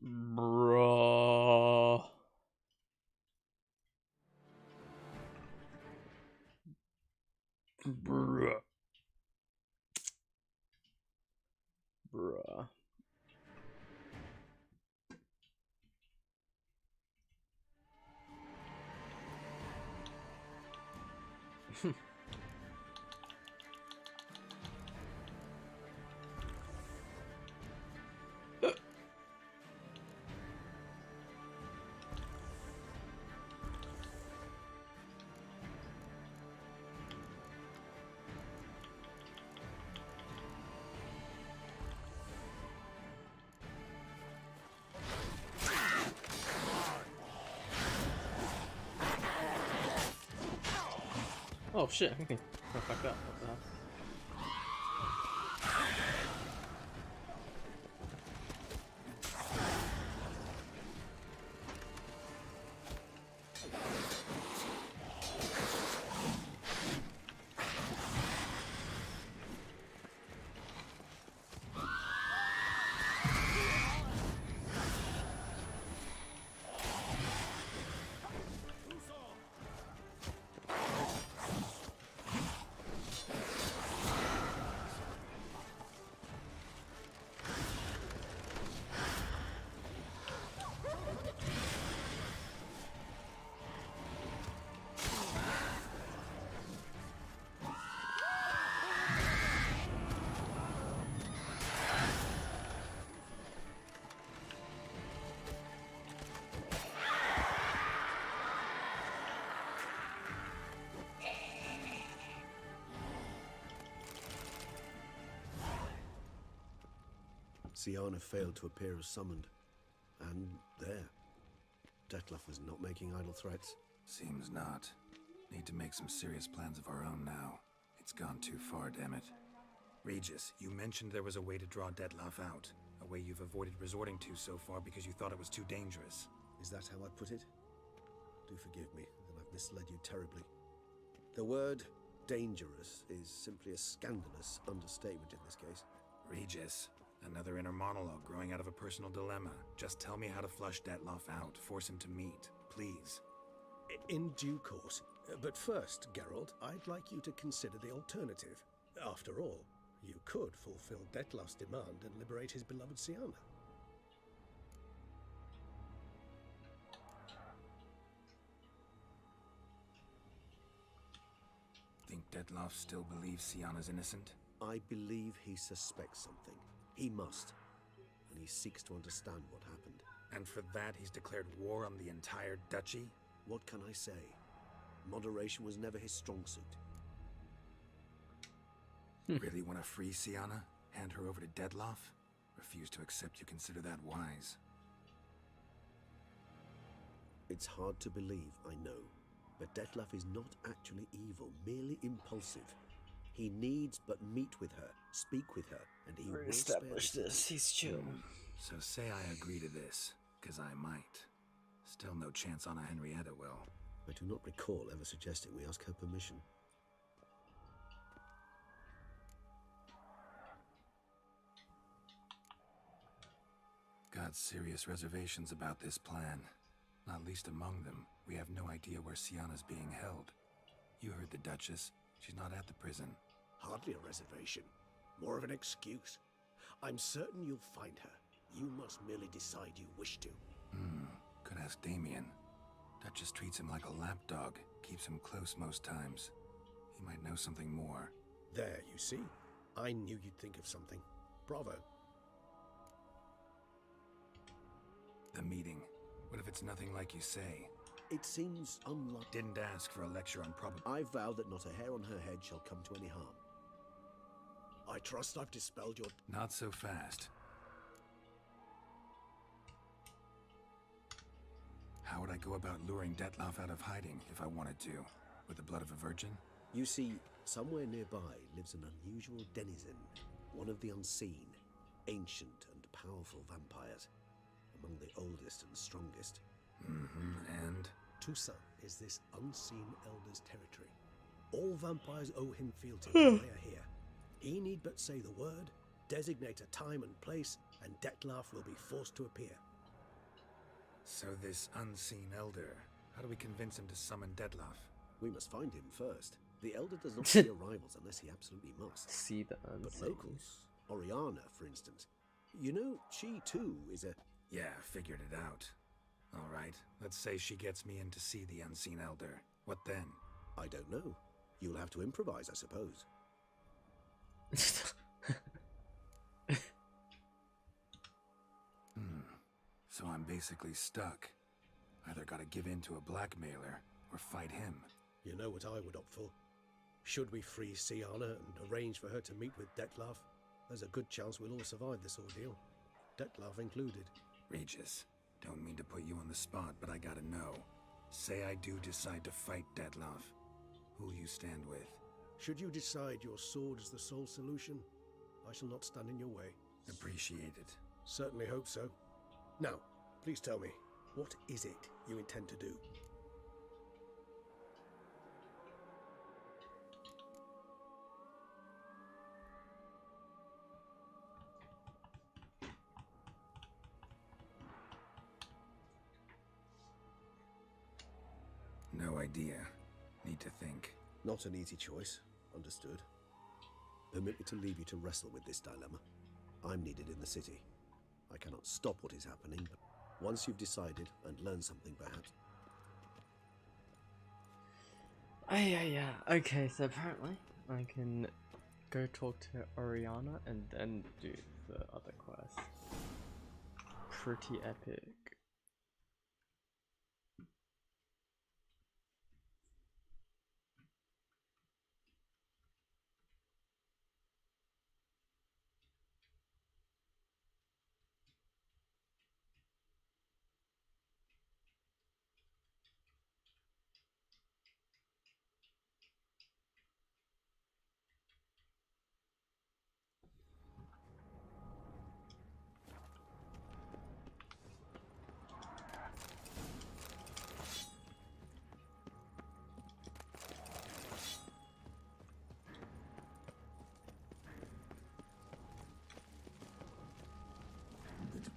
Bruh. Bruh. Bruh. Oh shit, okay. Oh, fuck that. What the hell? Syanna failed to appear as summoned. And there. Dettlaff was not making idle threats. Seems not. Need to make some serious plans of our own now. It's gone too far, damn it. Regis, you mentioned there was a way to draw Dettlaff out. A way you've avoided resorting to so far because you thought it was too dangerous. Is that how I put it? Do forgive me that I've misled you terribly. The word dangerous is simply a scandalous understatement in this case. Regis, another inner monologue growing out of a personal dilemma. Just tell me how to flush Dettlaff out, force him to meet, please. In due course. But first, Geralt, I'd like you to consider the alternative. After all, you could fulfill Dettlaff's demand and liberate his beloved Syanna. Think Dettlaff still believes Syanna's innocent? I believe he suspects something. He must. And he seeks to understand what happened. And for that, he's declared war on the entire duchy? What can I say? Moderation was never his strong suit. Really want to free Syanna? Hand her over to Dettlaff? Refuse to accept you consider that wise. It's hard to believe, I know. But Dettlaff is not actually evil, merely impulsive. He needs but meet with her, speak with her, and he will Establish spare this. He's chill. So say I agree to this, because I might. Still no chance Anna Henrietta will. I do not recall ever suggesting we ask her permission. Got serious reservations about this plan. Not least among them, we have no idea where Syanna's being held. You heard the Duchess. She's not at the prison. Hardly a reservation. More of an excuse. I'm certain you'll find her. You must merely decide you wish to. Could ask Damien. Duchess treats him like a lapdog. Keeps him close most times. He might know something more. There, you see. I knew you'd think of something. Bravo. The meeting. What if it's nothing like you say? It seems unlikely. Didn't ask for a lecture on probability. I vow that not a hair on her head shall come to any harm. I trust I've dispelled your... Not so fast. How would I go about luring Dettlaff out of hiding if I wanted to? With the blood of a virgin? You see, somewhere nearby lives an unusual denizen. One of the unseen, ancient and powerful vampires. Among the oldest and strongest. And? Toussaint is this unseen elder's territory. All vampires owe him fealty while they are here. He need but say the word, designate a time and place, and Dettlaff will be forced to appear. So this unseen elder, how do we convince him to summon Dettlaff? We must find him first. The Elder does not see arrivals unless he absolutely must. See the But unseen. locals, Oriana, for instance. You know, she too is a... Yeah, figured it out. All right, let's say she gets me in to see the unseen elder. What then? I don't know. You'll have to improvise, I suppose. So I'm basically stuck. Either gotta give in to a blackmailer, or fight him. You know what I would opt for. Should we free Siana and arrange for her to meet with Dettlaff, there's a good chance we'll all survive this ordeal. Dettlaff included. Regis, don't mean to put you on the spot, but I gotta know. Say I do decide to fight Dettlaff. Who'll you stand with? Should you decide your sword is the sole solution, I shall not stand in your way. Appreciate it. Certainly hope so. Now, please tell me, what is it you intend to do? No idea. Need to think. Not an easy choice, understood. Permit me to leave you to wrestle with this dilemma. I'm needed in the city. I cannot stop what is happening, but once you've decided and learned something, perhaps. Yeah. Okay, so apparently I can go talk to Oriana and then do the other quest. Pretty epic.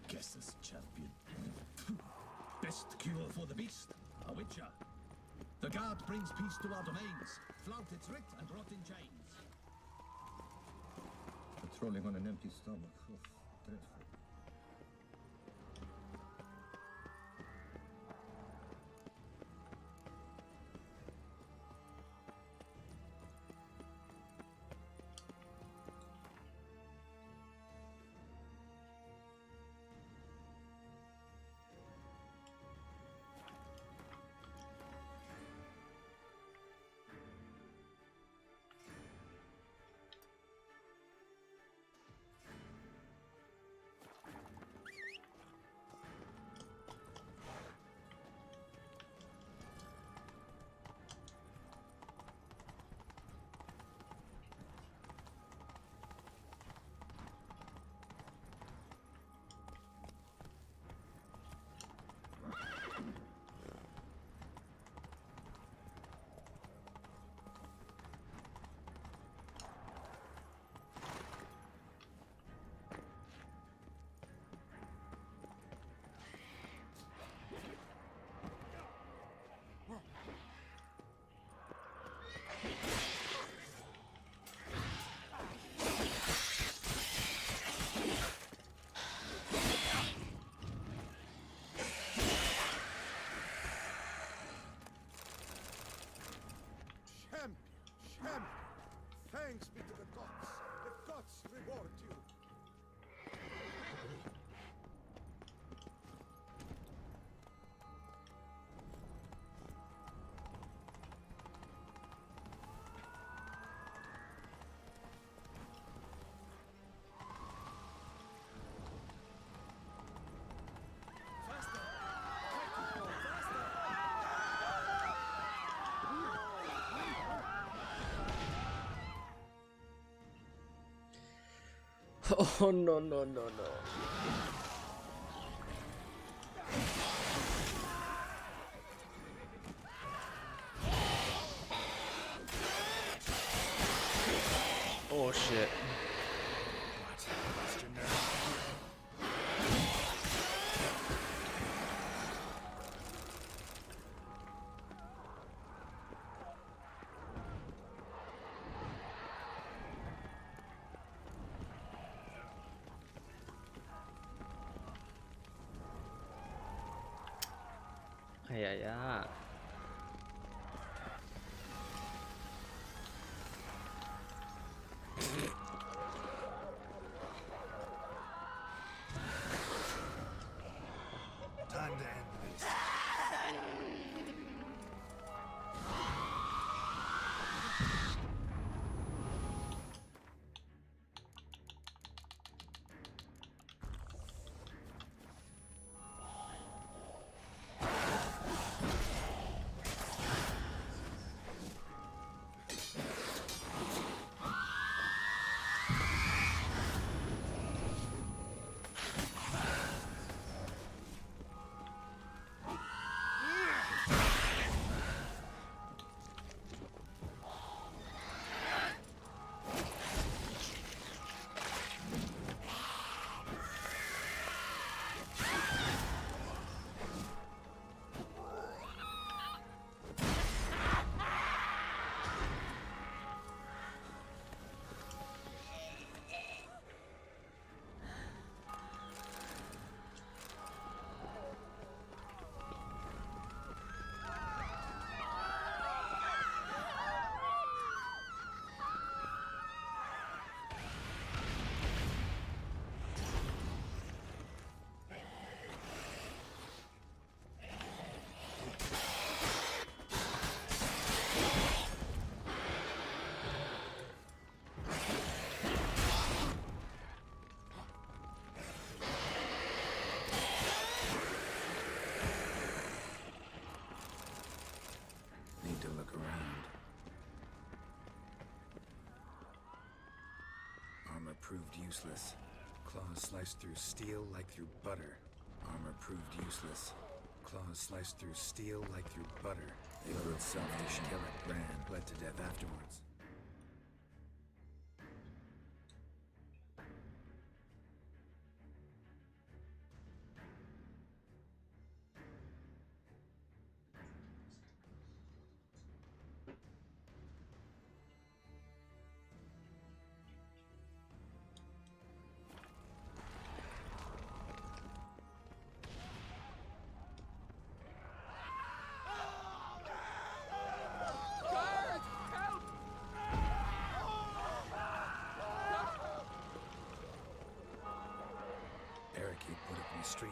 Guesses champion. Best cure for the beast, a witcher. The guard brings peace to our domains, flout its writ and rot in chains. Patrolling on an empty stomach. Oof, dreadful. Champion! Thanks be to the gods! The gods reward you! Oh no. Oh shit. What? Lost your nerve? yeah, yeah. Time to end this. Need to look around. Armor proved useless. Claws sliced through steel like through butter. Armor proved useless. Claws sliced through steel like through butter. They were selfish, kill it, ran, bled to death afterwards. Barricade put up in the street.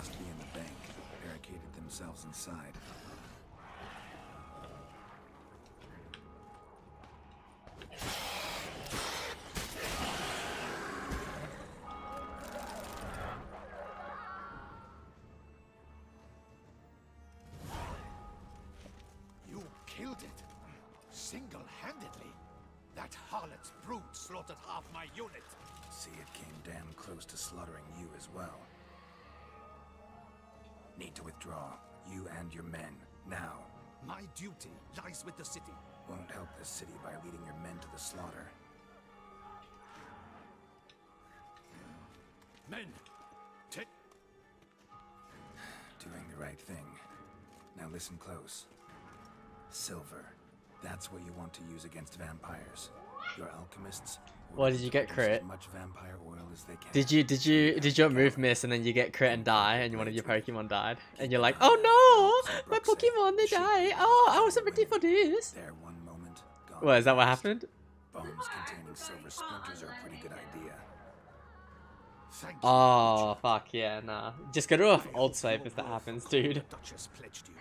Must be in the bank. Barricaded themselves inside. You killed it. Single-handedly. That harlot's brood slaughtered half my unit. See, it came damn close to slaughtering you as well. Need to withdraw. You and your men. Now. My duty lies with the city. Won't help the city by leading your men to the slaughter. Men, take... Doing the right thing. Now listen close. Silver. That's what you want to use against vampires. Your alchemists. What, did you get crit? As much vampire oil as they can. Did your move miss and then you get crit and die and one of your Pokemon died and you're like, oh no, my Pokemon they die. Oh, I wasn't ready for this. There one moment. Gone. What, is that what happened? Bombs containing silver splinters are a pretty good idea. Thank you, Oh fuck yeah, nah. Just go to an old save if that happens, dude. The Duchess pledged you.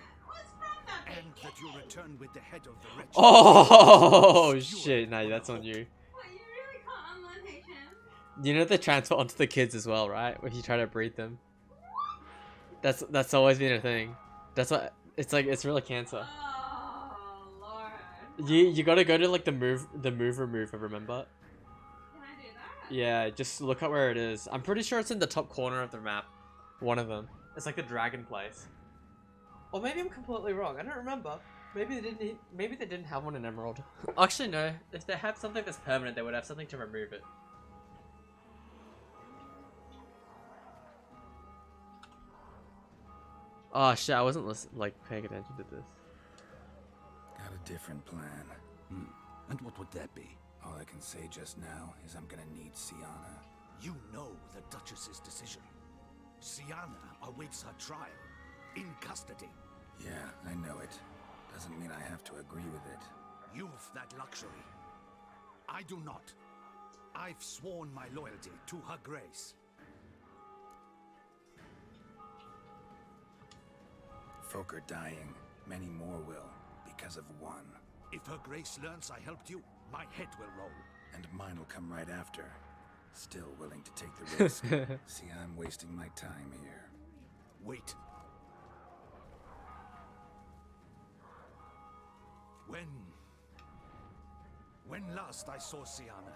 And that you return with the head of the wretched. Oh shit, nah, that's on you. What, you really can't unlearn HM? You know they transfer onto the kids as well, right? When you try to breed them. That's always been a thing. That's what it's like. It's really cancer. Oh, Lord. You gotta go to like the move remover. Remember? Can I do that? Yeah, just look at where it is. I'm pretty sure it's in the top corner of the map. One of them. It's like the dragon place. Or maybe I'm completely wrong. I don't remember. Maybe they didn't have one in Emerald. Actually, no. If they have something that's permanent, they would have something to remove it. Oh shit! I wasn't paying attention to this. Got a different plan. And what would that be? All I can say just now is I'm gonna need Siana. You know the Duchess's decision. Siana awaits her trial. In custody. Yeah, I know it. Doesn't mean I have to agree with it. You've that luxury. I do not. I've sworn my loyalty to her grace. Folk are dying. Many more will, because of one. If her grace learns I helped you, my head will roll. And mine will come right after. Still willing to take the risk. See, I'm wasting my time here. Wait. When last I saw Siana,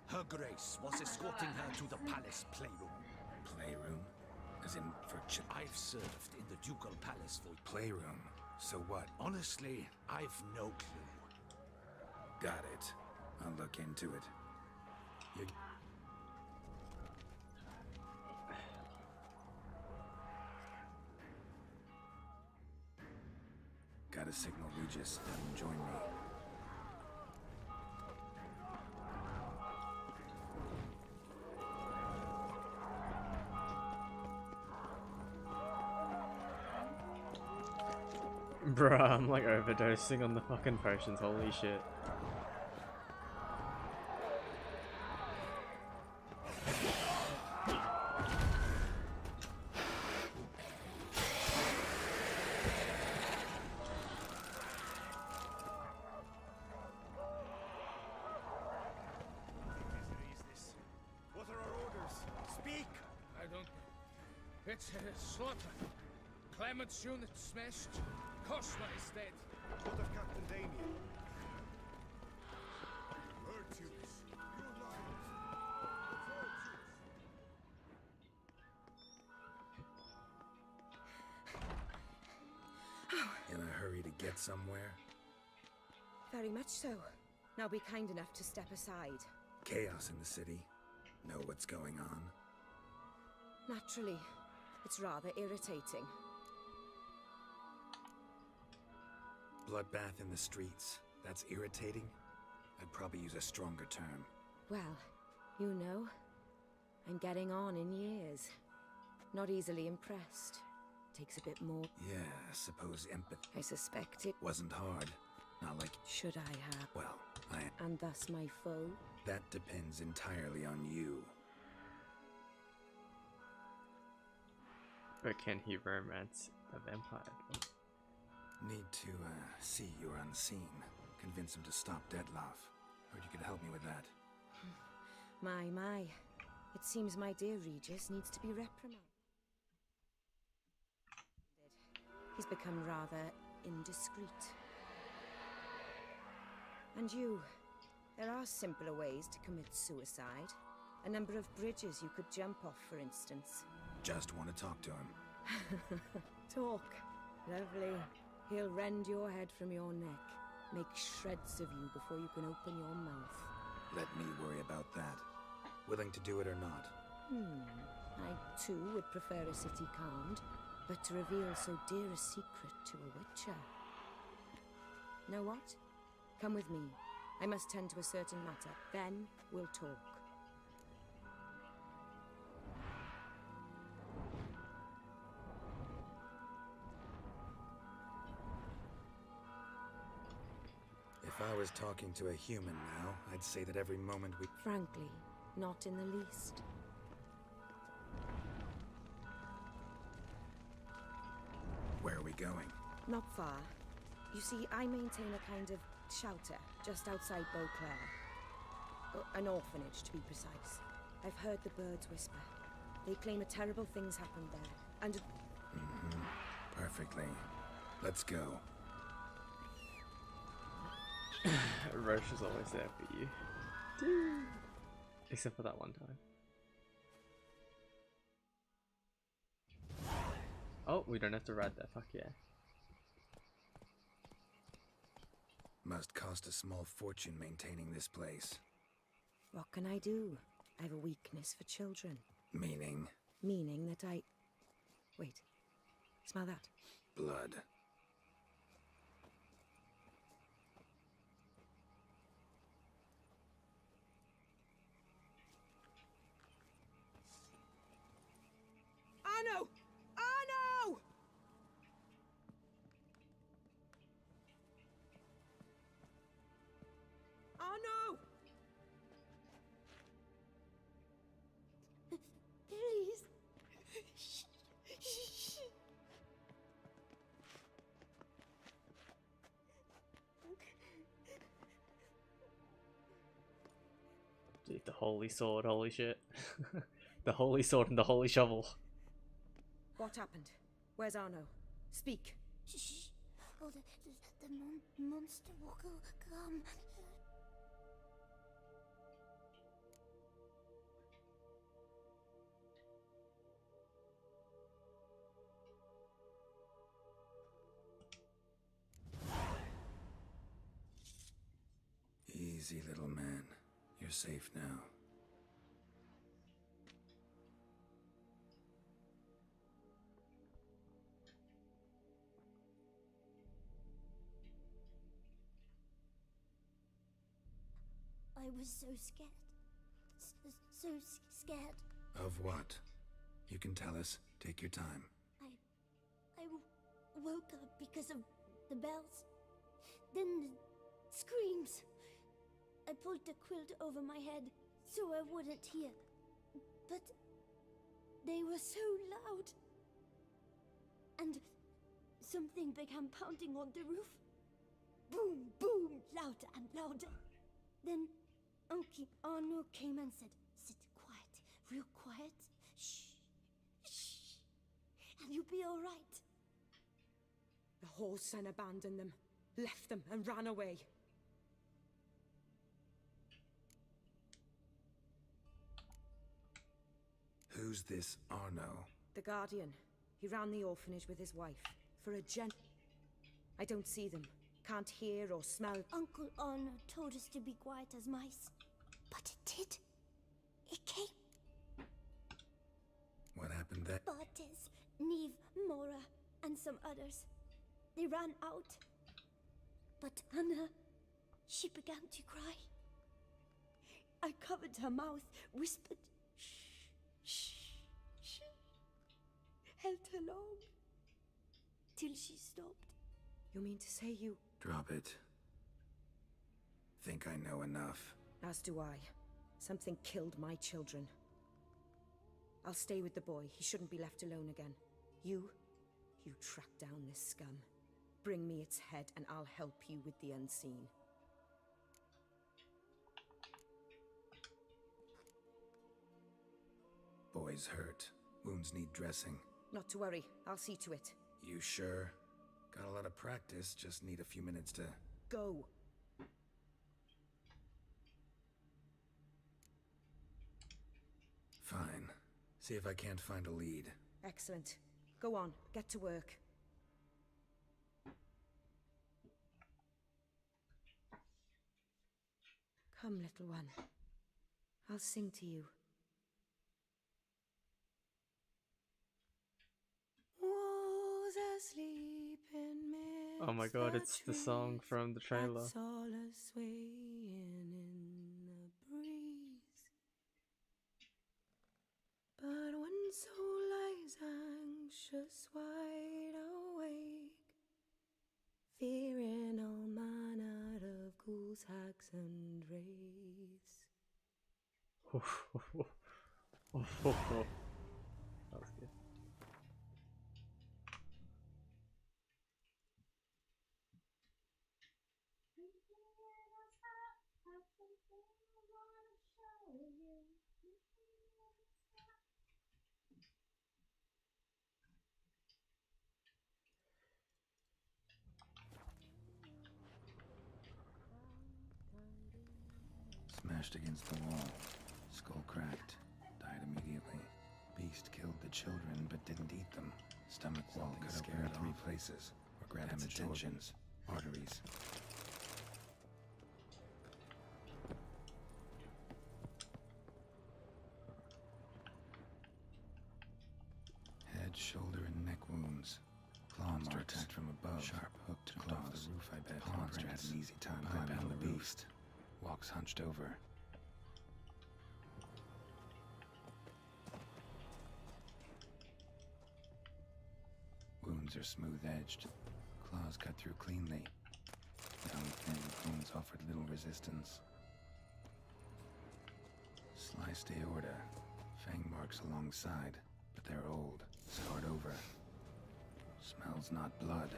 her grace was escorting her to the palace playroom. Playroom? As in for I've served in the ducal palace for... Playroom? So what? Honestly, I've no clue. Got it. I'll look into it. You... Gotta signal Regis. Have him join me. Bruh, I'm like overdosing on the fucking potions, holy shit. What are our orders? Speak! I don't know. It's a slaughter. Clement's unit smashed. Cosma is dead. What of Captain Damien? Virtues. Your lives. Virtues. In a hurry to get somewhere? Very much so. Now be kind enough to step aside. Chaos in the city. Know what's going on? Naturally. It's rather irritating. Bloodbath in the streets. That's irritating? I'd probably use a stronger term. Well, you know, I'm getting on in years. Not easily impressed. Takes a bit more. Yeah, I suppose empathy I suspect it. wasn't hard. Not like, Should I have? well, And thus my foe? that depends entirely on you. But can he romance a vampire? Need to see you're unseen. Convince him to stop Dettlaff. Heard you could help me with that. My. It seems my dear Regis needs to be reprimanded. He's become rather indiscreet. And you, there are simpler ways to commit suicide. A number of bridges you could jump off, for instance. Just want to talk to him. Talk. Lovely. He'll rend your head from your neck, make shreds of you before you can open your mouth. Let me worry about that. Willing to do it or not? I too would prefer a city calmed, but to reveal so dear a secret to a witcher. Know what? Come with me. I must tend to a certain matter. Then we'll talk. If I was talking to a human now, I'd say that every moment we... Frankly, not in the least. Where are we going? Not far. You see, I maintain a kind of shelter just outside Beauclair. An orphanage, to be precise. I've heard the birds whisper. They claim a terrible things happened there, and... Perfectly. Let's go. Roche is always there for you. Except for that one time. Oh, we don't have to ride there, fuck yeah. Must cost a small fortune maintaining this place. What can I do? I have a weakness for children. Meaning? Meaning that I... Wait. Smell that? Blood. Arno! Arno! Arno! Please. Dude, the holy sword, holy shit. The holy sword and the holy shovel. What happened? Where's Arno? Speak. Shh. Oh, the monster will come. Easy, little man. You're safe now. I was so scared. So scared. Of what? You can tell us. Take your time. I woke up because of the bells. Then the screams. I pulled the quilt over my head so I wouldn't hear. But they were so loud. And something began pounding on the roof. Boom, boom, louder and louder. Then Uncle Arno came and said, "Sit quiet, real quiet. Shh, shh, and you'll be all right." The whoreson abandoned them, left them, and ran away. Who's this Arno? The Guardian. He ran the orphanage with his wife. For a I don't see them. Can't hear or smell. Uncle Arno told us to be quiet as mice. But it did. It came. What happened there? Bartes, Neve, Mora, and some others. They ran out. But Anna, she began to cry. I covered her mouth, whispered, "Shh, shh, shh." Held her long. Till she stopped. You mean to say you... Drop it. Think I know enough. As do I. Something killed my children. I'll stay with the boy. He shouldn't be left alone again. You track down this scum. Bring me its head and I'll help you with the unseen. Boy's hurt. Wounds need dressing. Not to worry, I'll see to it. You sure? Got a lot of practice, just need a few minutes to... Go. Fine. See if I can't find a lead. Excellent. Go on, get to work. Come, little one. I'll sing to you. Was asleep in Oh my god, it's the song from the trailer. that's all a swaying in the breeze. But when soul lies anxious, wide awake, fearing all manner of ghouls, hags, and wraiths. That was good. Smashed against the wall. Skull cracked. Died immediately. Beast killed the children but didn't eat them. Stomach wall cut open in 3 places. Or grabbed its organs. Arteries. Head, shoulder, and neck wounds. Claw marks attacked from above. Sharp hooked off the roof, I bet. Monster had an easy time climbing on the roof. Walks hunched over. Wounds are smooth-edged. Claws cut through cleanly. Young, thin bones offered little resistance. Sliced aorta. Fang marks alongside, but they're old. Scarred over. Smells not blood.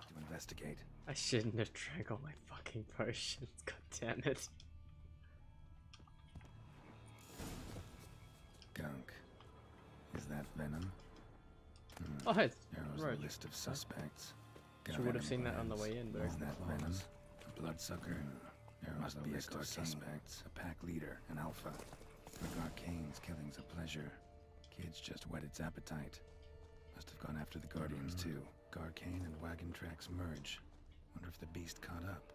To investigate. I shouldn't have drank all my fucking potions, god damn it. Gunk. Is that venom? Oh, hey, it's Narrows Roach. the list of suspects. She would have seen that on the way in, but Is that venom? A bloodsucker? Narrows the list of suspects. A pack leader, an alpha. For Arcane's killing's a pleasure. Kids just whet its appetite. Must have gone after the Guardians too. Garcane and wagon tracks merge. Wonder if the beast caught up.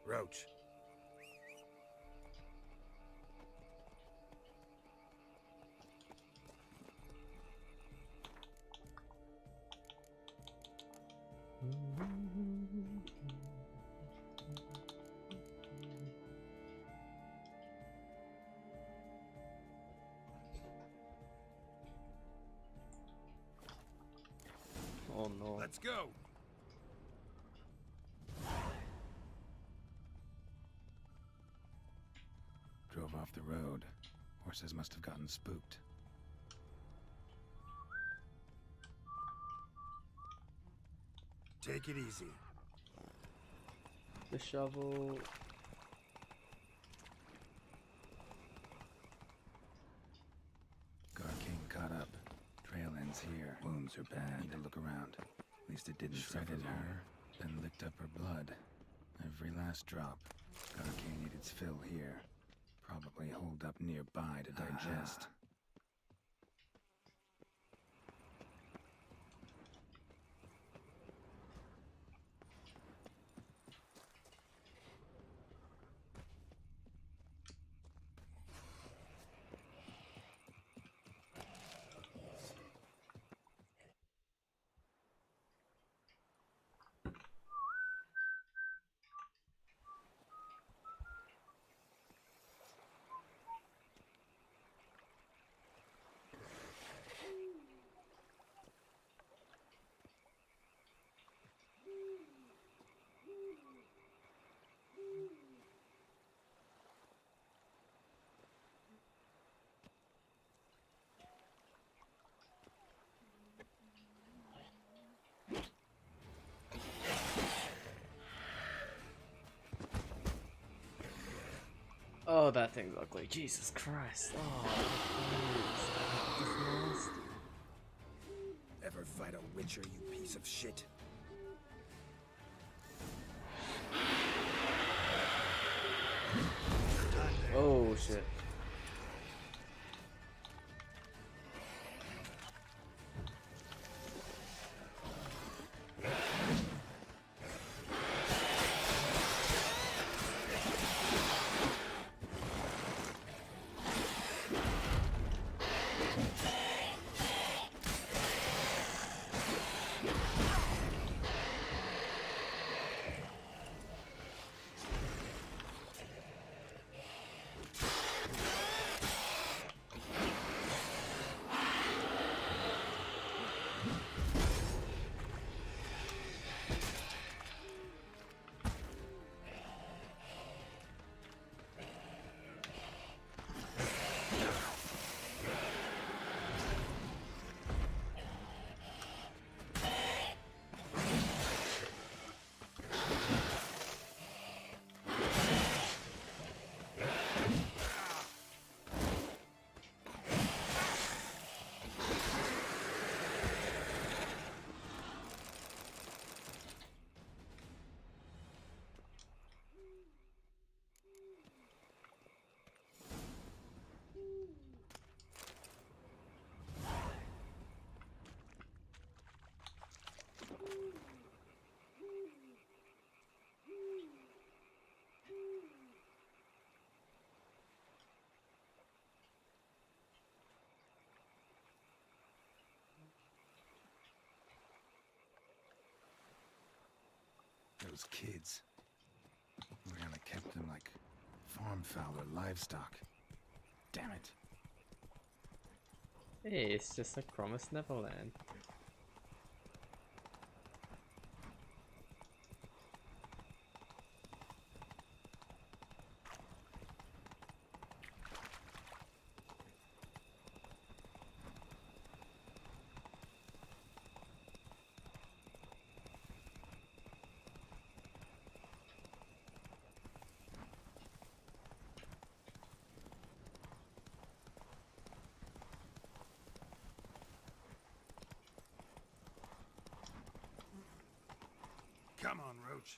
Roach. Oh no. Let's go. Drove off the road. Horses must have gotten spooked. Take it easy. The shovel. Garcane caught up. Trail ends here. Wounds are bad. Need to look around. At least it didn't shredded her, then licked up her blood. Every last drop. Garcane ate its fill here. Probably holed up nearby to digest. Oh, that thing's ugly. Jesus Christ. Oh, please. That's nasty. Ever fight a Witcher, you piece of shit? Oh, shit. Those kids. Oriana kept them like farm fowl or livestock. Damn it. Hey, it's just like Promised Neverland. Come on, Roach.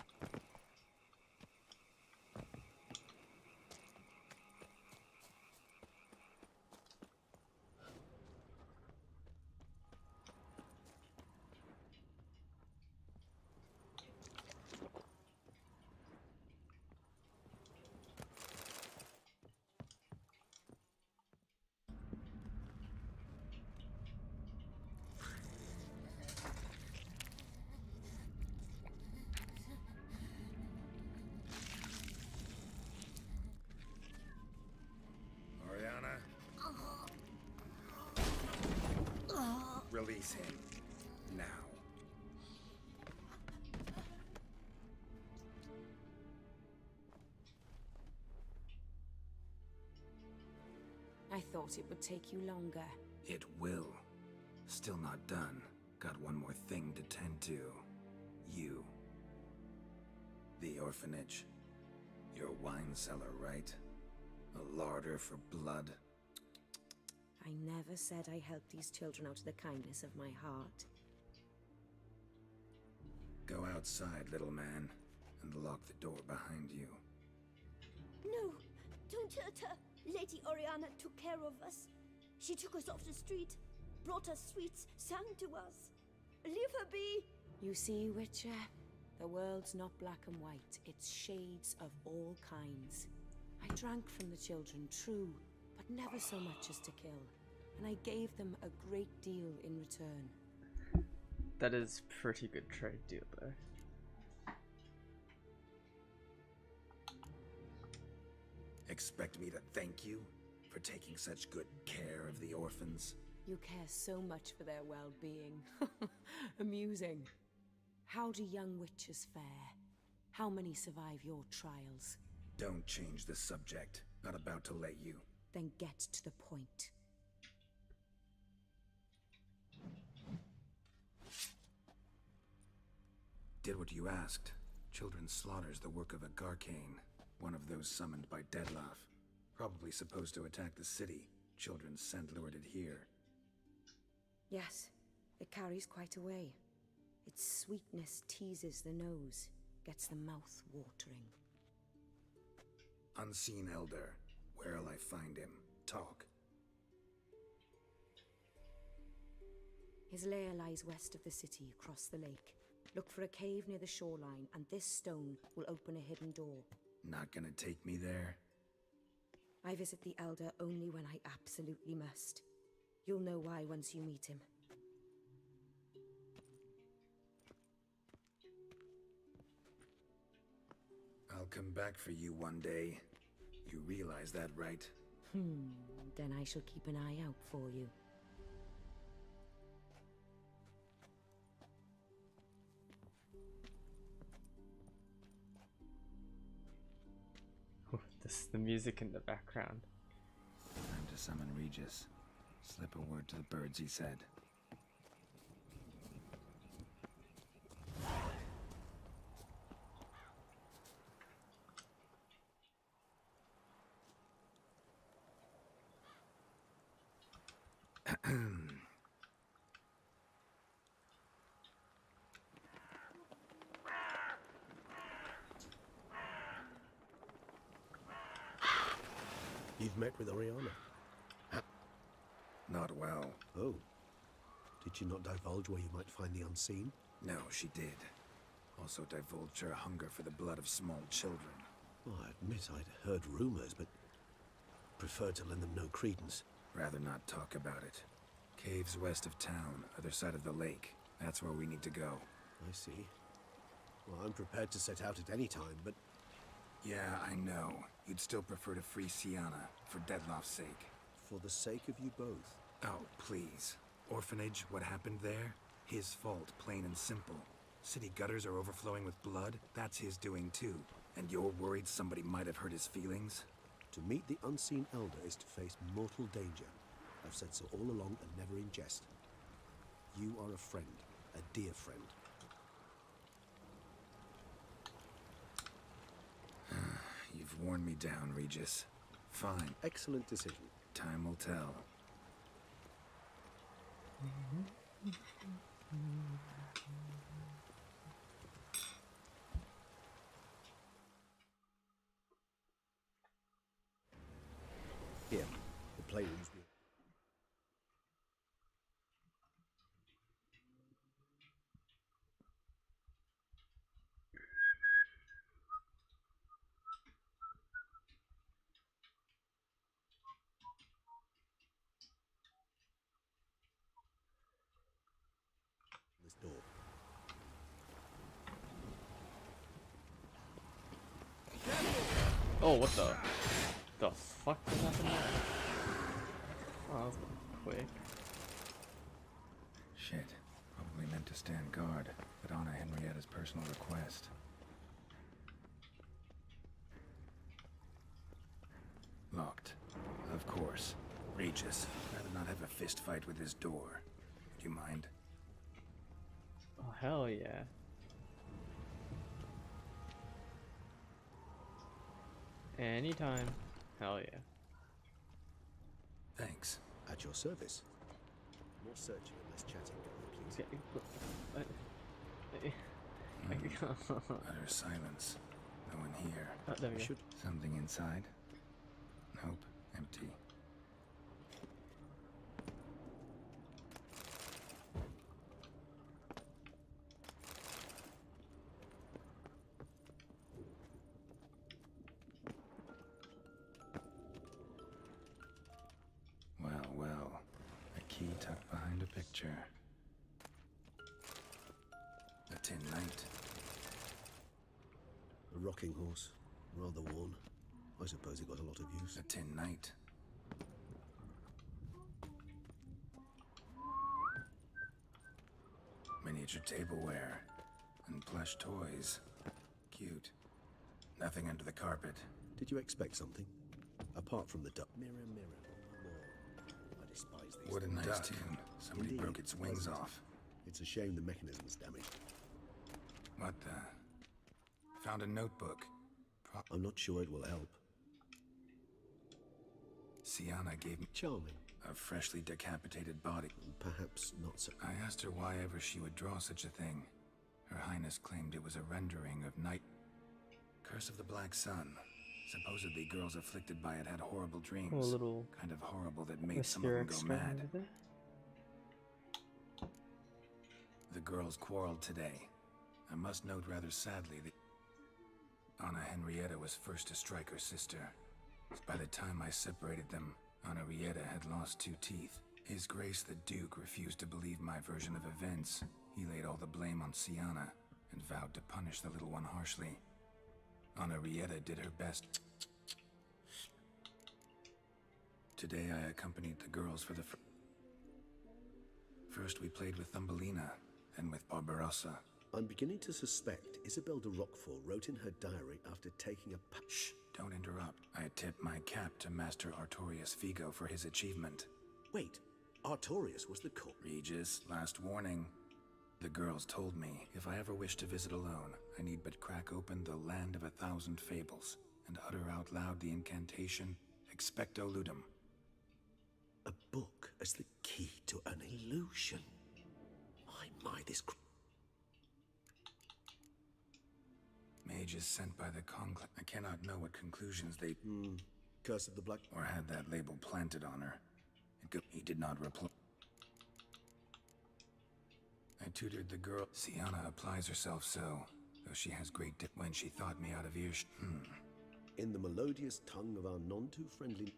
Oriana. Release him. Now. I thought it would take you longer. It will. Still not done. Got one more thing to tend to. You. The orphanage. Your wine cellar, right? A larder for blood. I never said I helped these children out of the kindness of my heart. Go outside, little man, and lock the door behind you. No, don't hurt her. Lady Oriana took care of us. She took us off the street, brought us sweets, sang to us. Leave her be. You see, Witcher? The world's not black and white. It's shades of all kinds. I drank from the children, true, but never so much as to kill. And I gave them a great deal in return. That is pretty good trade deal, though. Expect me to thank you for taking such good care of the orphans? You care so much for their well-being. Amusing. How do young witches fare? How many survive your trials? Don't change the subject. Not about to let you. Then get to the point. Did what you asked. Children's slaughter's the work of a Garcane, one of those summoned by Dettlaff. Probably supposed to attack the city. Children's scent lured it here. Yes, it carries quite a way. Its sweetness teases the nose, gets the mouth watering. Unseen Elder. Where'll I find him? Talk. His lair lies west of the city, across the lake. Look for a cave near the shoreline, and this stone will open a hidden door. Not gonna take me there? I visit the Elder only when I absolutely must. You'll know why once you meet him. I'll come back for you one day. You realize that, right? Then I shall keep an eye out for you. This is the music in the background. Time to summon Regis. Slip a word to the birds, he said. You've met with Oriana? Not well. Oh. Did she not divulge where you might find the unseen? No, she did. Also divulged her hunger for the blood of small children. Well, I admit I'd heard rumors, but preferred to lend them no credence. Rather not talk about it. Caves west of town, other side of the lake. That's where we need to go. I see. Well, I'm prepared to set out at any time, but... Yeah, I know. You'd still prefer to free Sienna, for Dettlaff's sake. For the sake of you both. Oh, please. Orphanage, what happened there? His fault, plain and simple. City gutters are overflowing with blood, that's his doing too. And you're worried somebody might have hurt his feelings? To meet the unseen elder is to face mortal danger. I've said so all along and never in jest. You are a friend, a dear friend. You've worn me down, Regis. Fine. Excellent decision. Time will tell. Here, the playroom's near. This door. Oh, what the fuck just happened there? Oh, that was quick. Shit. Probably meant to stand guard, but on Henrietta's personal request. Locked. Of course. Regis. Rather not have a fist fight with this door. Do you mind? Oh, hell yeah. Anytime. Hell yeah. Thanks. At your service. More searching and less chatting, please. Utter silence. No one here. Oh, there we go. Should Something inside? Nope. Empty. Well, well. A key tucked behind a picture. A tin knight. a rocking horse, rather worn. I suppose it got a lot of use. A tin knight. Miniature tableware. And plush toys. Cute. Nothing under the carpet. Did you expect something? Apart from the duck. Mirror, mirror on the wall. I despise these. Wooden things. duck. Somebody Indeed, broke its wings wasn't it? off. It's a shame the mechanism's damaged. What the? Found a notebook. I'm not sure it will help. Sienna gave me Charming. a freshly decapitated body. Perhaps not so. I asked her why ever she would draw such a thing. Her Highness claimed it was a rendering of Night. Curse of the Black Sun. Supposedly girls afflicted by it had horrible dreams. Oh, a little kind of horrible that made some of them go mad. The girls quarreled today. I must note rather sadly that Anna Henrietta was first to strike her sister. By the time I separated them, Anna Henrietta had lost 2 teeth. His Grace the Duke refused to believe my version of events. He laid all the blame on Sienna and vowed to punish the little one harshly. Anna Henrietta did her best. Today I accompanied the girls for the first we played with Thumbelina, then with Barbarossa. I'm beginning to suspect Isabel de Roquefort wrote in her diary after taking a Shh, don't interrupt. I tip my cap to Master Artorius Figo for his achievement. Wait, Artorius was the court. Regis, last warning. The girls told me if I ever wish to visit alone, I need but crack open the Land of 1,000 Fables and utter out loud the incantation Expecto Ludum. A book as the key to an illusion. My, this... Mages sent by the Conclave. I cannot know what conclusions they... Curse of the Black... Or had that label planted on her. He did not reply. I tutored the girl. Sienna applies herself so, though she has great when she thought me out of earshot. In the melodious tongue of our none-too-friendly...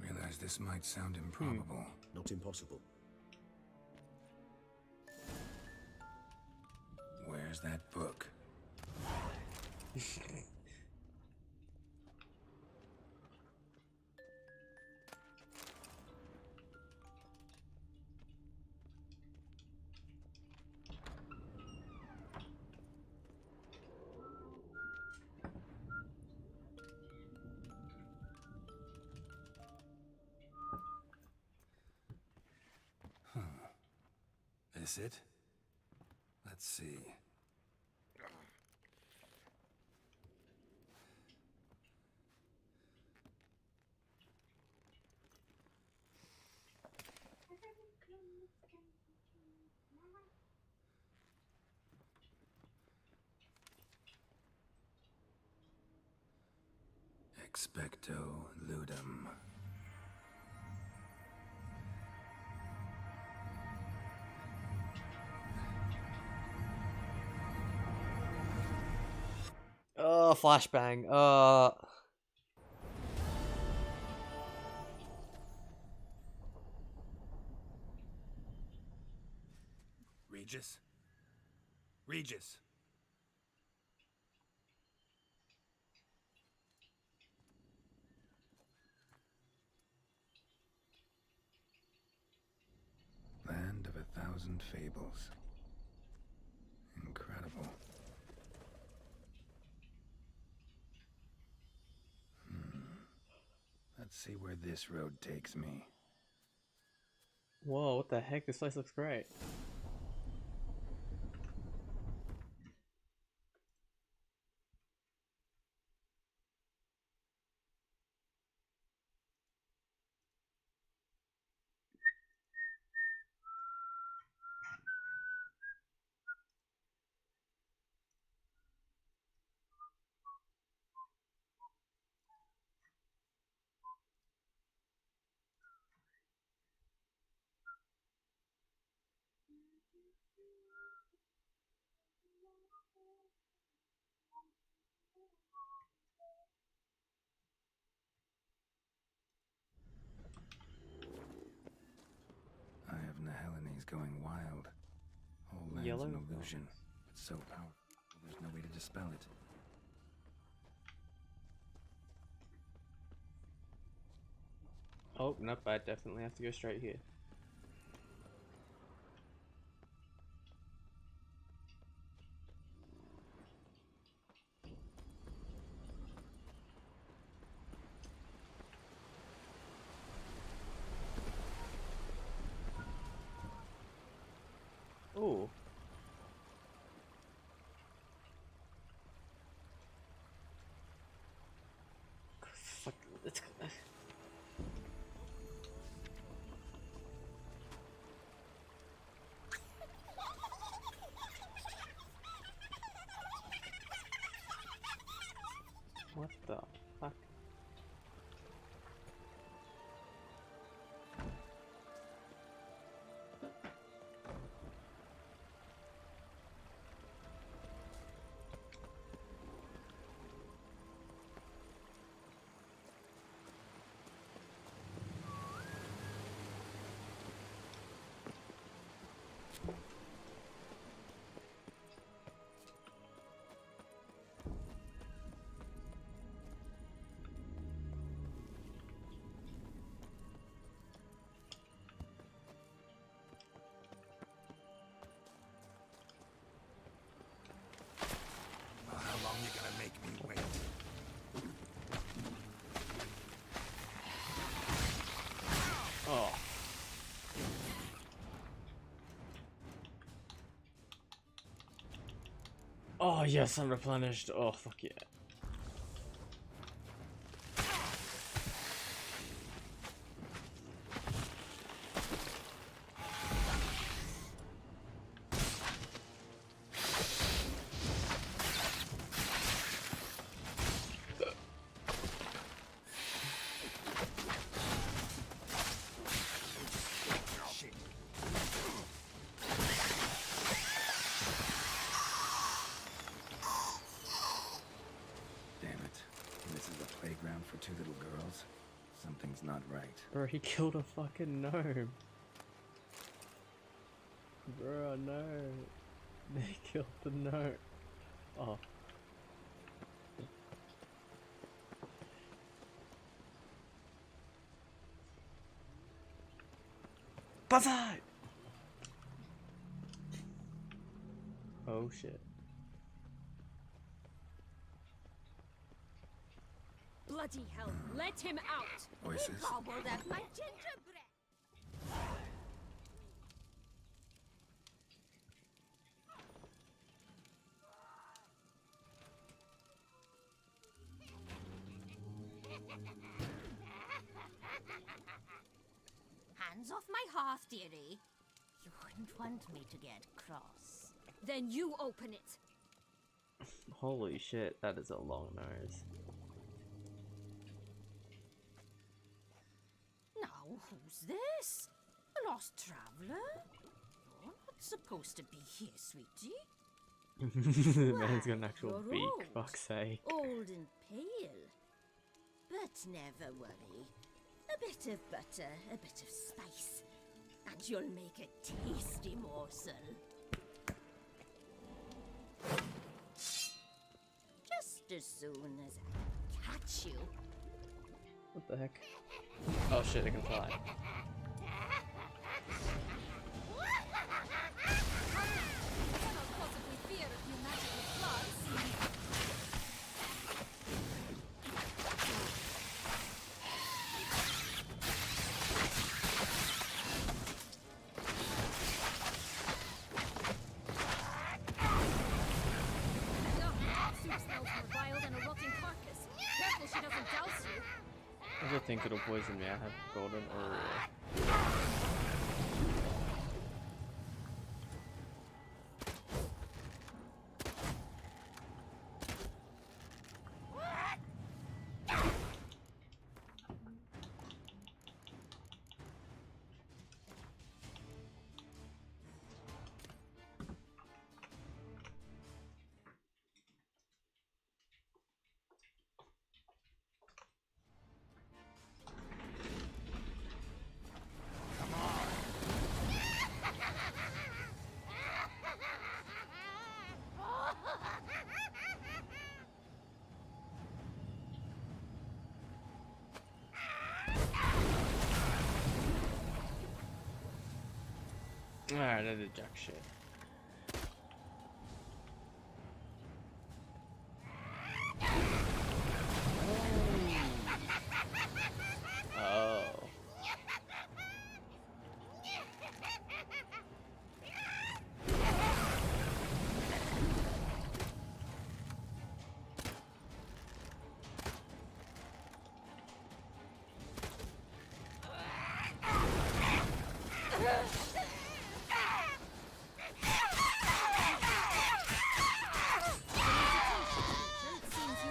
Realize this might sound improbable. Not impossible. Where's that book? This it? Let's see. Expecto Ludum. Flashbang. Regis? Regis! Land of 1,000 Fables. Incredible. Let's see where this road takes me. Whoa, what the heck? This place looks great. Eye of Nehelines going wild. Whole land's Yellow? an illusion, but so powerful there's no way to dispel it. Oh, nope, I definitely have to go straight here. Ooh. Oh yes, I'm replenished. Oh fuck yeah. Damn it. This is a playground for two little girls. Something's not right. Bro, he killed a fucking gnome. Bro, no. They killed the gnome. Oh. Buzzeye! Oh shit. Bloody hell, let him out! Voices. Gobbled up my gingerbread. Hands off my hearth, dearie. You wouldn't want me to get cross. Then you open it. Holy shit, that is a long nose. Now, who's this? A lost traveler? You're not supposed to be here, sweetie. The man's got an actual You're beak, old. fuck's sake. Old and pale. But never worry. A bit of butter, a bit of spice, and you'll make a tasty morsel. Just as soon as I catch you. What the heck? Oh shit, it can fly. I think it'll poison me. I have golden or alright, I did jack shit. Oh.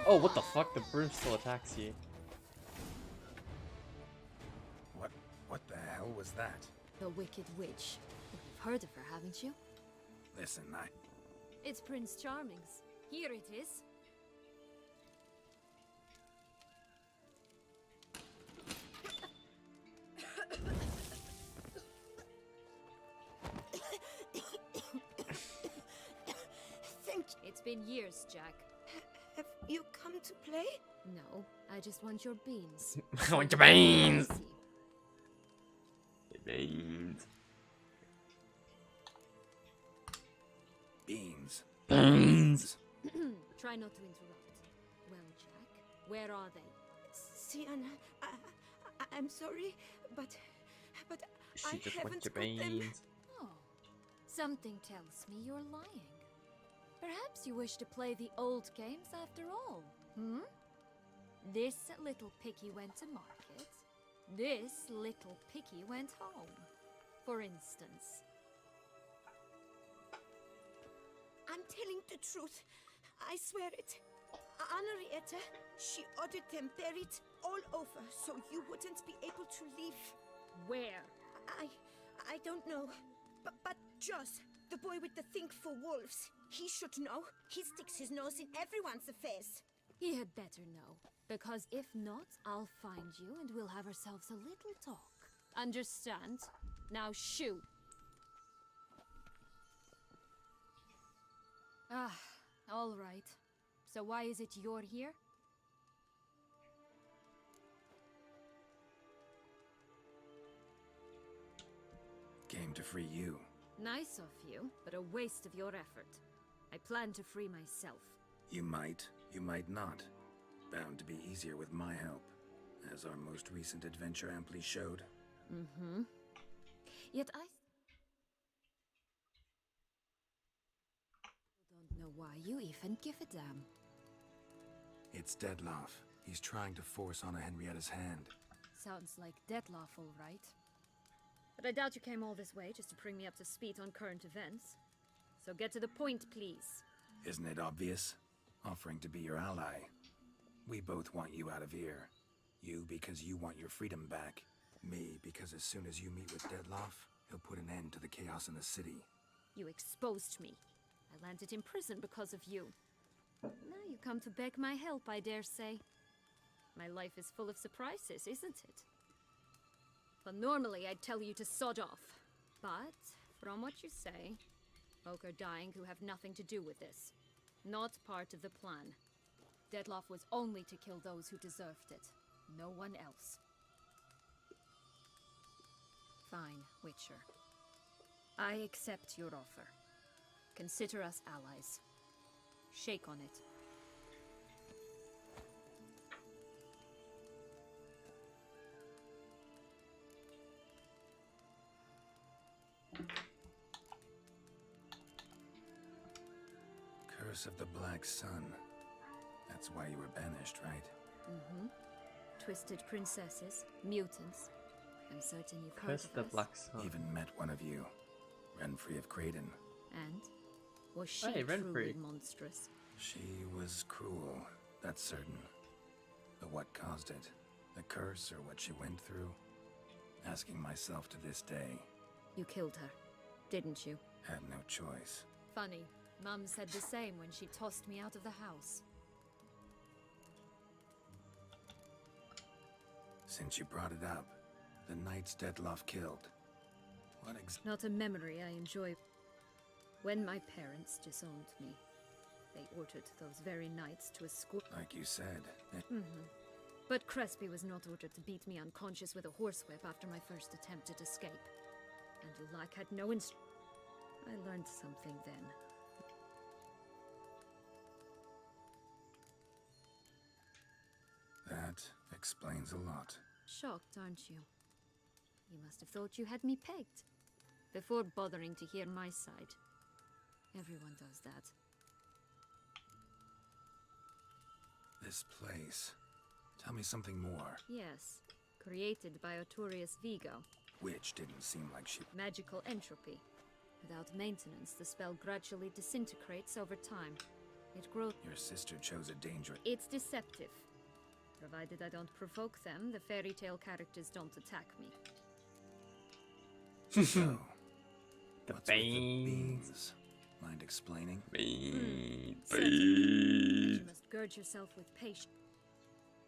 Oh, what the fuck? The broom still attacks you. What the hell was that? The Wicked Witch. You've heard of her, haven't you? Listen, It's Prince Charming's. Here it is. Thank It's been years, Jack. Have you come to play? No, I just want your beans. I want your beans! See. Beans. beans. Beans! Try not to interrupt. Well, Jack, where are they? Sienna, I'm sorry, but She I just haven't wants your got them. beans. Oh, something tells me you're lying. Perhaps you wish to play the old games after all, hmm? This little piggy went to market. This little piggy went home, for instance. I'm telling the truth. I swear it. Henrietta, she ordered them buried all over so you wouldn't be able to leave. Where? I don't know. But Joss, the boy with the thing for wolves, he should know. He sticks his nose in everyone's affairs. He had better know, because if not, I'll find you and we'll have ourselves a little talk. Understand? Now shoo! Ah, all right. So why is it you're here? Came to free you. Nice of you, but a waste of your effort. I plan to free myself. You might not. Bound to be easier with my help, as our most recent adventure amply showed. Mm-hmm. Yet I don't know why you even give a damn. It's Dettlaff. He's trying to force Anna Henrietta's hand. Sounds like Dettlaff, all right. But I doubt you came all this way just to bring me up to speed on current events. So get to the point, please. Isn't it obvious? Offering to be your ally. We both want you out of here. You because you want your freedom back. Me because as soon as you meet with Dettlaff, he'll put an end to the chaos in the city. You exposed me. I landed in prison because of you. Now you come to beg my help, I dare say. My life is full of surprises, isn't it? Well, normally I'd tell you to sod off. But, from what you say, folk are dying who have nothing to do with this. Not part of the plan. Dettlaff was only to kill those who deserved it. No one else. Fine, Witcher. I accept your offer. Consider us allies. Shake on it. Curse of the Black Sun. That's why you were banished, right? Mm-hmm. Twisted princesses, mutants. I'm certain you've heard Curse of the us. Black Sun. Even met one of you. Renfri of Kraden. And? Was she Hey, truly Renfri. monstrous? She was cruel, that's certain. But what caused it? The curse or what she went through? Asking myself to this day. You killed her, didn't you? Had no choice. Funny. Mum said the same when she tossed me out of the house. Since you brought it up, the knights Dettlaff killed. What Not a memory I enjoy. When my parents disowned me, they ordered those very knights to escort. Like you said, Mm-hmm. But Crespi was not ordered to beat me unconscious with a horsewhip after my first attempted escape. And Ulak had no I learned something then. that explains a lot. Shocked, aren't you? You must have thought you had me pegged. Before bothering to hear my side. Everyone does that. This place. Tell me something more. Yes. Created by Artorius Vigo. Which didn't seem like she... Magical entropy. Without maintenance, the spell gradually disintegrates over time. It grows... Your sister chose a dangerous... It's deceptive. Provided I don't provoke them, the fairy tale characters don't attack me. So, The what's with the beans. beans? Mind explaining? Certainly. But you must gird yourself with patience.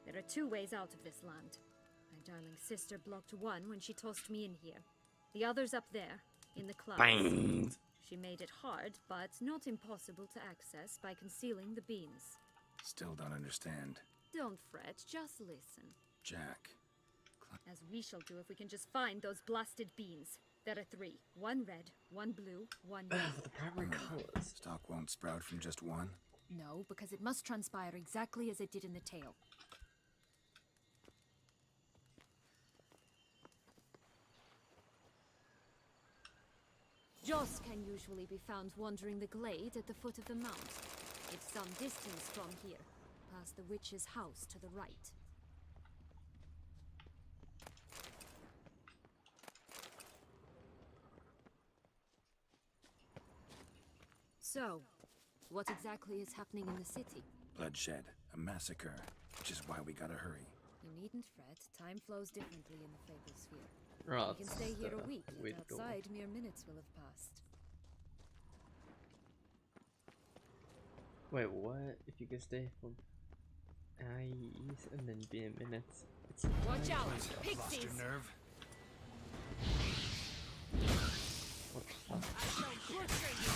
There are two ways out of this land. My darling sister blocked one when she tossed me in here. The other's up there, in the clouds. Beans. She made it hard, but not impossible to access by concealing the beans. Still don't understand. Don't fret, just listen. Jack. As we shall do if we can just find those blasted beans. There are 3. 1 red, 1 blue, 1 yellow. The primary colors. Stock won't sprout from just one? No, because it must transpire exactly as it did in the tale. Joss can usually be found wandering the glade at the foot of the mount. It's some distance from here, past the witch's house to the right. So, what exactly is happening in the city? Bloodshed, a massacre, which is why we gotta hurry. You needn't fret. Time flows differently in the Fable Sphere. Right, We can stay here a week, we'd and go. outside mere minutes will have passed. Wait, what? If you can stay for eyes and then be in minutes. It's Watch out! Lost your Pixies! nerve? what the fuck? I shall butcher you!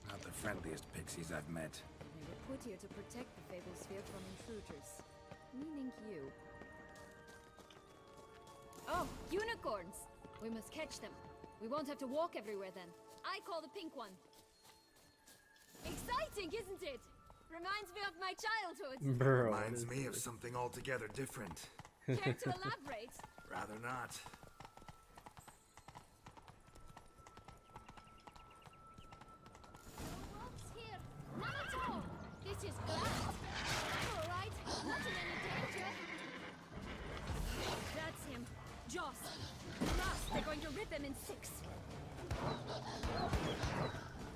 Not the friendliest pixies I've met. They were put here to protect the Fable Sphere from intruders. Meaning you. Oh, unicorns! We must catch them. We won't have to walk everywhere then. I call the pink one. Exciting, isn't it? Reminds me of my childhood. Bro, Reminds me of something altogether different. Care to elaborate? Rather not. Wolves here. None at all. This is glass. All right. Not in any danger. That's him. Joss. Glass. They're going to rip them in 6.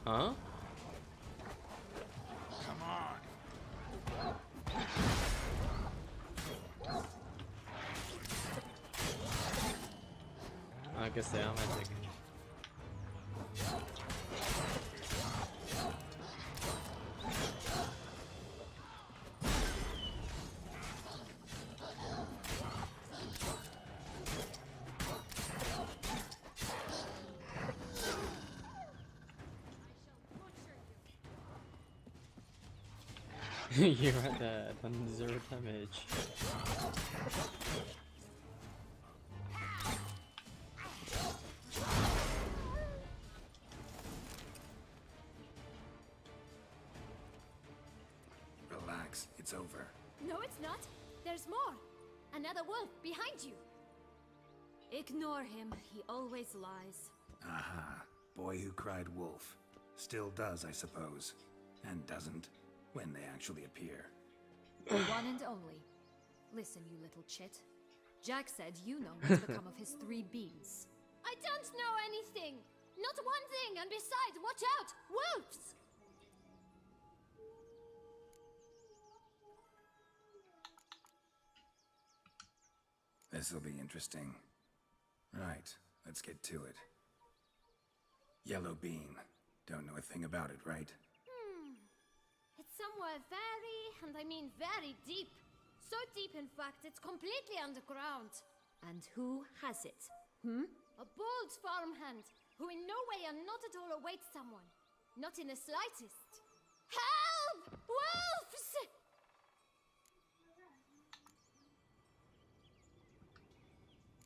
Huh? Come on. I guess they are magic. You're at that, done 0 damage. Relax, it's over. No, it's not. There's more. Another wolf behind you. Ignore him. He always lies. Aha. Boy who cried wolf. Still does, I suppose. And doesn't, when they actually appear. The one and only. Listen, you little chit. Jack said you know what's become of his 3 beans. I don't know anything. Not one thing. And besides, watch out. Wolves! This'll be interesting. Right, let's get to it. Yellow bean. Don't know a thing about it, right? It's somewhere very, and I mean very deep. So deep, in fact, it's completely underground. And who has it? A bold farmhand, who in no way and not at all awaits someone. Not in the slightest. Help! Wolves!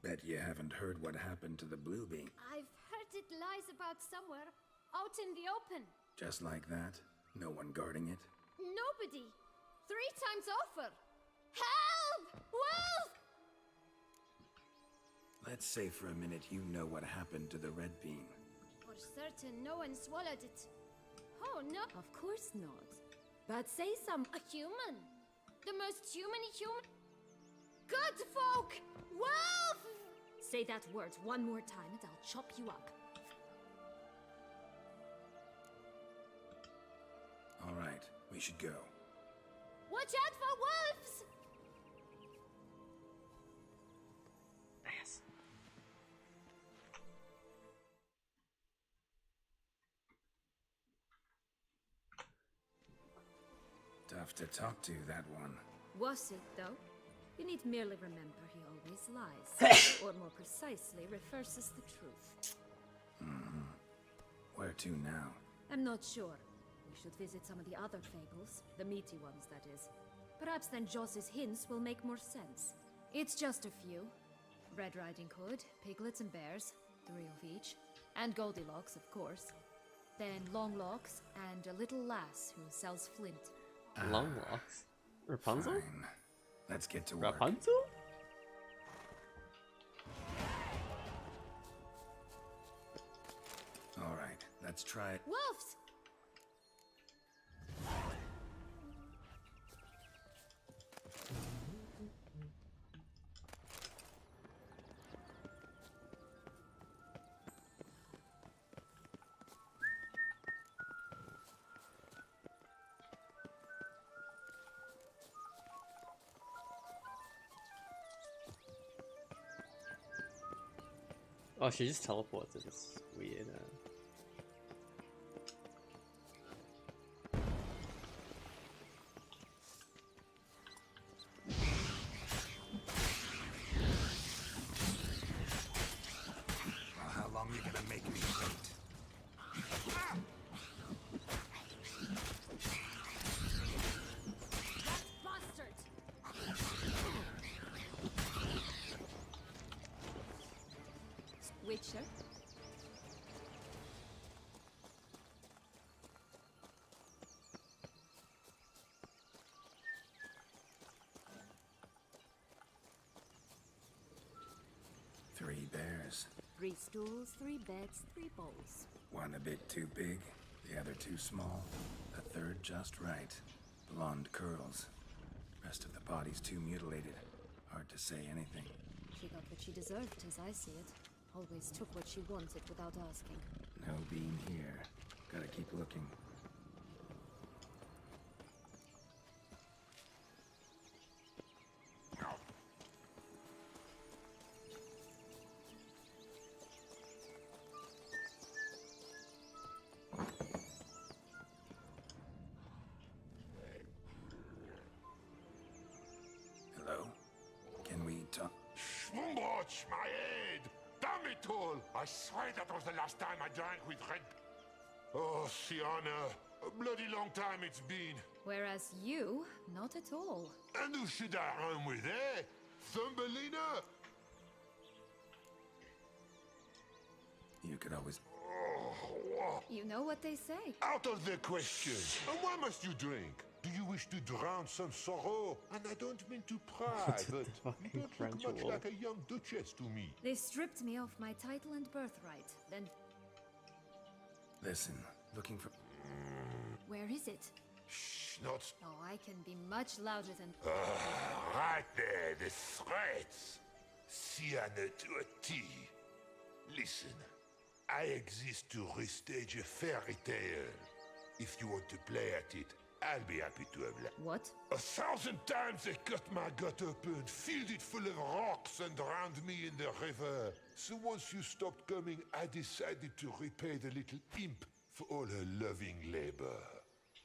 Bet you haven't heard what happened to the blue bean. I've heard it lies about somewhere, out in the open. Just like that? No one guarding it? Nobody. 3 times over. Help! Wolf! Let's say for a minute you know what happened to the red bean. For certain, no one swallowed it. Oh, no. Of course not. But say some... A human. The most human-y human... Good folk! Wolf! Say that word one more time and I'll chop you up. All right, we should go. Watch out for wolves! Yes. Tough to talk to, that one. Was it, though? You need merely remember he always lies. Or more precisely, reverses the truth. Where to now? I'm not sure. We should visit some of the other fables. The meaty ones, that is. Perhaps then Joss's hints will make more sense. It's just a few. Red Riding Hood, piglets and bears. 3 of each. And Goldilocks, of course. Then Longlocks and a little lass who sells flint. Long locks. Rapunzel? Fine. Let's get to work. Rapunzel? All right, let's try it. Wolves! Oh, she just teleports. It's weird. Well, how long you gonna make me wait? Bastard! Witcher? Three bears. 3 stools, 3 beds, 3 bowls. One a bit too big, the other too small. A third just right. Blonde curls. Rest of the body's too mutilated. Hard to say anything. She got what she deserved, as I see it. Always took what she wanted without asking. No beam here. Gotta keep looking. Hello? Can we talk? Schwumbotsch, my head! Damn it all! I swear that was the last time I drank with Red... Oh, Sienna, a bloody long time it's been. Whereas you, not at all. And who should I run with, eh? Thumbelina? You could always... Oh, what? You know what they say. Out of the question. And why must you drink? Do you wish to drown some sorrow? And I don't mean to pry, but you don't look French much wolf. like a young duchess to me. They stripped me of my title and birthright. Then, Listen, looking for... where is it? Shh, not... Oh, I can be much louder than... Right there, the threats. Sienna to a T. Listen, I exist to restage a fairy tale. If you want to play at it, I'll be happy to have What? 1,000 times they cut my gut open, filled it full of rocks, and drowned me in the river. So once you stopped coming, I decided to repay the little imp for all her loving labor.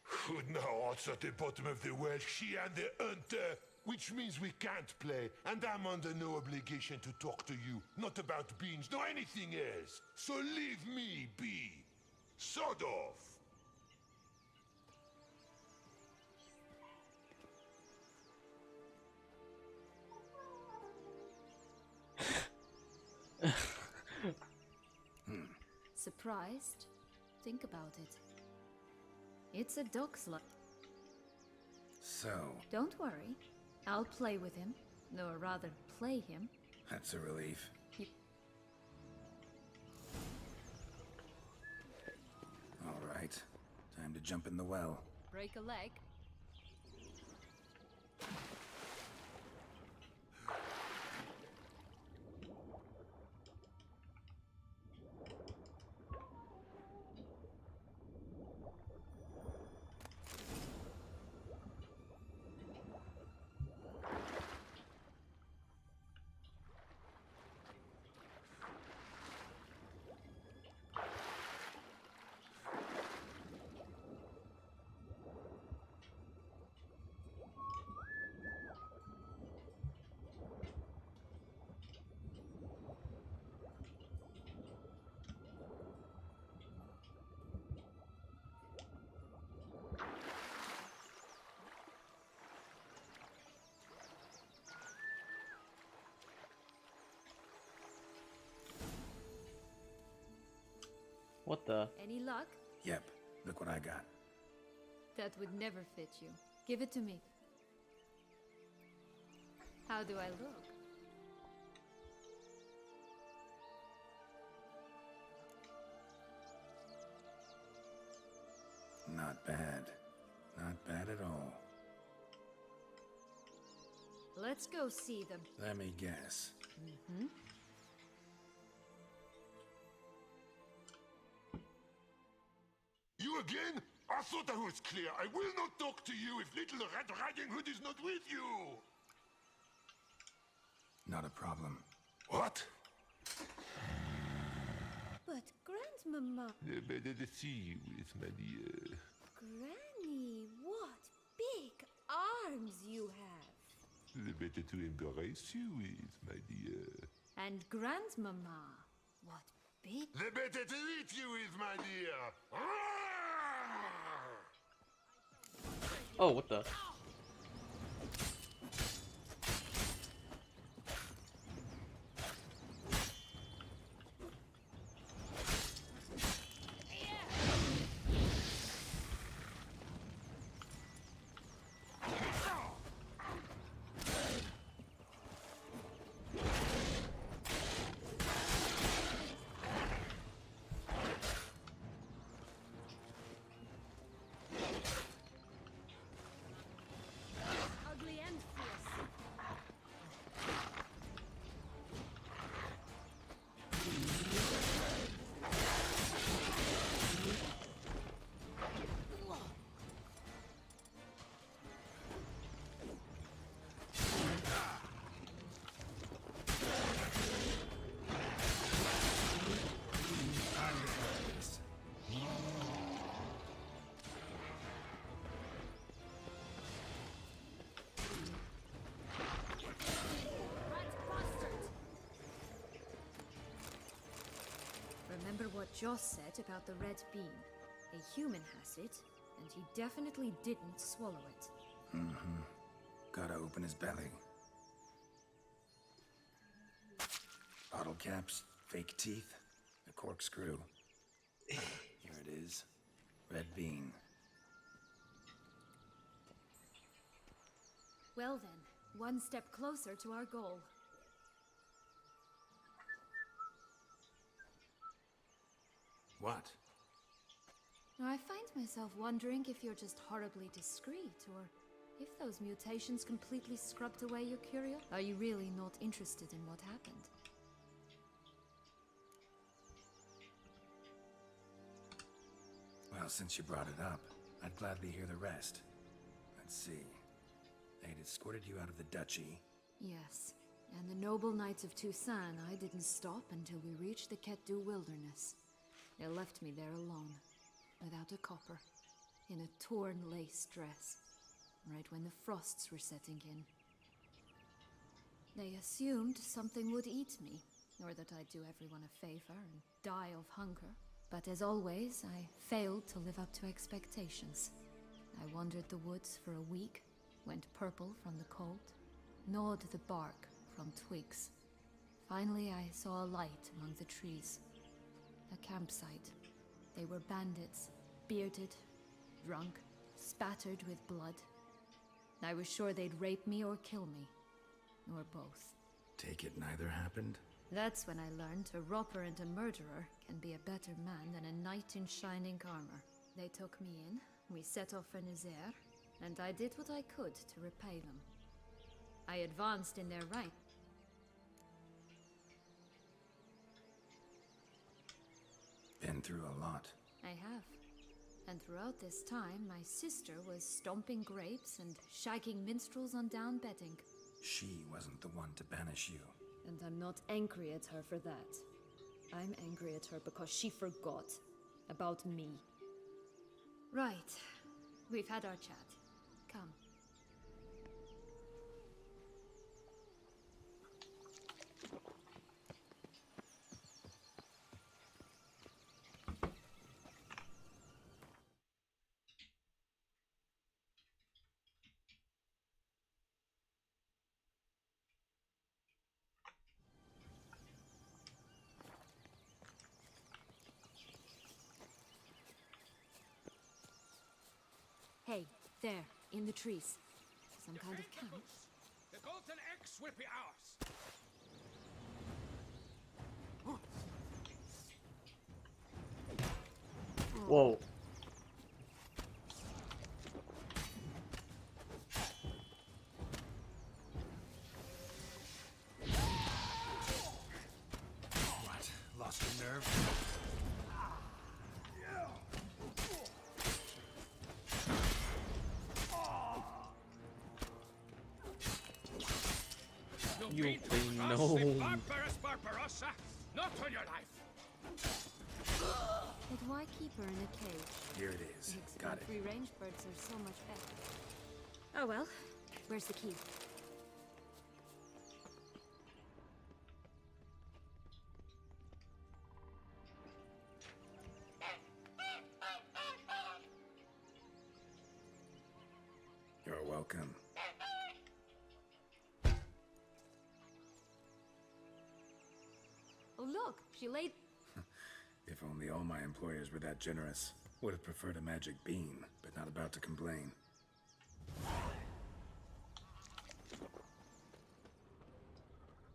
Who now what's at the bottom of the well? She and the hunter, which means we can't play, and I'm under no obligation to talk to you, not about beans, nor anything else. So leave me be. Sod off. Surprised? Think about it. It's a dog's life. So, Don't worry. I'll play with him. No, or rather, play him. that's a relief. All right, time to jump in the well. Break a leg. What the? Any luck? Yep, look what I got. That would never fit you. Give it to me. How do I look? Not bad. Not bad at all. Let's go see them. Let me guess. Mm-hmm. You again? I thought I was clear. I will not talk to you if Little Red Riding Hood is not with you. Not a problem. What? But Grandmama, Better to see you with, my dear. Granny, what big arms you have. The better to embrace you with, my dear. And Grandmama, what big... The better to eat you with, my dear. Oh, what the? Ugly and fierce. Remember what Joss said about the red bean? A human has it, and he definitely didn't swallow it. Mm-hmm. Gotta open his belly. Bottle caps, fake teeth, a corkscrew. Here it is. Red bean. Well then, one step closer to our goal. What? Now, I find myself wondering if you're just horribly discreet, or if those mutations completely scrubbed away your curiosity. Are you really not interested in what happened? Well, since you brought it up, I'd gladly hear the rest. Let's see. They'd escorted you out of the duchy. Yes, and the noble knights of Toussaint, I didn't stop until we reached the Ketdu wilderness. They left me there alone, without a copper, in a torn lace dress, right when the frosts were setting in. They assumed something would eat me, or that I'd do everyone a favor and die of hunger. But as always, I failed to live up to expectations. I wandered the woods for a week, went purple from the cold, gnawed the bark from twigs. Finally, I saw a light among the trees. A campsite. They were bandits, bearded, drunk, spattered with blood. I was sure they'd rape me or kill me, or both. Take it neither happened? That's when I learned a robber and a murderer can be a better man than a knight in shining armor. They took me in, we set off for Nazaire, and I did what I could to repay them. I advanced in their right. Been through a lot. I have. And throughout this time, my sister was stomping grapes and shagging minstrels on down bedding. She wasn't the one to banish you. And I'm not angry at her for that. I'm angry at her because she forgot about me. Right. We've had our chat. Come. Hey, there, in the trees. Some kind of camp? The golden X will be ours. Whoa. What? Lost your nerve? You Been to bring cross no. the barbarous Barbarossa, not on your life. But why keep her in a cage? Here it is. Got it. Free-range birds are so much better. Oh well, where's the key? You're welcome. Oh look, she laid... If only all my employers were that generous. Would have preferred a magic bean, but not about to complain.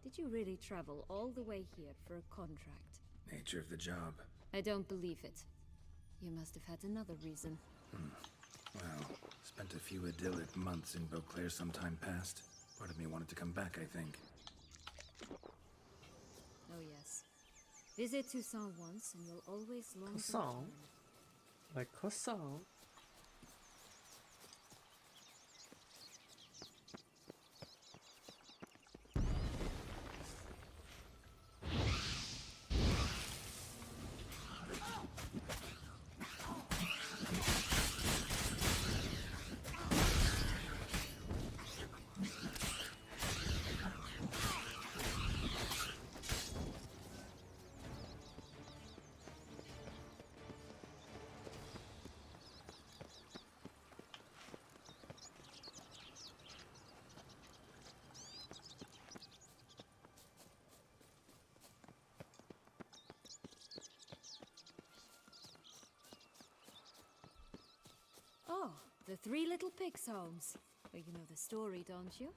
Did you really travel all the way here for a contract? Nature of the job. I don't believe it. You must have had another reason. Well, spent a few idyllic months in Beauclair some time past. Part of me wanted to come back, I think. Oh yes. Visit Toussaint once and you'll always long to Croissant? return. Like croissant. Oh, the Three Little Pigs homes. Well, you know the story, don't you?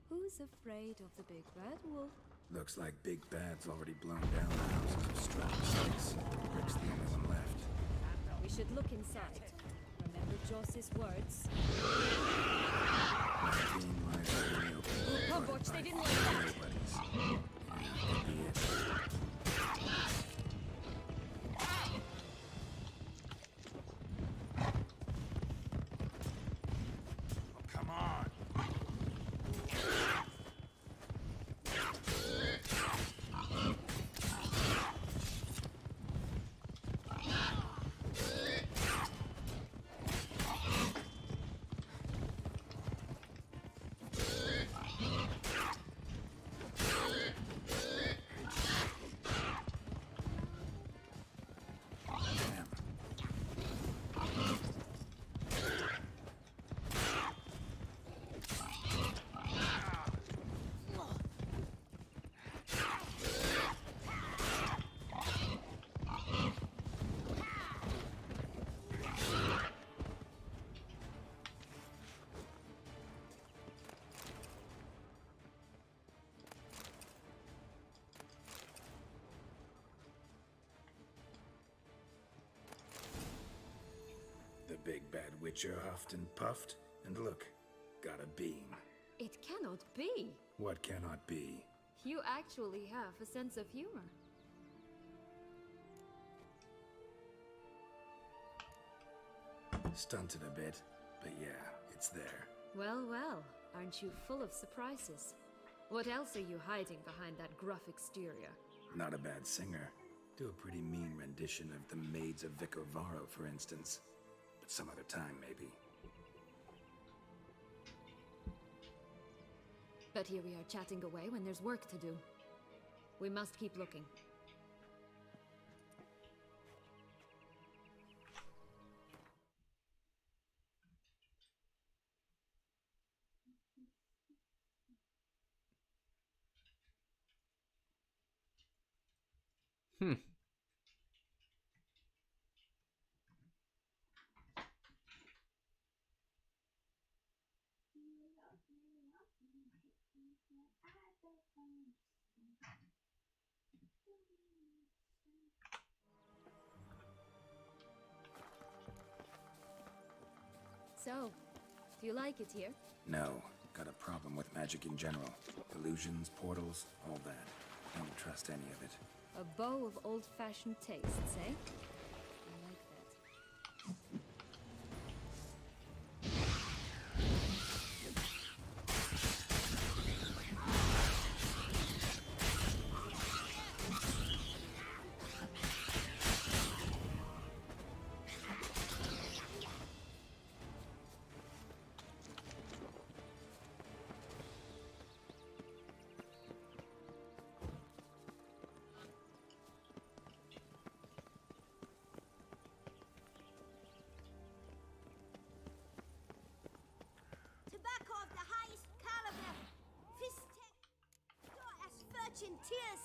Who's afraid of the big bad wolf? Looks like Big Bad's already blown down the houses of Stratus 6. Rick's the only one left. We should look inside. Remember Joss's words? My being lies already open. Oh, Butch, they didn't like that. Everybody's. Yeah, could be it. Come on! Damn. The big bad witcher huffed and puffed, and look, got a beam. It cannot be. What cannot be? You actually have a sense of humor. Stunted a bit, but yeah, it's there. Well, well, aren't you full of surprises? What else are you hiding behind that gruff exterior? Not a bad singer. Do a pretty mean rendition of The Maids of Vicovaro, for instance. But some other time, maybe. But here we are chatting away when there's work to do. We must keep looking. Hmm. So, do you like it here? No. Got a problem with magic in general. Illusions, portals, all that. Don't trust any of it. A bow of old-fashioned tastes, eh? I like that. Tobacco of the highest caliber. Fistech. Pure as virgin tears.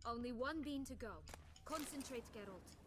Only one bean to go. Concentrate, Geralt.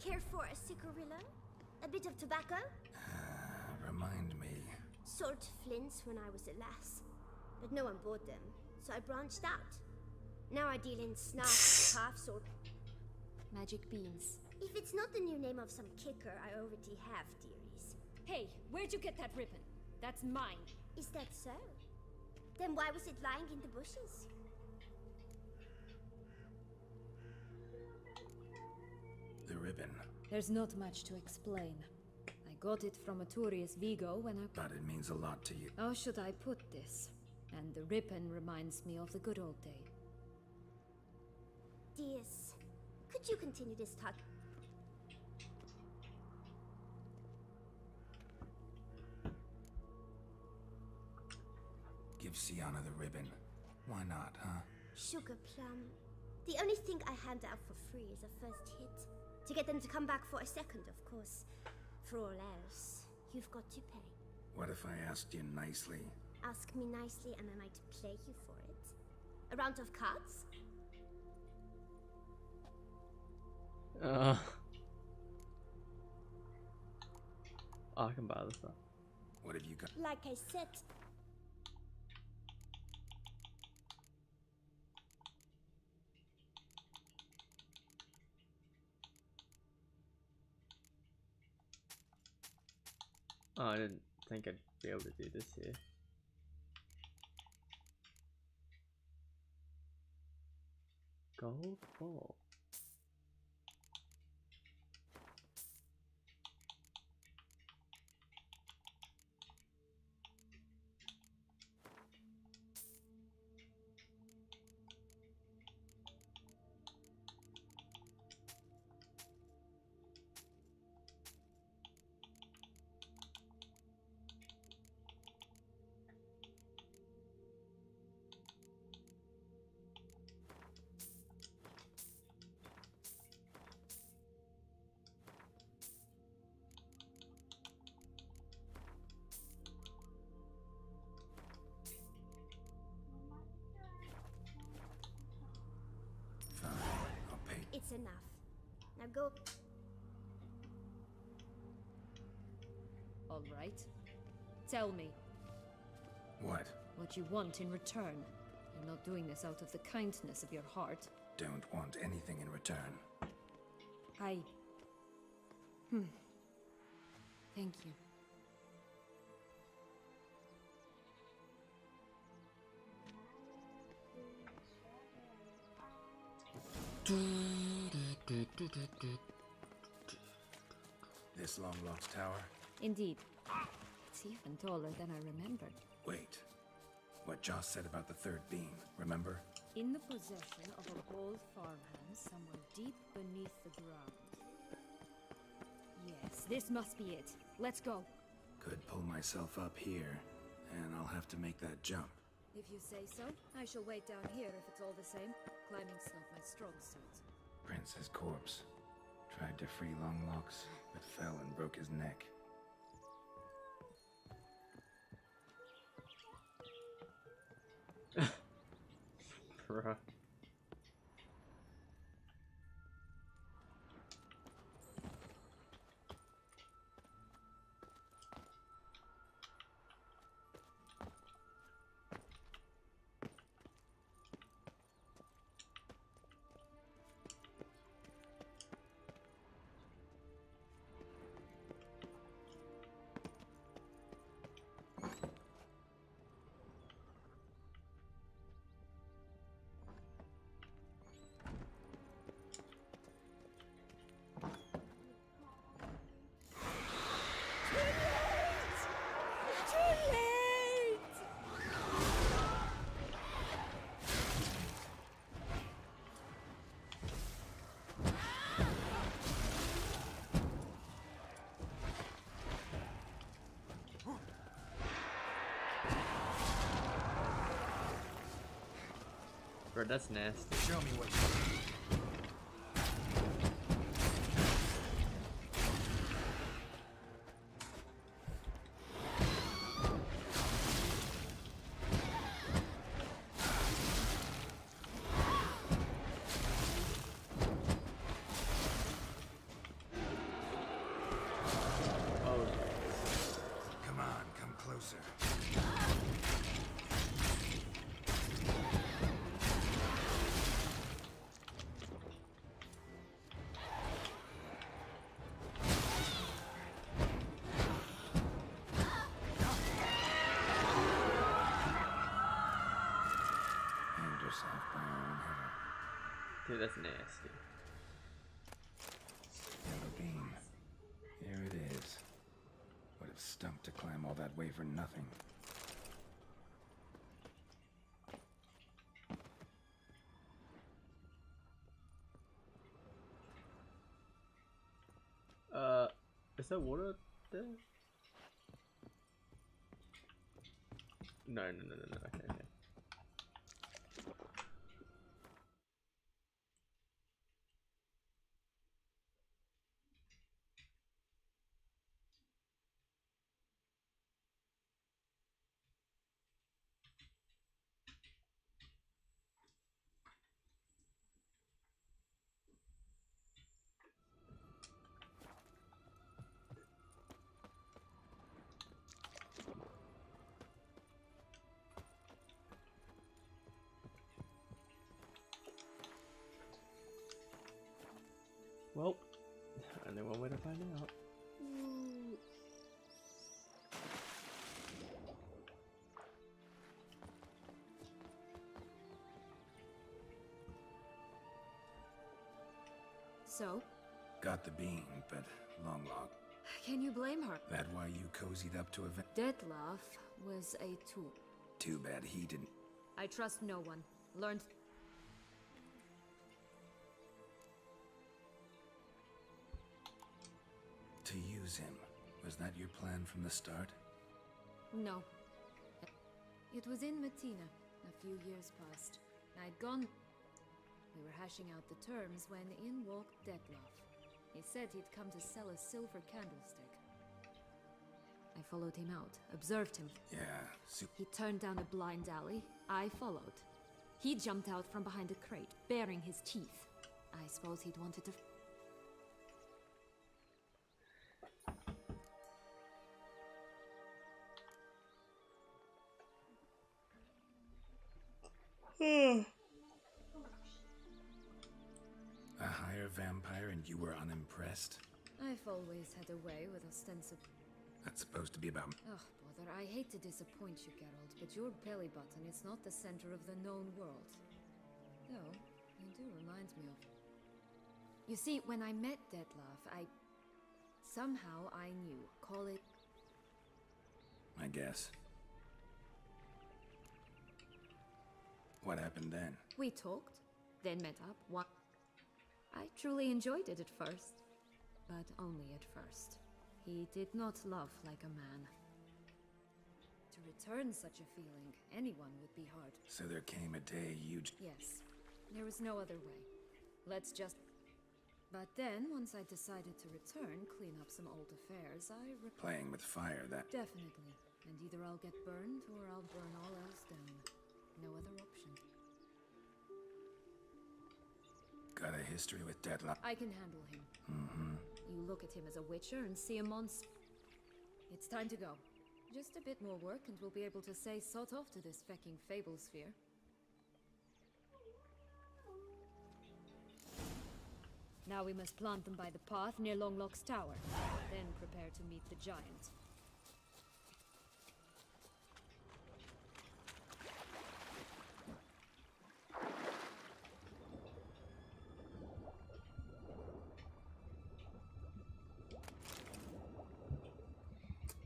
Care for a cigarillo? A bit of tobacco? Remind me. Sold flints when I was a lass, but no one bought them, so I branched out. Now I deal in snacks, halves, or... Magic beans. If it's not the new name of some kicker I already have, dearies. Hey, where'd you get that ribbon? That's mine. Is that so? Then why was it lying in the bushes? The ribbon. There's not much to explain. I got it from Aturius Vigo when I... But it means a lot to you. How should I put this? And the ribbon reminds me of the good old day. Dears, could you continue this talk? Give Sienna the ribbon. Why not, huh? Sugar plum. The only thing I hand out for free is a first hit. To get them to come back for a second, of course. For all else, you've got to pay. What if I asked you nicely? Ask me nicely and I might play you for it. A round of cards? I can buy this stuff. What have you got? Like I said, Oh, I didn't think I'd be able to do this here. Gold ball. Fine, I'll pay. it's enough. Now go. All right. Tell me What? what you want in return. You're not doing this out of the kindness of your heart. Don't want anything in return. I... Thank you. This long-lost tower? Indeed. It's even taller than I remembered. Wait, What Joss said about the third beam, remember? In the possession of a bold farmhand somewhere deep beneath the ground. Yes, this must be it. Let's go. Could pull myself up here, and I'll have to make that jump. If you say so, I shall wait down here if it's all the same. Climbing's not my strong suit. Prince's corpse. Tried to free Longlocks, but fell and broke his neck. Bruh. Bro, that's nasty. Show me what Come on, come closer. Aimed yourself by your own hair. Dude, that's nasty. Yellow beam. Here it is. Would have stunk to climb all that way for nothing. Is there water there? No. Okay. Well, only one way to find out. So, Got the beam, but Longlock. can you blame her? That why you cozied up to event? Dettlaff was a tool. Too bad he didn't. I trust no one. Learned. To use him. Was that your plan from the start? No. It was in Matina, a few years past. I'd gone. We were hashing out the terms when in walked Dettlaff. He said he'd come to sell a silver candlestick. I followed him out, observed him. Yeah, He turned down a blind alley. I followed. He jumped out from behind a crate, baring his teeth. I suppose he'd wanted to. A higher vampire and you were unimpressed? I've always had a way with ostensible. That's supposed to be about... Oh, bother, I hate to disappoint you, Geralt, but your belly button is not the center of the known world. Though, you do remind me of... You see, when I met Dettlaff, somehow I knew. Call it... I guess. What happened then? We talked, then met up. I truly enjoyed it at first, but only at first. He did not love like a man. To return such a feeling, anyone would be hard. So there came a day you... Yes, there was no other way. Let's just... But then, once I decided to return, clean up some old affairs, Playing with fire, that... Definitely. And either I'll get burned, or I'll burn all else down. No other option. Got a history with Deadlock? I can handle him. You look at him as a witcher and see a monster. It's time to go. Just a bit more work and we'll be able to say sort off to this fecking fable sphere. Now we must plant them by the path near Longlock's tower. Then prepare to meet the giant.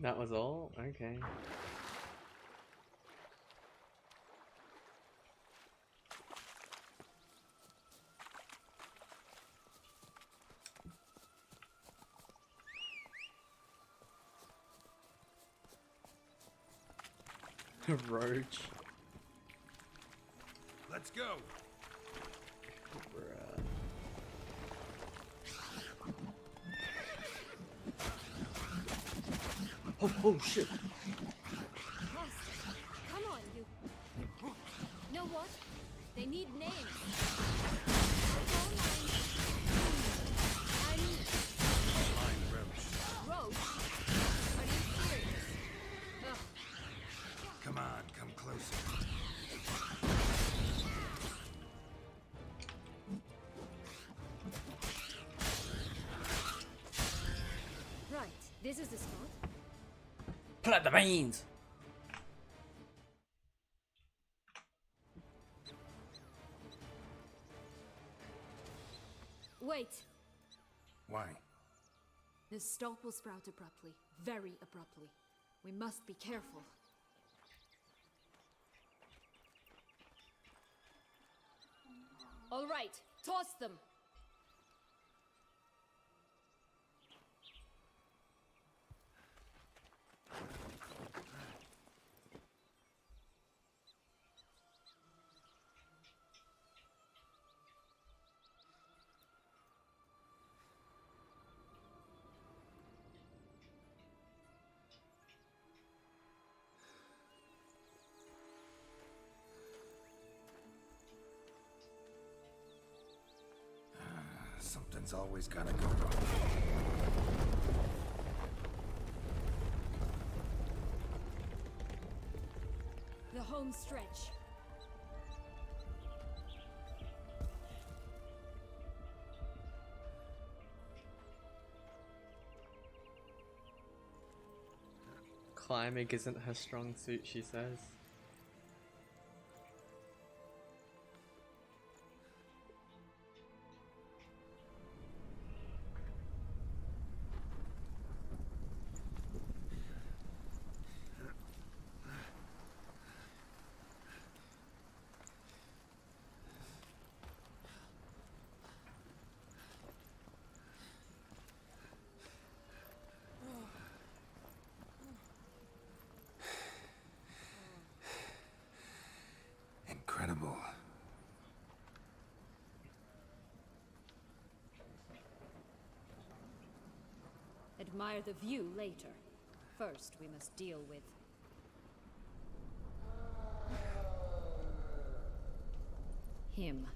That was all? Okay. Roach. Let's go! Bruh. Oh shit! Come on, you. Know what? They need names. Line Roach. Roach? Are you serious? Ugh. Come on, come closer. Right, this is the spot. Plant the beans! Wait. Why? The stalk will sprout abruptly. Very abruptly. We must be careful. All right, toss them. Something's always gotta go wrong. The home stretch. Climbing isn't her strong suit, she says. Incredible. Admire the view later. First, we must deal with... him.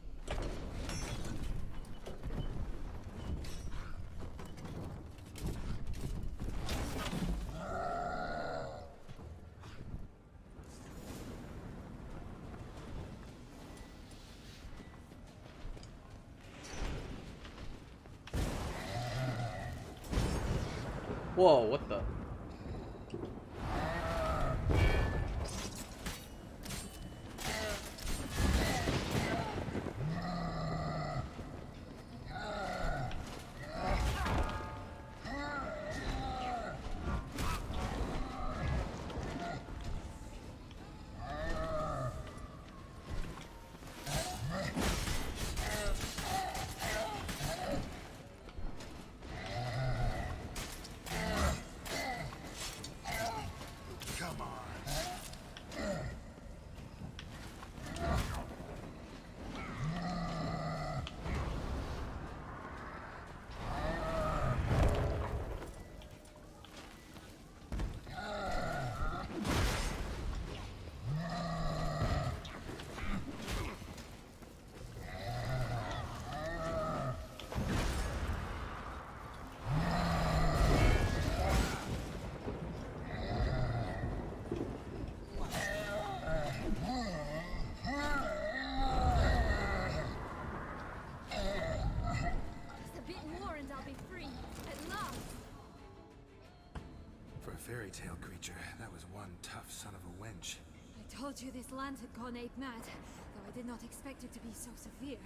Whoa, what the? fairy tale creature. That was one tough son of a wench. I told you this land had gone ape mad, though I did not expect it to be so severe.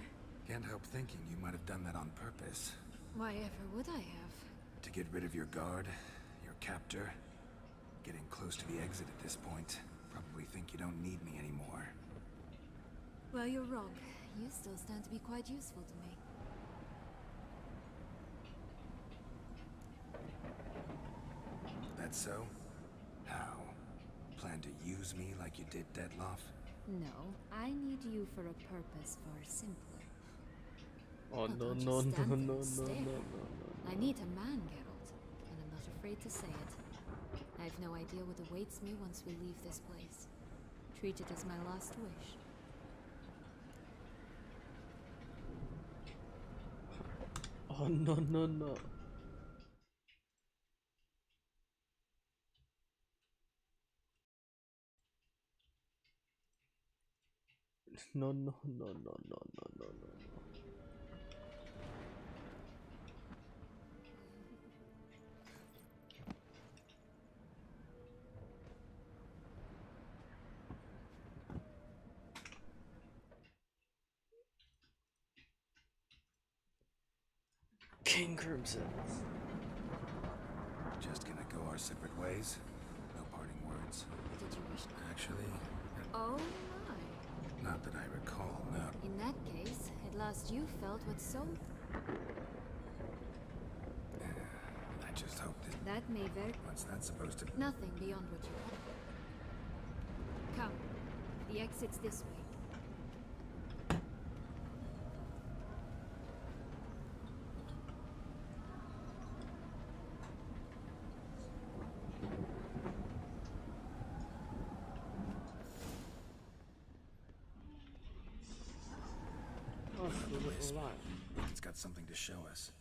Can't help thinking you might have done that on purpose. Why ever would I have? To get rid of your guard, your captor. Getting close to the exit at this point. Probably think you don't need me anymore. Well, you're wrong. You still stand to be quite useful to me. That so? How? Plan to use me like you did Dettlaff? No, I need you for a purpose far simpler. Oh Well, no don't no just no stand no there no and stare. no. I need a man, Geralt, and I'm not afraid to say it. I have no idea what awaits me once we leave this place. Treat it as my last wish. Oh no no no. No no no no no no no no. King Crimson. Just gonna go our separate ways? No parting words. Did you wish? Actually, Oh my. not that I recall, no. In that case, at last you felt what so... I just hope this... That may very... What's that supposed to... Nothing beyond what you hope. Come. The exit's this way. It's got something to show us.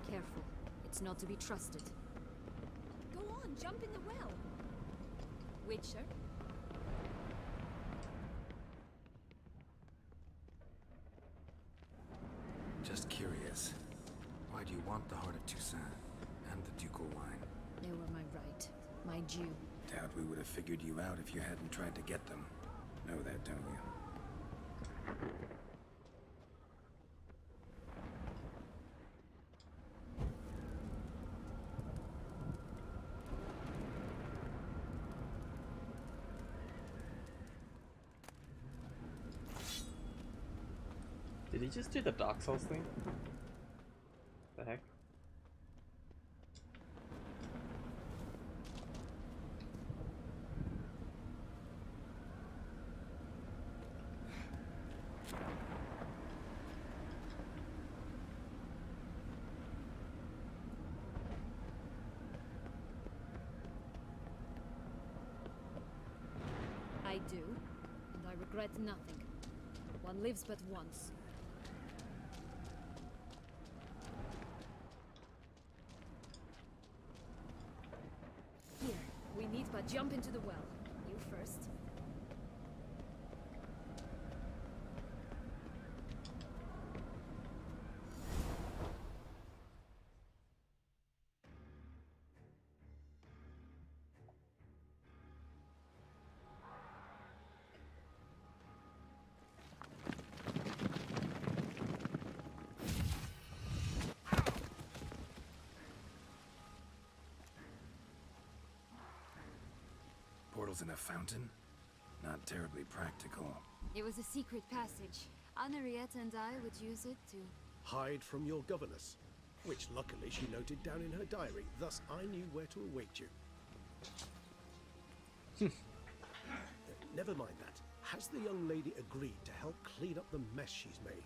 Careful. It's not to be trusted. Go on, jump in the well. Witcher? Just curious. Why do you want the Heart of Toussaint and the ducal wine? They were my right. My due. Doubt we would have figured you out if you hadn't tried to get them. Know that, don't you? Did he just do the Dark Souls thing? The heck? I do, and I regret nothing. One lives but once. Here, we need but jump into the well. You first. Portals in a fountain? Not terribly practical. It was a secret passage. Henriette and I would use it to... Hide from your governess, which luckily she noted down in her diary. Thus, I knew where to await you. Never mind that. Has the young lady agreed to help clean up the mess she's made?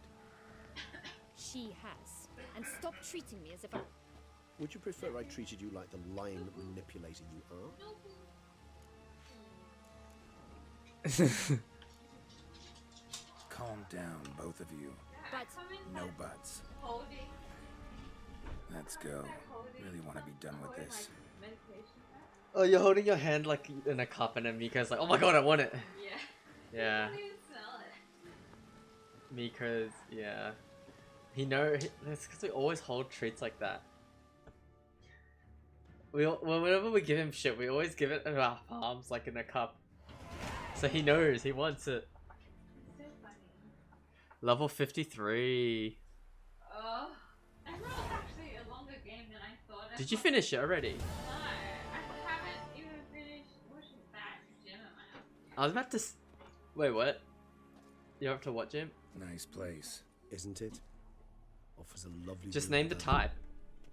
She has. And stop treating me as if I... Would you prefer I treated you like the lying manipulator you are? Calm down, both of you. But... No buts. Let's go. Really want to be done with this. Oh, you're holding your hand like in a cup, and then Mika's like, "Oh my god, I want it." Yeah. Yeah. You can't even smell it. Mika's, yeah. It's because we always hold treats like that. Whenever we give him shit, we always give it in our palms, like in a cup. So he knows, he wants it. So funny. Level 53. Oh. Emerald was actually a longer game than I thought. Did you finish it already? No, I haven't even finished watching that gym at my house. I was about to. Wait, what? You're up to what, Jim? Nice place. Isn't it? Offers a lovely Just view name of the the type.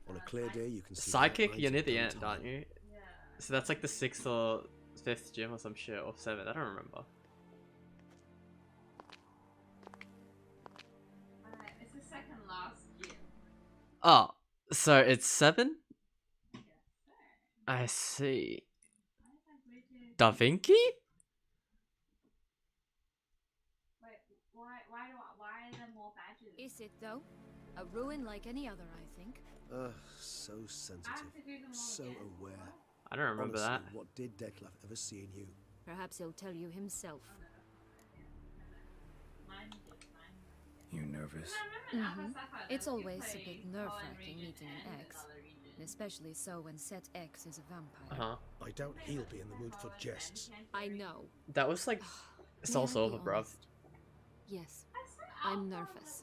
On a clear day, you can see Psychic, outlines you're near of the end, downtown. aren't you? Yeah. So that's like the 6th or 5th gym or some shit, or 7th, I don't remember. Alright, it's the second last gym. Oh, so it's 7? Yes, sir. I see. Why is that rigid? Da Vinci? Wait, why are there more badges? Is it though? A ruin like any other, I think. So I sensitive, have to do them all so again. aware. I don't remember Honestly, that. what did Dettlaff ever see in you? Perhaps he'll tell you himself. Mine did, mine did. You nervous? No, I remember in Alpha Sapphire, It's there was always a playing bit Fallen nerve-wracking Region meeting an and ex. another region. Especially so when Set X is a vampire. Uh-huh. I doubt he'll be in the mood for jests. I know. That was like Soul May I be Silver, bruv. honest? Yes. I'm nervous.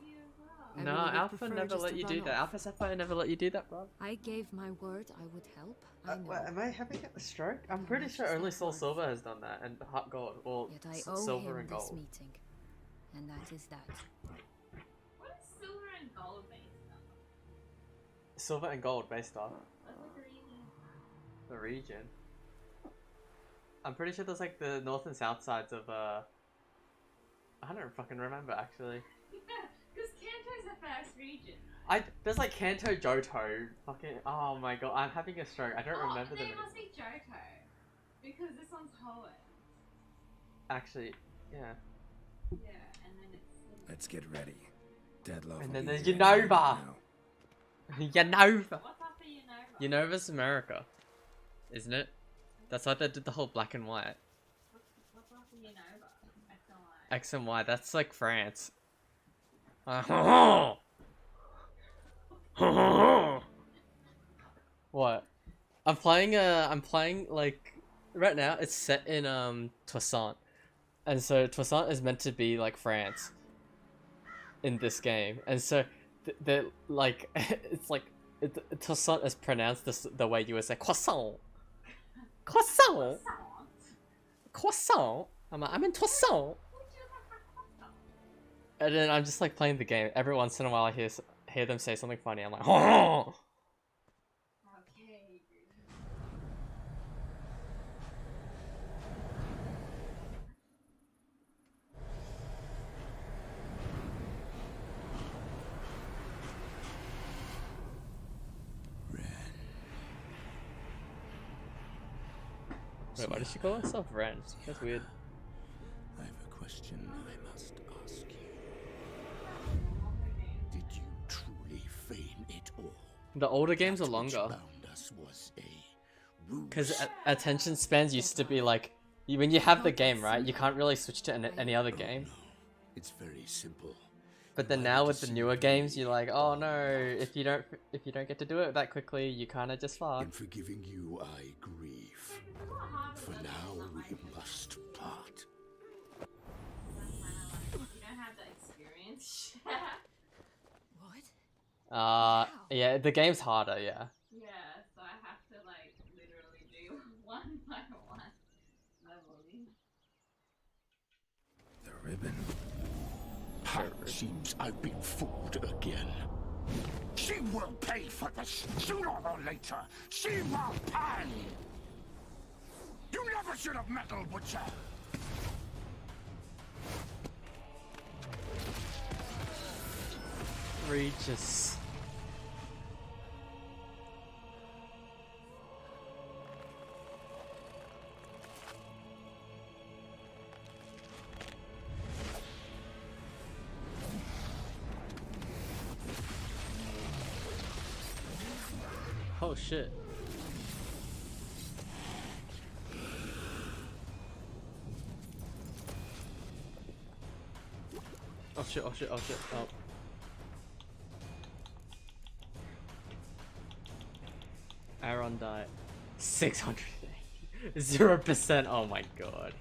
I No, really would Alpha prefer never just let to you run do that. off. Alpha Sapphire never let you do that, bruv. I gave my word I would help. I know. Am I having a stroke? I'm How pretty much sure is only that Soul worth? Silver has done that, and Heart Gold, or Yet I owe Silver him and this Gold. meeting. And that is that. What is silver and gold based on? Silver and Gold based off What's the region? the region. I'm pretty sure there's like the north and south sides of I don't fucking remember actually. Yeah, because Kanto's the first region. There's like Kanto, Johto, fucking. Oh my god, I'm having a stroke. I don't remember They them. must be Johto. Because this one's Hoenn. Actually, yeah. Yeah, and then it's. Let's get ready. Deadloaf. And will then be there's here any minute Unova. now. Unova. What's after Unova? Unova's America, isn't it? That's why they did the whole black and white. What's after Unova? XLI. X and Y. That's like France. What? I'm playing like right now. It's set in Toussaint, and so Toussaint is meant to be like France in this game, and so they're like it's like Toussaint is pronounced the way you would say croissant, croissant, croissant. I'm in Toussaint. And then I'm just like playing the game. Every once in a while, I hear them say something funny. I'm like, oh. Okay. Wait, why did she call herself Ren? That's weird. I have a question I must ask you. Did you truly feign it all? The older games are That which longer. bound us was a ruse. Because attention spans used to be like, when you have the game, right, you can't really switch to any other game. No, it's very simple. But then now with the newer games, you're like, oh no, if you don't get to do it that quickly, you kind of just fuck. In forgiving you, I grieve. For now, we must part. You don't have the experience. What? Yeah, the game's harder, yeah. Yeah, so I have to like literally do one by one leveling. The ribbon. It seems I've been fooled again. She will pay for this, sooner or later. She will pay! You never should have meddled, Witcher! Regis. Oh shit. shit, oh shit, oh shit, oh. Aaron died. 600. 0%, oh my god.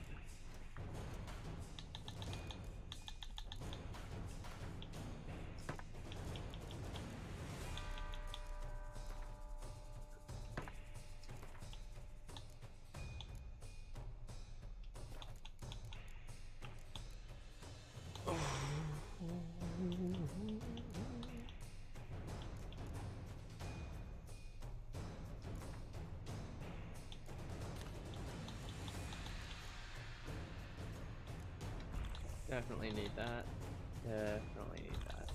Definitely need that. Definitely need that.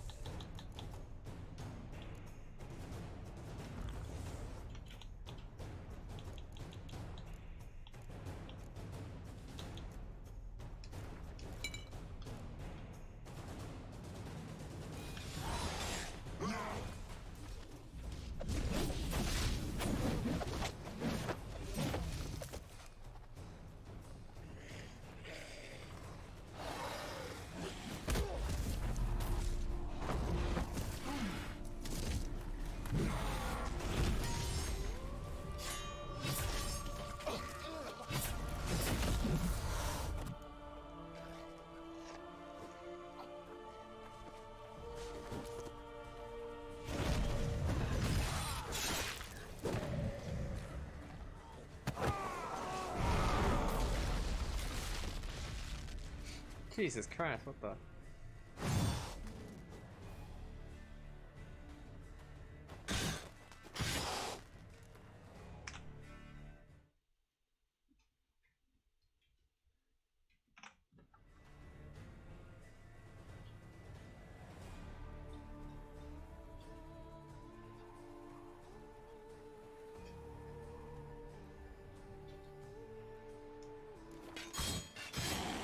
Jesus Christ, what the?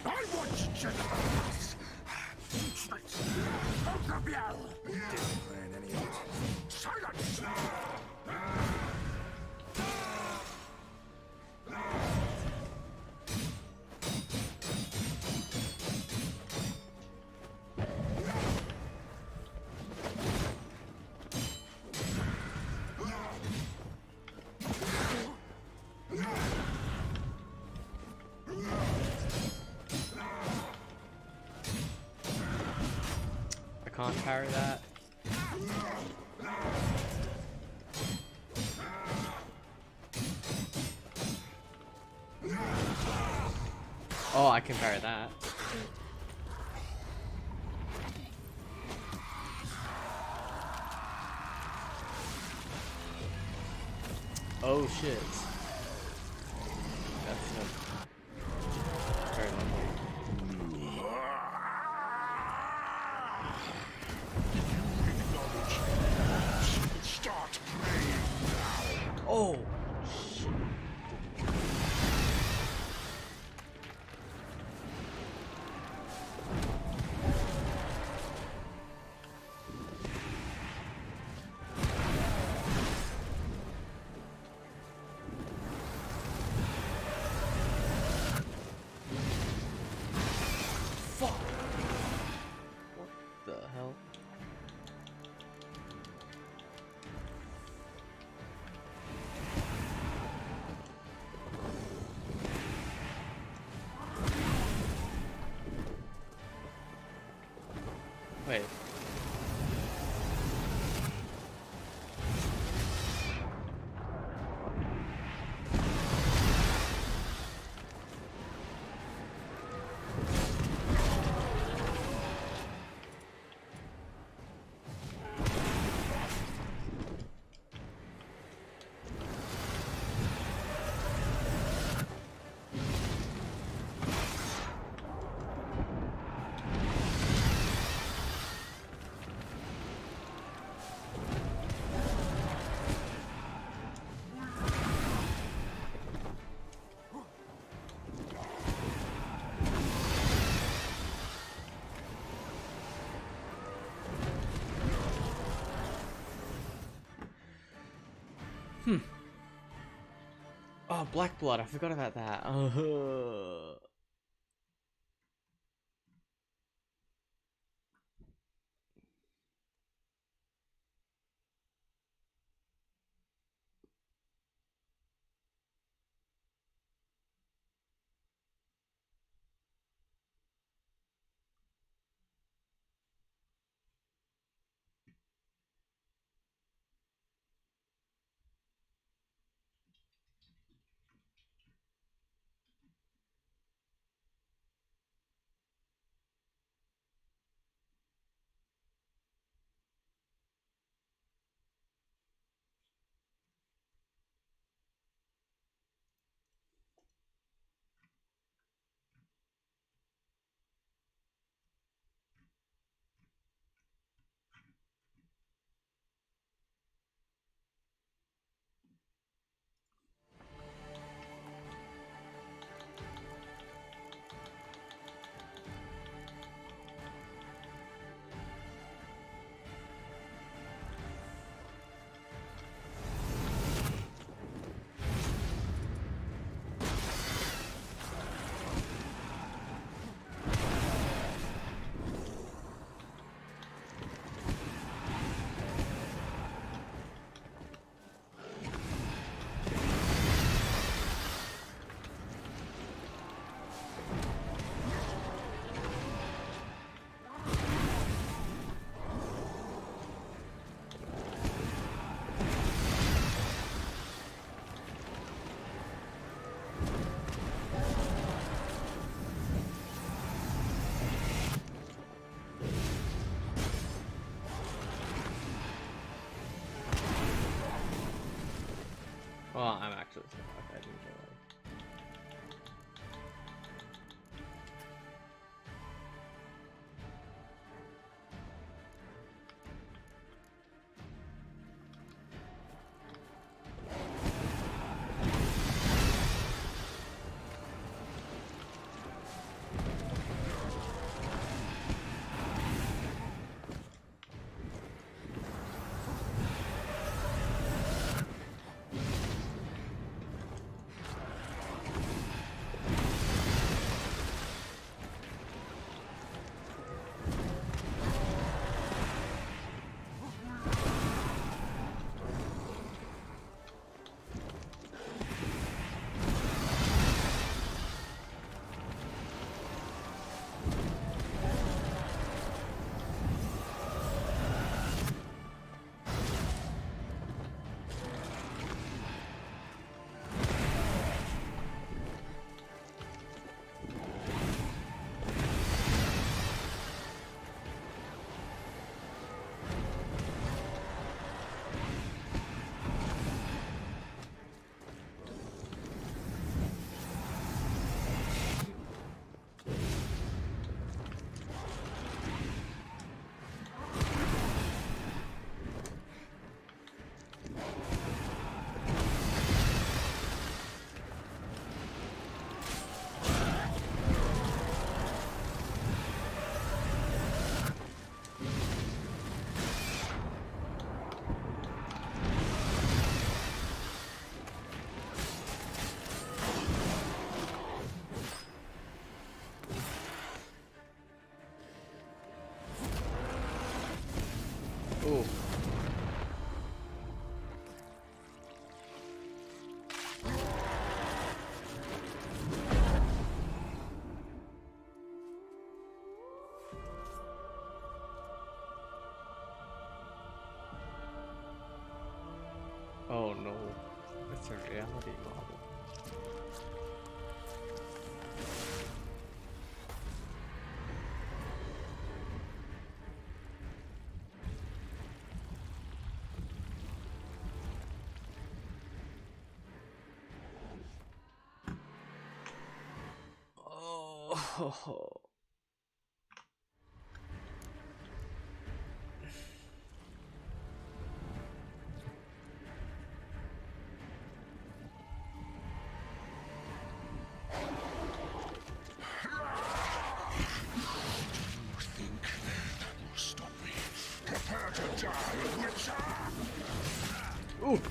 I want generals! Both of you! Didn't plan any of it. Silence! I can't carry that. Oh, I can carry that. Oh shit. That's very lucky. Start praying. Oh! Fuck! What the hell? Wait. Oh, Black Blood, I forgot about that. Okay, didn't go away. Ooh. Oh no, it's a reality model. Oh. Ooh.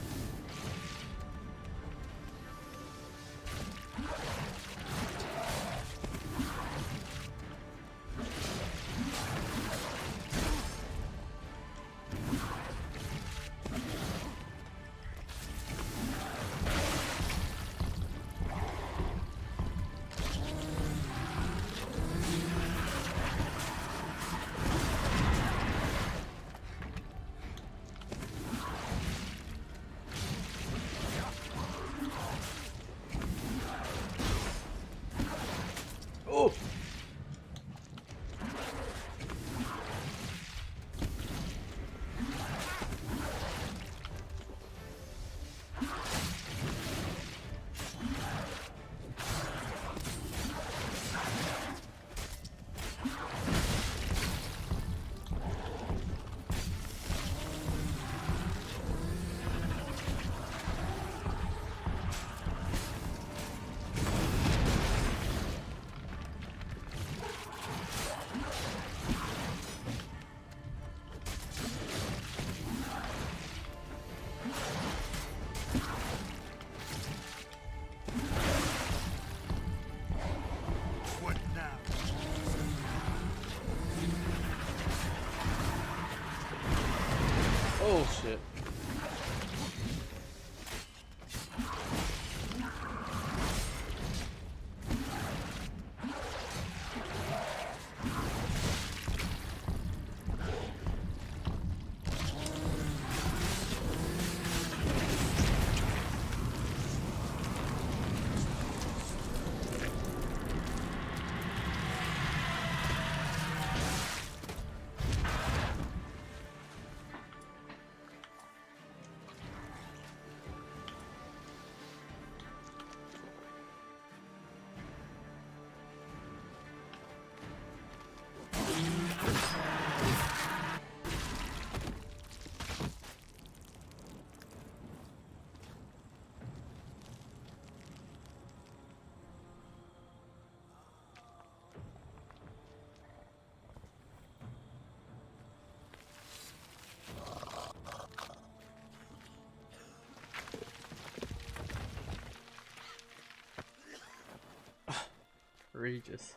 Regis.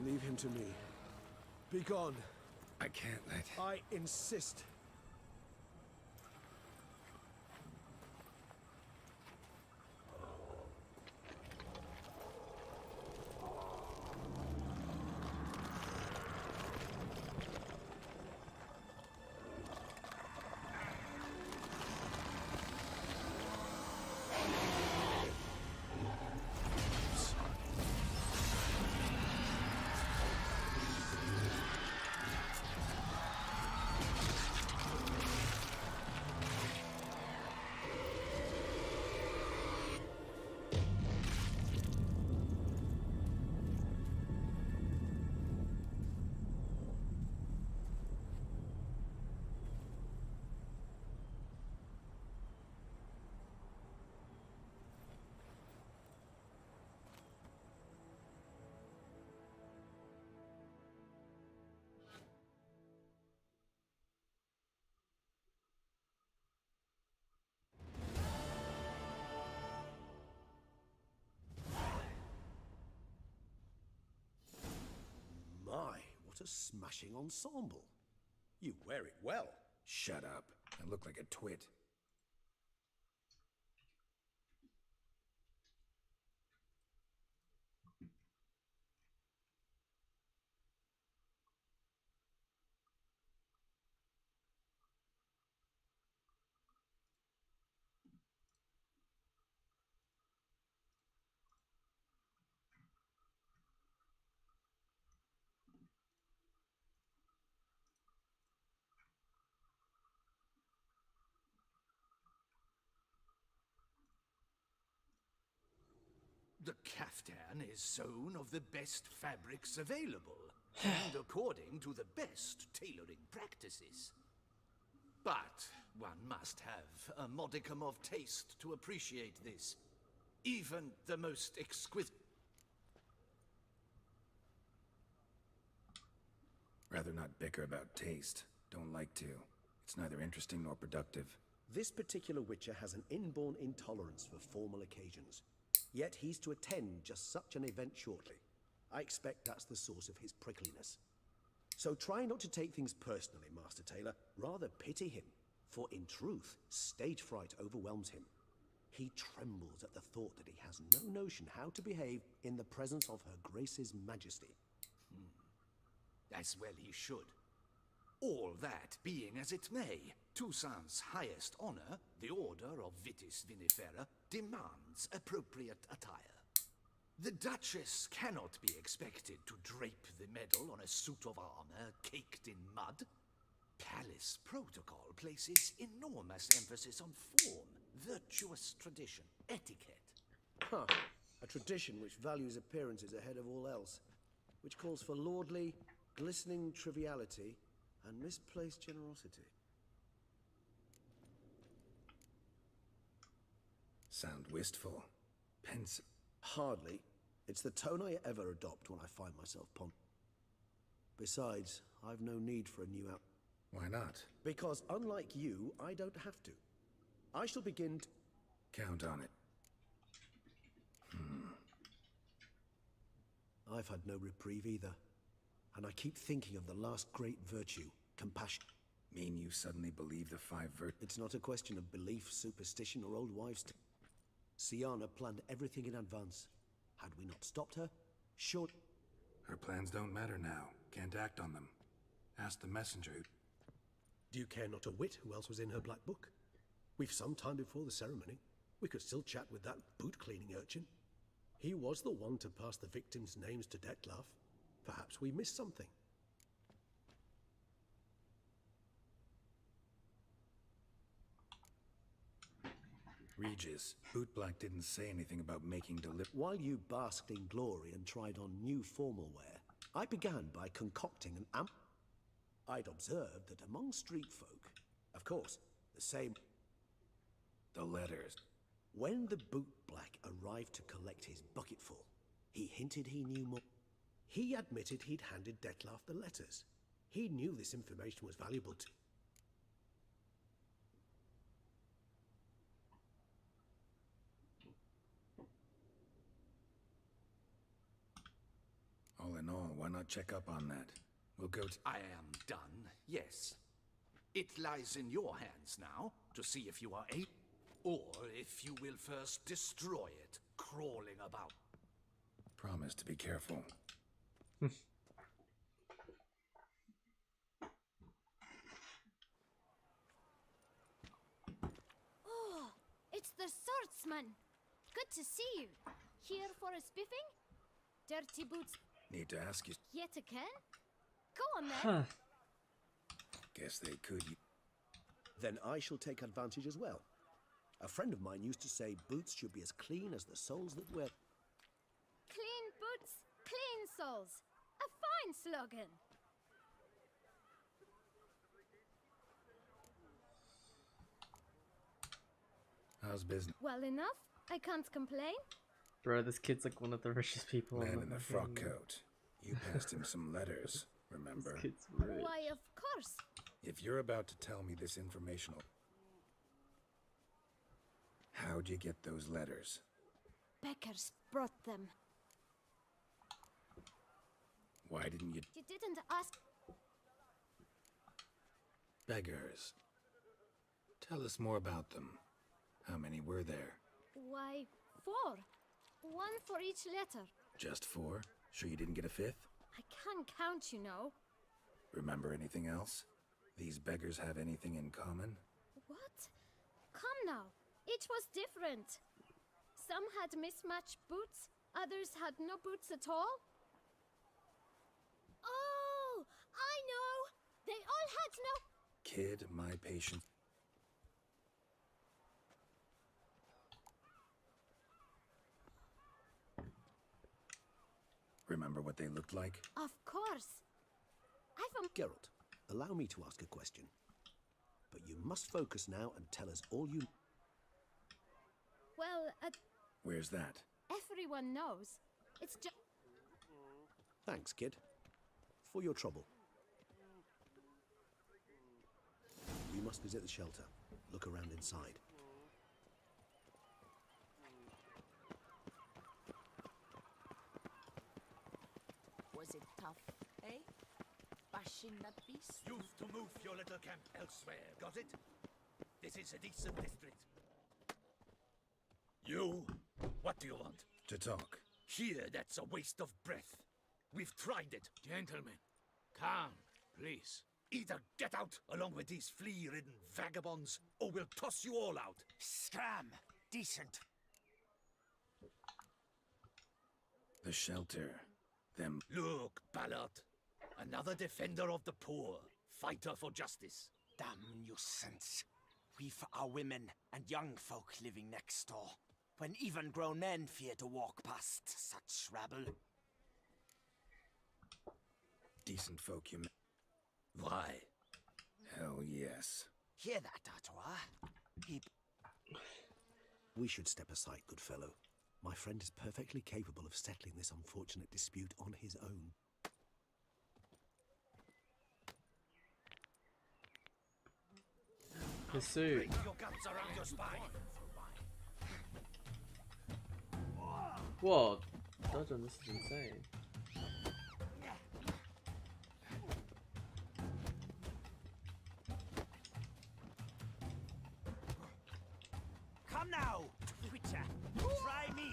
Leave him to me. Be gone. I can't let... I insist. My, what a smashing ensemble. You wear it well. Shut up. I look like a twit. The caftan is sewn of the best fabrics available, and according to the best tailoring practices. But one must have a modicum of taste to appreciate this. Even the most exquisite... Rather not bicker about taste. Don't like to. It's neither interesting nor productive. This particular Witcher has an inborn intolerance for formal occasions. Yet he's to attend just such an event shortly. I expect that's the source of his prickliness. So try not to take things personally, Master Taylor. Rather pity him, for in truth, stage fright overwhelms him. He trembles at the thought that he has no notion how to behave in the presence of Her Grace's Majesty. As well he should. All that being as it may, Toussaint's highest honor, the Order of Vitis Vinifera, demands appropriate attire. The Duchess cannot be expected to drape the medal on a suit of armor caked in mud. Palace protocol places enormous emphasis on form, virtuous tradition, etiquette. Huh. A tradition which values appearances ahead of all else, which calls for lordly, glistening triviality and misplaced generosity. Sound wistful. Pensive. Hardly. It's the tone I ever adopt when I find myself Besides, I've no need for a new out. Why not? Because unlike you, I don't have to. I shall begin to... Count on it. I've had no reprieve either. And I keep thinking of the last great virtue, compassion. Mean you suddenly believe the 5 virtues? It's not a question of belief, superstition, or old wives' tales. Syanna planned everything in advance. Had we not stopped her, sure... Her plans don't matter now. Can't act on them. Ask the messenger. Do you care not a whit who else was in her black book? We've some time before the ceremony. We could still chat with that boot-cleaning urchin. He was the one to pass the victims' names to Dettlaff. Perhaps we missed something. Regis, Bootblack didn't say anything about making While you basked in glory and tried on new formal wear, I began by concocting an I'd observed that among street folk, of course, the same... The letters. When the bootblack arrived to collect his bucketful, he hinted he knew more. He admitted he'd handed Dettlaff the letters. He knew this information was valuable to... All in all, why not check up on that? We'll go to... I am done, yes. It lies in your hands now to see if you are able, or if you will first destroy it, crawling about. Promise to be careful. Oh, it's the swordsman. Good to see you. Here for a spiffing? Dirty boots Need to ask you. yet again? Go on then. Guess they could. Then I shall take advantage as well. A friend of mine used to say boots should be as clean as the soles that wear... Clean boots, clean souls. A fine slogan. How's business? Well enough. I can't complain. Bro, this kid's like one of the richest people Man on in the frock coat. You passed him some letters, remember? This kid's rich. Why, of course. If you're about to tell me this information, how'd you get those letters? Beckers brought them. Why didn't you... You didn't ask. Beggars. Tell us more about them. How many were there? Why, 4. One for each letter. Just 4? Sure you didn't get a 5th? I can't count, you know. Remember anything else? These beggars have anything in common? What? Come now. Each was different. Some had mismatched boots, others had no boots at all. Oh, I know! They all had no... Kid, my patience. Remember what they looked like? Of course. I've a... Geralt, allow me to ask a question. But you must focus now and tell us all you... Well, Where's that? everyone knows. It's just... Thanks, kid. For your trouble. We must visit the shelter. Look around inside. Was it tough, eh? Bashing that beast? You've to move your little camp elsewhere, got it? This is a decent district. You? What do you want? To talk. Here, that's a waste of breath. We've tried it. Gentlemen, calm, please. Either get out along with these flea-ridden vagabonds, or we'll toss you all out. Scram! Decent. The shelter. Them. Look, Ballard. Another defender of the poor. Fighter for justice. Damn nuisance. We've our women and young folk living next door, when even grown men fear to walk past such rabble. Decent folk, you mean? Why? Hell yes. Hear that, Artois? We should step aside, good fellow. My friend is perfectly capable of settling this unfortunate dispute on his own. Pursue. Break your guts around your spine. Whoa, Dodgen, this is insane. Come now, Twitcher. Try me.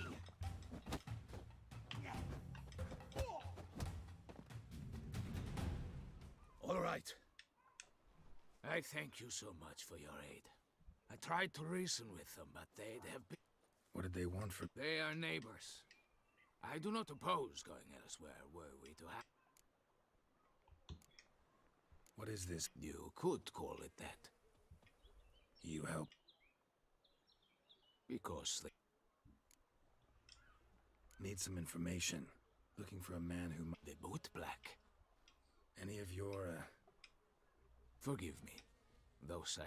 All right. I thank you so much for your aid. I tried to reason with them, but they have been... What did they want from... They are neighbors. I do not oppose going elsewhere were we to have... What is this? You could call it that. You help? Because they... Need some information. Looking for a man who... They both black. Any of your, Forgive me. Those I...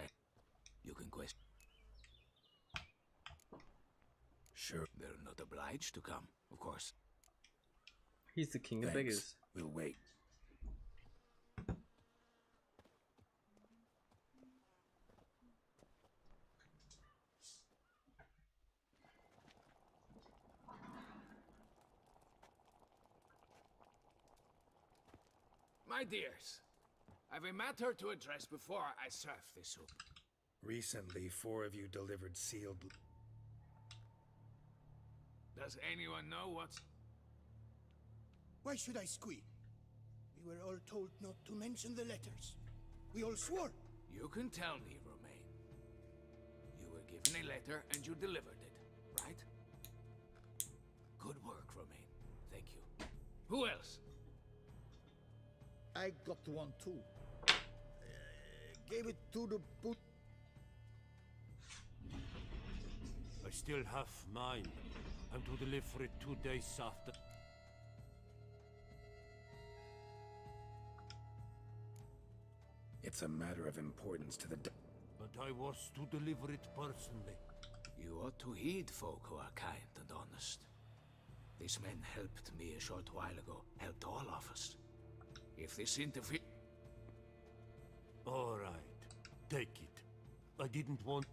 You can question. Sure. They're not obliged to come, of course. He's the king of Thanks. beggars. We'll wait. My dears, I've a matter to address before I serve this soup. Recently, 4 of you delivered sealed... Does anyone know what's... Why should I squeal? We were all told not to mention the letters. We all swore. You can tell me, Romain. You were given a letter and you delivered it, right? Good work, Romain. Thank you. Who else? I got one too. Gave it to the boot. I still have mine. I'm to deliver it 2 days after. It's a matter of importance to the... But I was to deliver it personally. You ought to heed folk who are kind and honest. These men helped me a short while ago, helped all of us. If this interfere... All right, take it. I didn't want...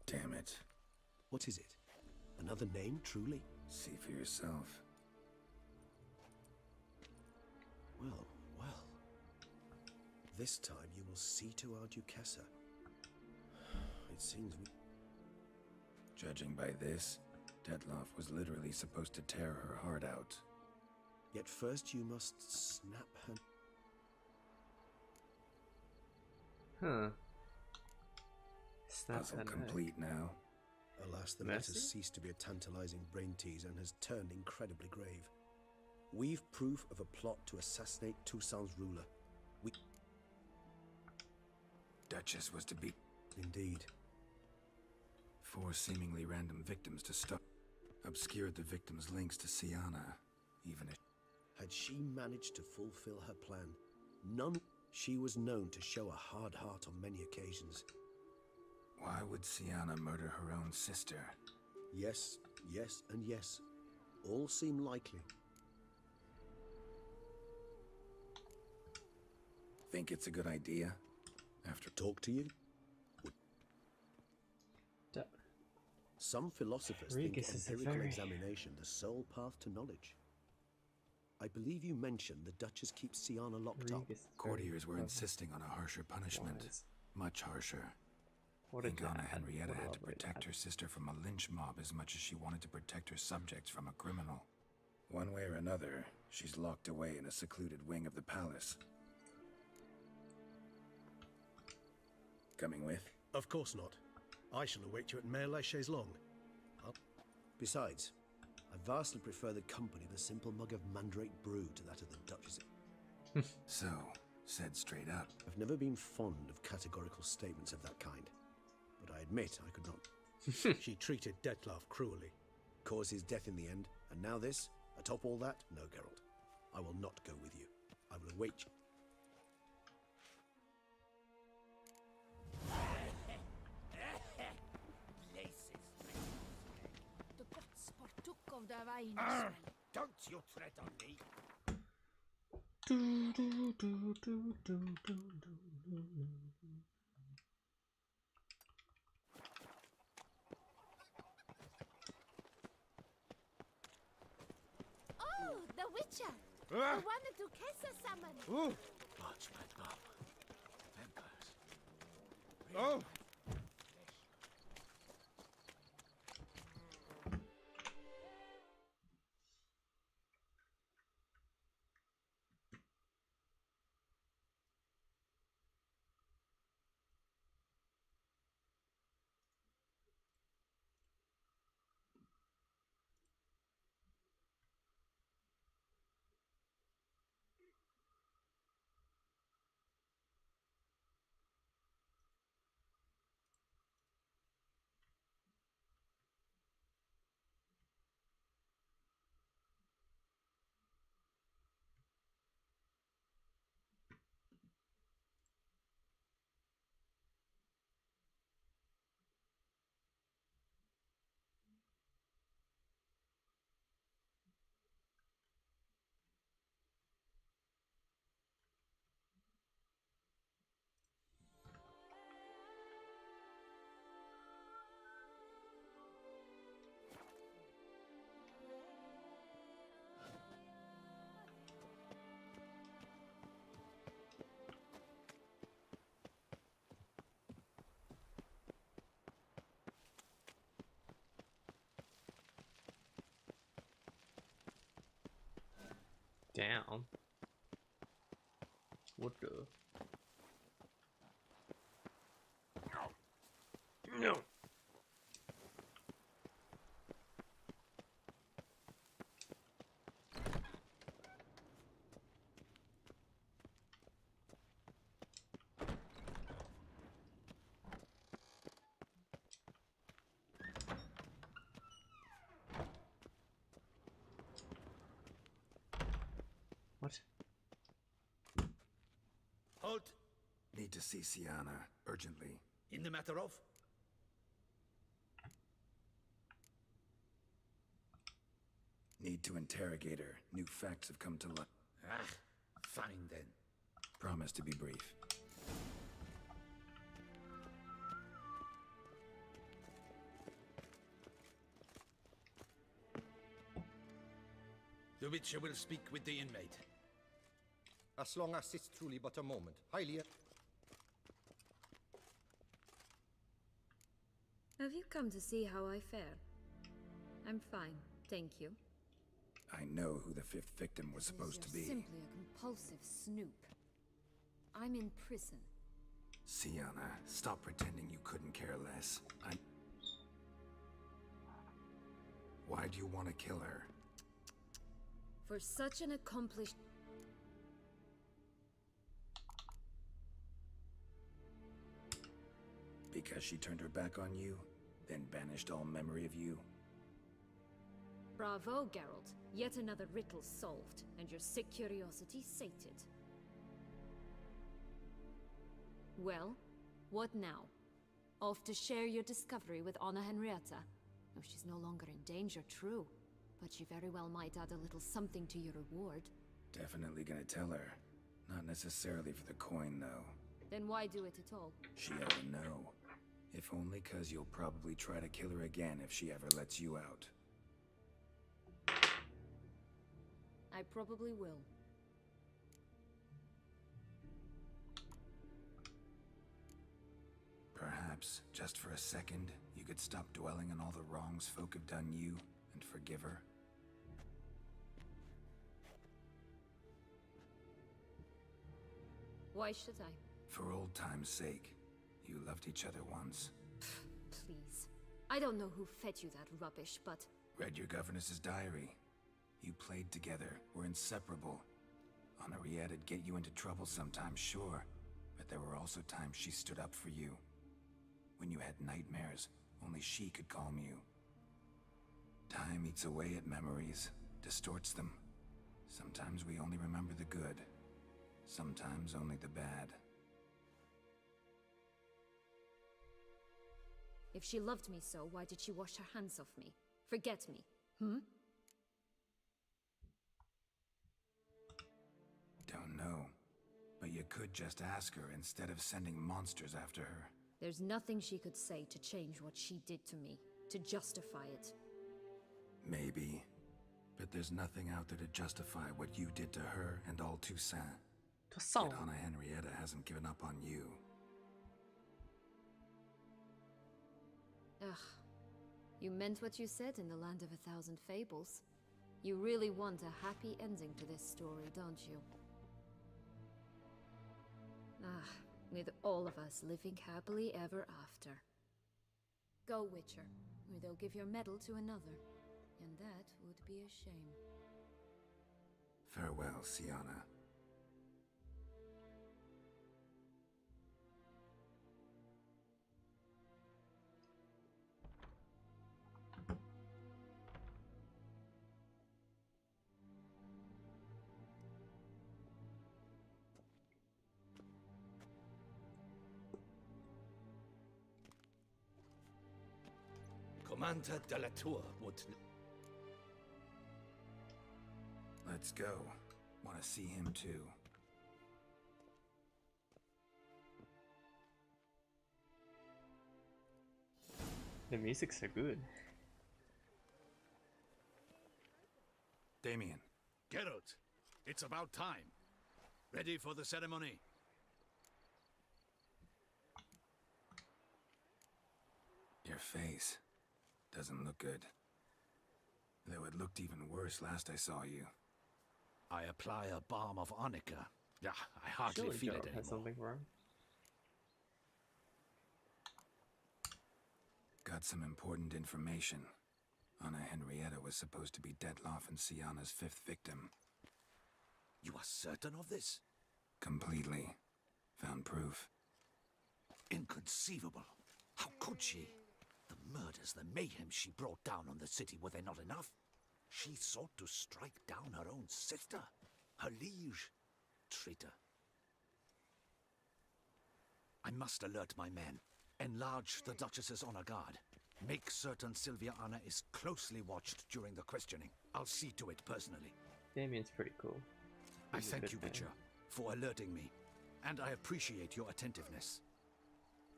Damn it. What is it? Another name, truly? See for yourself. Well, well. This time you will see to our Duquesa. It seems we... Judging by this, Detloff was literally supposed to tear her heart out. Yet first you must snap her... Huh. Snap Puzzle her complete now. Alas, the Mercy? matter ceased to be a tantalizing brain tease and has turned incredibly grave. We've proof of a plot to assassinate Toussaint's ruler. We... Duchess was to be... Indeed. 4 seemingly random victims to stop. Obscured the victim's links to Siana, even if... Had she managed to fulfill her plan, none... She was known to show a hard heart on many occasions. Why would Siana murder her own sister? Yes, yes, and yes. All seem likely. Think it's a good idea? After... Talk to you? Some philosophers think Regis is a empirical very... examination the sole path to knowledge. I believe you mentioned the Duchess keeps Siana locked up. Courtiers were insisting on a harsher punishment. Wise. Much harsher. What I think a Anna dad. Henrietta What a had to lovely protect dad. her sister from a lynch mob as much as she wanted to protect her subjects from a criminal. One way or another, she's locked away in a secluded wing of the palace. Coming with? Of course not. I shall await you at Mare la Chaise-Longue. Besides, I vastly prefer the company of a simple mug of mandrake brew to that of the Duchess. So, said straight up. I've never been fond of categorical statements of that kind, but I admit I could not. She treated Detloff cruelly, caused his death in the end, and now this? Atop all that? No, Geralt. I will not go with you. I will await you. The gods partook of the wine as well. Don't you tread on me! Oh, the Witcher! The one the Duquesa summoned! Parchment bomb. Vampires. Oh! Down. What the? No. What? Halt! Need to see Sienna, urgently. In the matter of? Need to interrogate her. New facts have come to light. Ah, fine then. Promise to be brief. The Witcher will speak with the inmate. As long as it's truly but a moment. Highly... Have you come to see how I fare? I'm fine, thank you. I know who the 5th victim was supposed to be. You're simply a compulsive snoop. I'm in prison. Sienna, stop pretending you couldn't care less. Why do you want to kill her? For such an accomplished... Because she turned her back on you, then banished all memory of you? Bravo, Geralt. Yet another riddle solved, and your sick curiosity sated. Well, what now? Off to share your discovery with Anna Henrietta? Oh, she's no longer in danger, true. But she very well might add a little something to your reward. Definitely gonna tell her. Not necessarily for the coin, though. Then why do it at all? She ought to know. If only 'cause you'll probably try to kill her again if she ever lets you out. I probably will. Perhaps, just for a second, you could stop dwelling on all the wrongs folk have done you and forgive her. Why should I? For old time's sake. You loved each other once. Please. I don't know who fed you that rubbish, but... Read your governess's diary. You played together, were inseparable. Henriette'd get you into trouble sometimes, sure. But there were also times she stood up for you. When you had nightmares, only she could calm you. Time eats away at memories, distorts them. Sometimes we only remember the good. Sometimes only the bad. If she loved me so, why did she wash her hands off me? Forget me, Don't know. But you could just ask her instead of sending monsters after her. There's nothing she could say to change what she did to me, to justify it. Maybe. But there's nothing out there to justify what you did to her and all Toussaint. Yet Anna Henrietta hasn't given up on you. Ugh. You meant what you said in the Land of a Thousand Fables. You really want a happy ending to this story, don't you? Ah, with all of us living happily ever after. Go, Witcher, or they'll give your medal to another. And that would be a shame. Farewell, Sienna. Commander de la Tour would... Let's go. Want to see him too. The music's so good. Damien. Geralt, it's about time. Ready for the ceremony? Your face doesn't look good. Though it looked even worse last I saw you. I apply a balm of arnica. Yeah, I hardly Surely feel Geralt it has anymore. something for him. Got some important information. Anna Henrietta was supposed to be Detloff and Sienna's 5th victim. You are certain of this? Completely. Found proof. Inconceivable. How could she? The murders, the mayhem she brought down on the city, were they not enough? She sought to strike down her own sister, her liege. Traitor. I must alert my men. Enlarge the Duchess's honor guard. Make certain Sylvia Anna is closely watched during the questioning. I'll see to it personally. Damien's pretty cool. I He's a thank good you, man. Witcher, for alerting me, and I appreciate your attentiveness.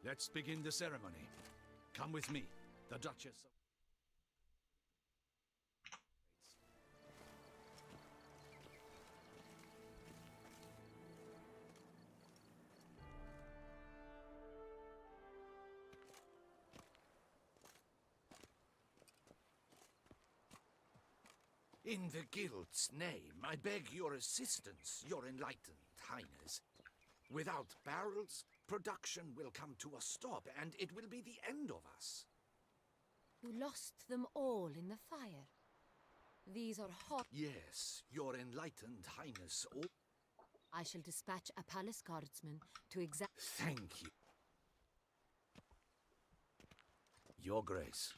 Let's begin the ceremony. Come with me. The Duchess... In the Guild's name, I beg your assistance, your enlightened highness. Without barrels, production will come to a stop, and it will be the end of us. You lost them all in the fire. These are hot. Yes, your enlightened highness. I shall dispatch a palace guardsman to examine. Thank you. Your Grace.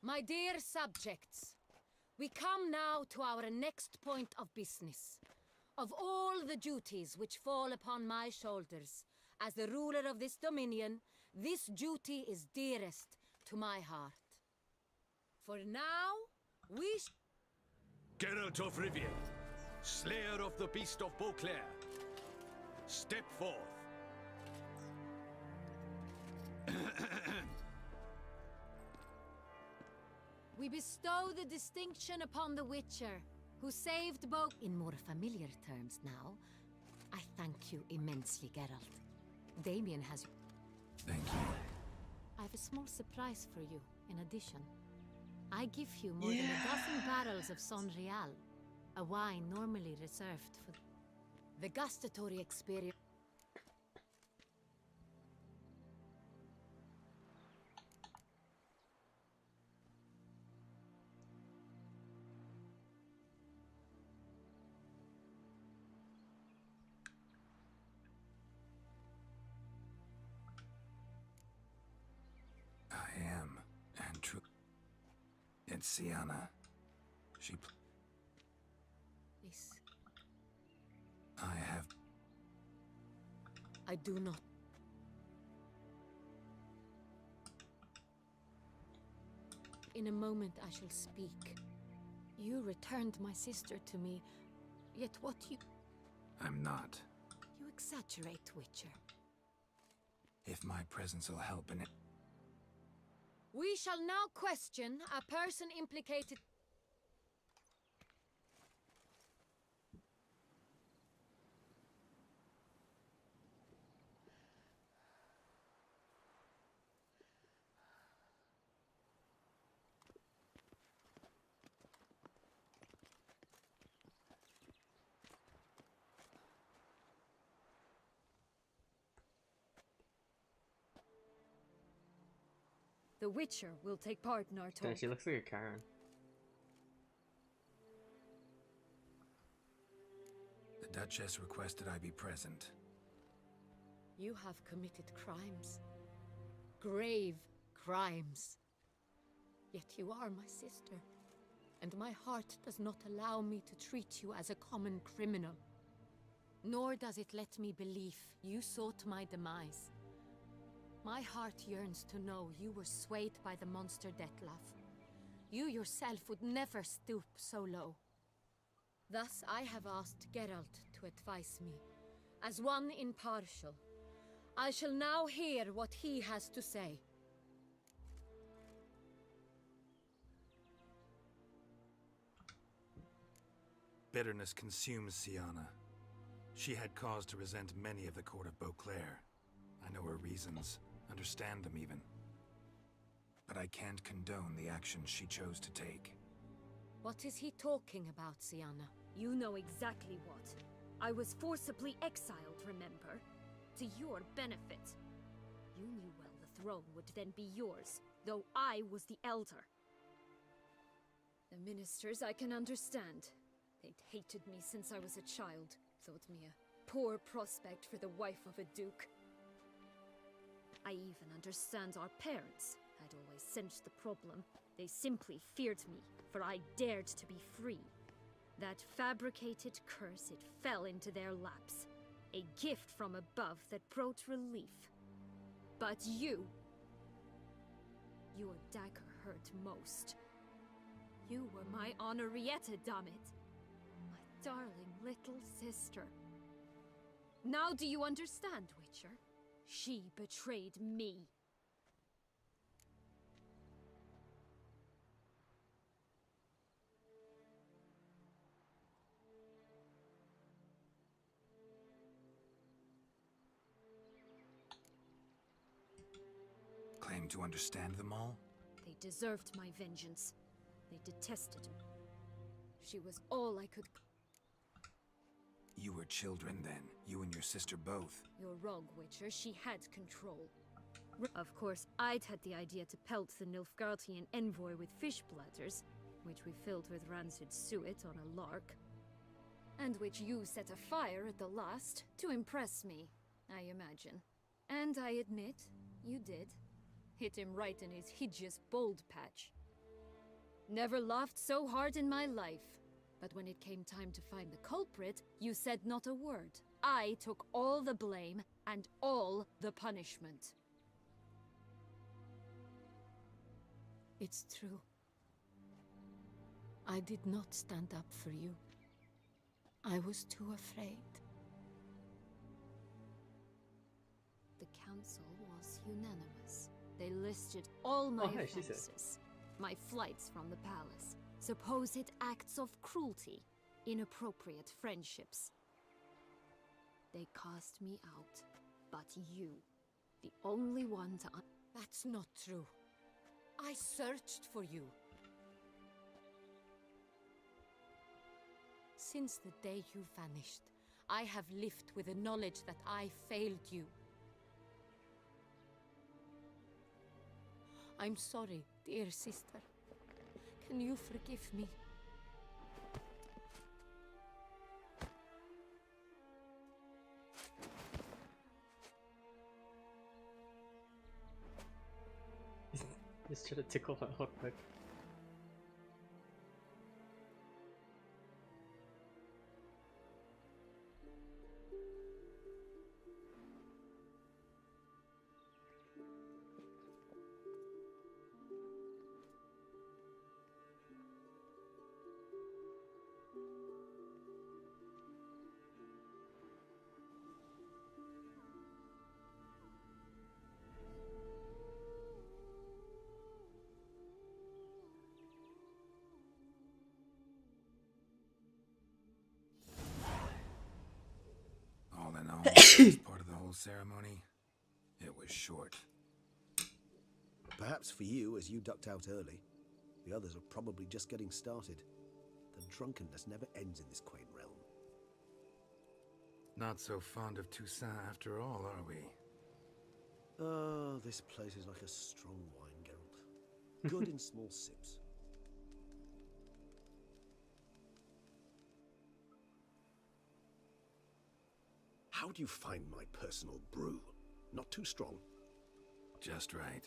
My dear subjects, we come now to our next point of business. Of all the duties which fall upon my shoulders, as the ruler of this dominion, this duty is dearest to my heart. For now, we Geralt of Rivia, slayer of the beast of Beauclair, step forth. We bestow the distinction upon the Witcher, who saved both. In more familiar terms now, I thank you immensely, Geralt. Damien has... Thank you. I have a small surprise for you, in addition. I give you more than a dozen barrels of Sonreal, a wine normally reserved for the gustatory experience. I am, and true. It's Sienna. She. This. I have. I do not. In a moment I shall speak. You returned my sister to me, yet what you... I'm not. You exaggerate, Witcher. If my presence will help in it. We shall now question a person implicated. The Witcher will take part in our Damn, talk. she looks like a Karen. The Duchess requested I be present. You have committed crimes. Grave crimes. Yet you are my sister. And my heart does not allow me to treat you as a common criminal. Nor does it let me believe you sought my demise. My heart yearns to know you were swayed by the monster Detlaff. You yourself would never stoop so low. Thus I have asked Geralt to advise me, as one impartial. I shall now hear what he has to say. Bitterness consumes Sienna. She had cause to resent many of the court of Beauclair. I know her reasons, understand them even. But I can't condone the actions she chose to take. What is he talking about, Sienna? You know exactly what. I was forcibly exiled, remember? To your benefit. You knew well the throne would then be yours, though I was the elder. The ministers I can understand. They'd hated me since I was a child, thought me a poor prospect for the wife of a duke. I even understand our parents. I'd always sensed the problem. They simply feared me, for I dared to be free. That fabricated curse, it fell into their laps. A gift from above that brought relief. But you... Your dagger hurt most. You were my Honorietta, dammit. My darling little sister. Now do you understand, Witcher? She betrayed me. Claim to understand them all? They deserved my vengeance. They detested me. She was all I could... You were children then, you and your sister both. You're wrong, Witcher. She had control. Of course, I'd had the idea to pelt the Nilfgaardian envoy with fish bladders, which we filled with rancid suet on a lark. And which you set afire at the last, to impress me, I imagine. And I admit, you did. Hit him right in his hideous bald patch. Never laughed so hard in my life. But when it came time to find the culprit, you said not a word. I took all the blame and all the punishment. It's true. I did not stand up for you. I was too afraid. The council was unanimous. They listed all my offenses. My flights from the palace. Supposed acts of cruelty, inappropriate friendships. They cast me out, but you, the only one to... That's not true. I searched for you. Since the day you vanished, I have lived with the knowledge that I failed you. I'm sorry, dear sister. Can you forgive me? Just trying to tickle her real quick. All in all, as part of the whole ceremony, it was short. Perhaps for you, as you ducked out early. The others are probably just getting started. The drunkenness never ends in this quaint realm. Not so fond of Toussaint after all, are we? Oh, this place is like a strong wine, Geralt. Good in small sips. How do you find my personal brew? Not too strong? Just right.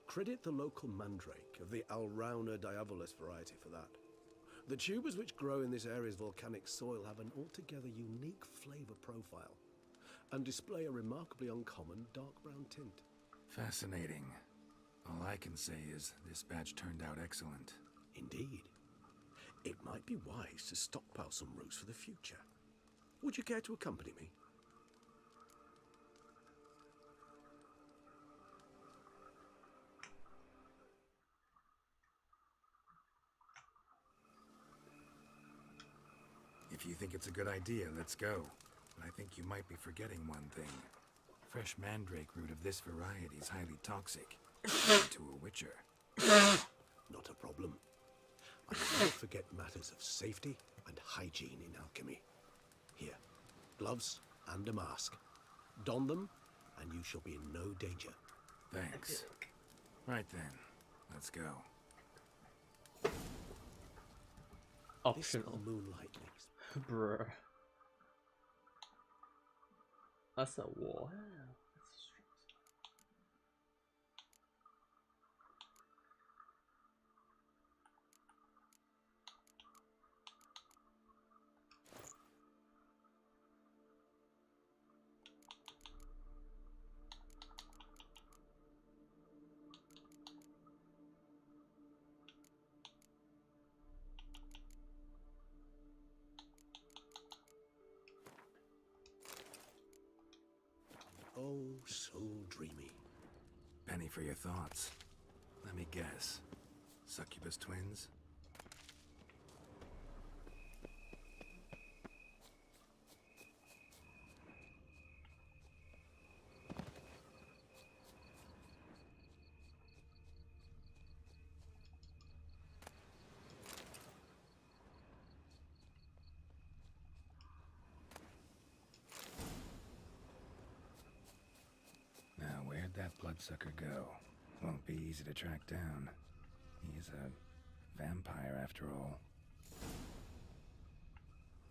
Credit the local mandrake of the Alrauna diabolus variety for that. The tubers which grow in this area's volcanic soil have an altogether unique flavor profile and display a remarkably uncommon dark brown tint. Fascinating. All I can say is this batch turned out excellent. Indeed. It might be wise to stockpile some roots for the future. Would you care to accompany me? If you think it's a good idea, let's go. But I think you might be forgetting one thing. Fresh mandrake root of this variety is highly toxic. To a witcher. Not a problem. I never forget matters of safety and hygiene in alchemy. Here, gloves and a mask. Don them, and you shall be in no danger. Thanks. Right then, let's go. Optional. Moonlight links. Bruh. That's a war. Oh, so dreamy. Penny for your thoughts. Let me guess. Succubus twins? Now, where'd that bloodsucker go? Won't be easy to track down. He's a vampire after all.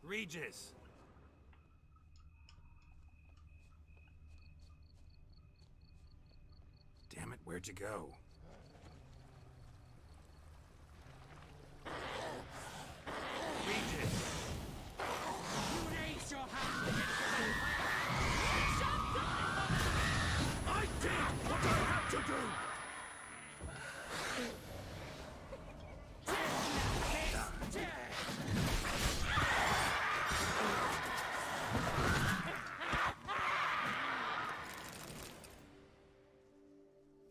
Regis! Damn it, where'd you go? Regis! You raise your hand against the vampire! I did what I had to do!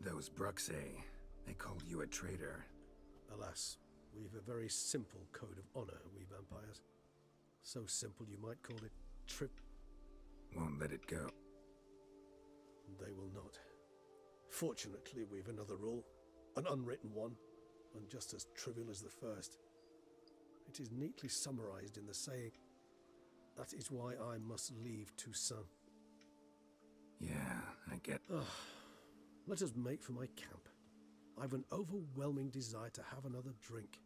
Those Bruxae, they called you a traitor. Alas, we've a very simple code of honor, we vampires. So simple you might call it trip. Won't let it go. They will not. Fortunately, we've another rule, an unwritten one, and just as trivial as the first. It is neatly summarized in the saying, "That is why I must leave Toussaint." Yeah, I get... Let us make for my camp. I've an overwhelming desire to have another drink.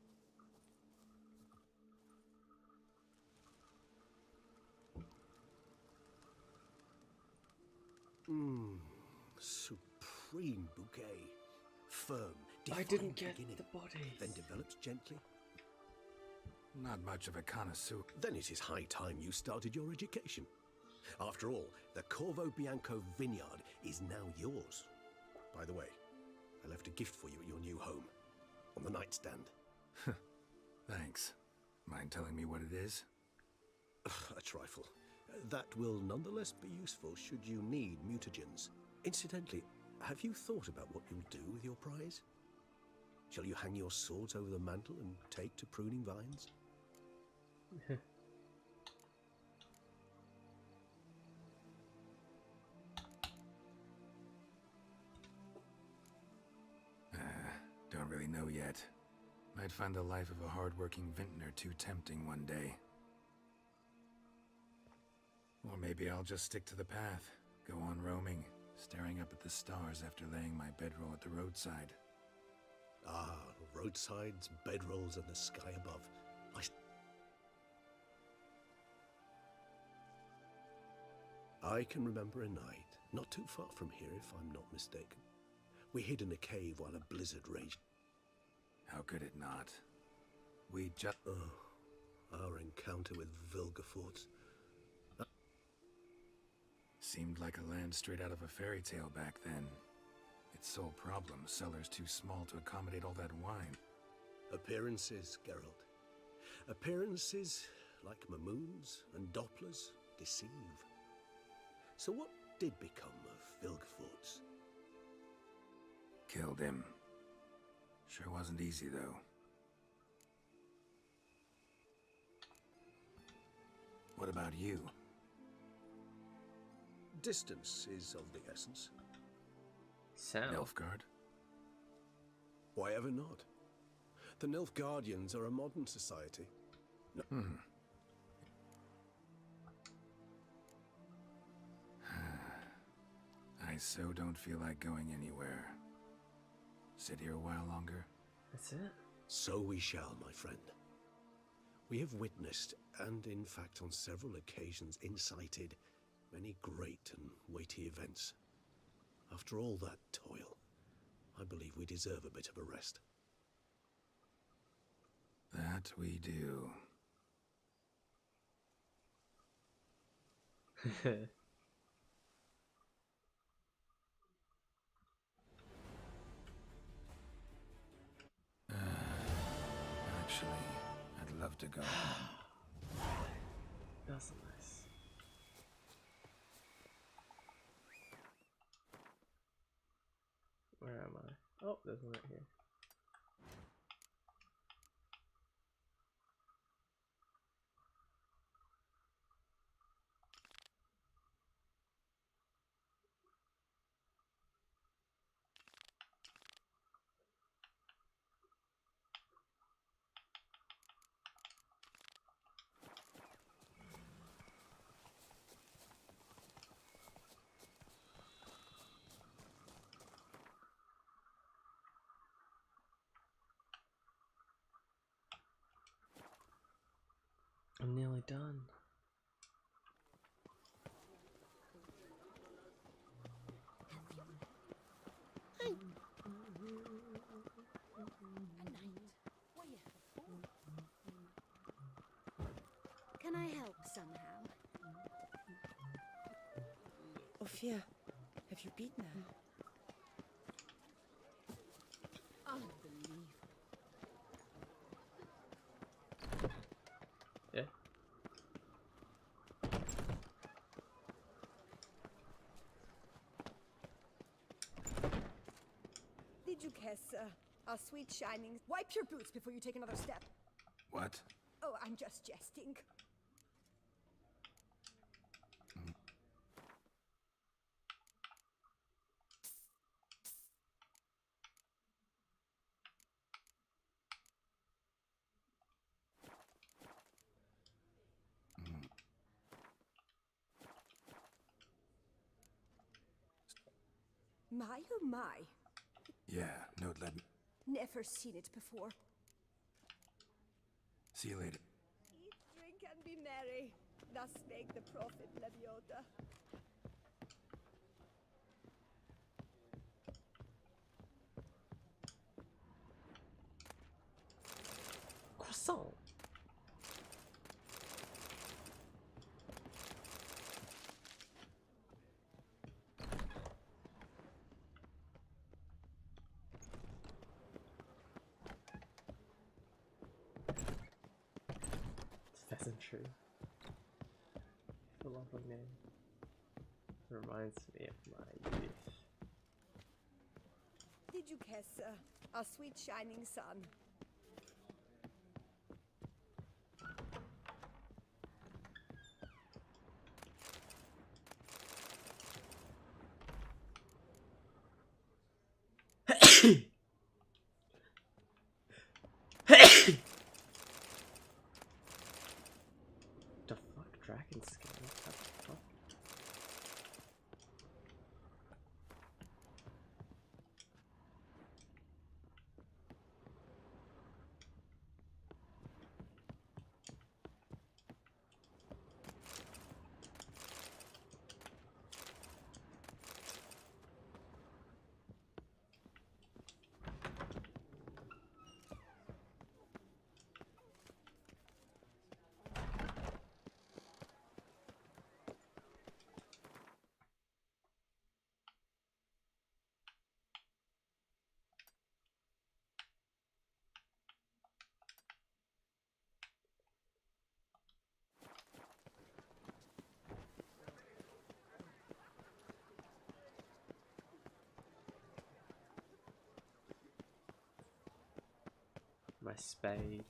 Supreme bouquet. Firm, I defined didn't get beginning, the body. then develops gently. Not much of a connoisseur. Then it is high time you started your education. After all, the Corvo Bianco vineyard is now yours. By the way, I left a gift for you at your new home, on the nightstand. Thanks. Mind telling me what it is? A trifle. That will nonetheless be useful should you need mutagens. Incidentally, have you thought about what you'll do with your prize? Shall you hang your swords over the mantle and take to pruning vines? Don't really know yet. Might find the life of a hard-working vintner too tempting one day. Or maybe I'll just stick to the path, go on roaming, staring up at the stars after laying my bedroll at the roadside. Ah, roadsides, bedrolls, and the sky above. I can remember a night, not too far from here if I'm not mistaken. We hid in a cave while a blizzard raged. How could it not? We just... Oh, our encounter with Vilgefortz. Seemed like a land straight out of a fairy tale back then. Its sole problem, cellars too small to accommodate all that wine. Appearances, Geralt. Appearances, like Mamoons and Dopplers, deceive. So what did become of Vilgefortz? Killed him. Sure wasn't easy, though. What about you? Distance is of the essence. Sound. Nilfgaard? Why ever not? The Nilfgaardians are a modern society. No, so don't feel like going anywhere. Sit here a while longer? That's it? So we shall, my friend. We have witnessed, and in fact on several occasions incited, many great and weighty events. After all that toil, I believe we deserve a bit of a rest. That we do. Actually, I'd love to go home. That's nice. Where am I? Oh, there's one right here. I'm nearly done. Can I help somehow? Ophir, have you beaten her? Unbelievable. Yeah. Did you guess, our sweet shining? Wipe your boots before you take another step. What? Oh, I'm just jesting. My oh my. Yeah, note let me. Never seen it before. See you later. Eat, drink, and be merry. Thus spake the prophet Leviota. Croissant. Pheasantry. The lovely name. Reminds me of my youth. Did you guess, our sweet shining sun? The fuck, dragon skin? What the fuck? My spade.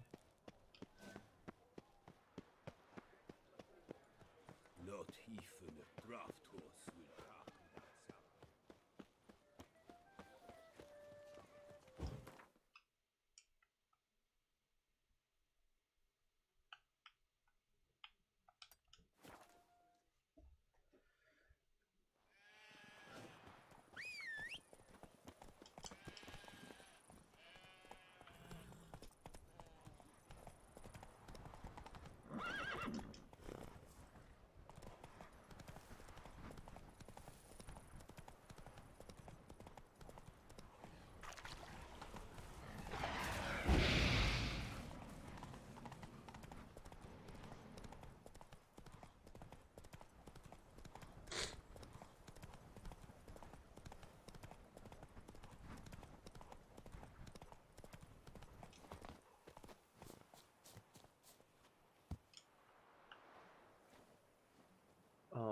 Not even a draft horse will park myself.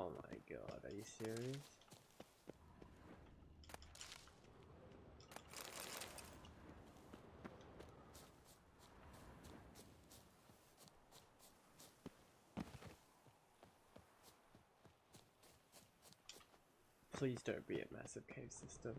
Oh my god, are you serious? Please don't be a massive cave system.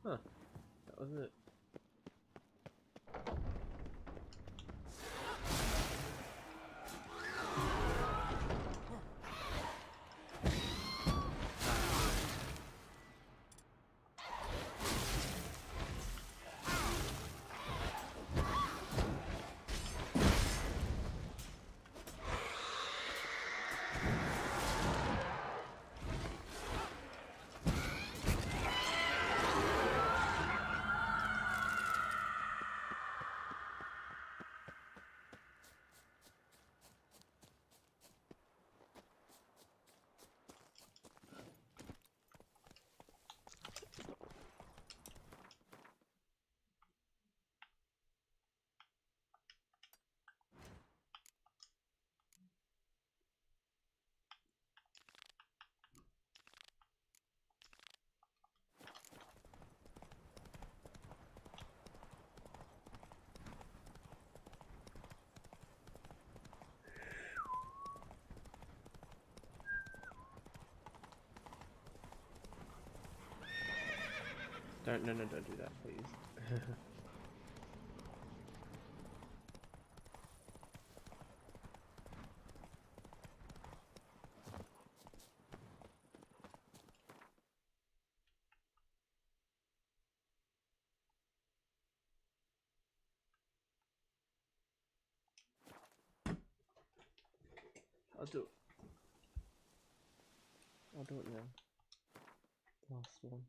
Huh, that wasn't it. No, don't do that, please. I'll do it now. Last one.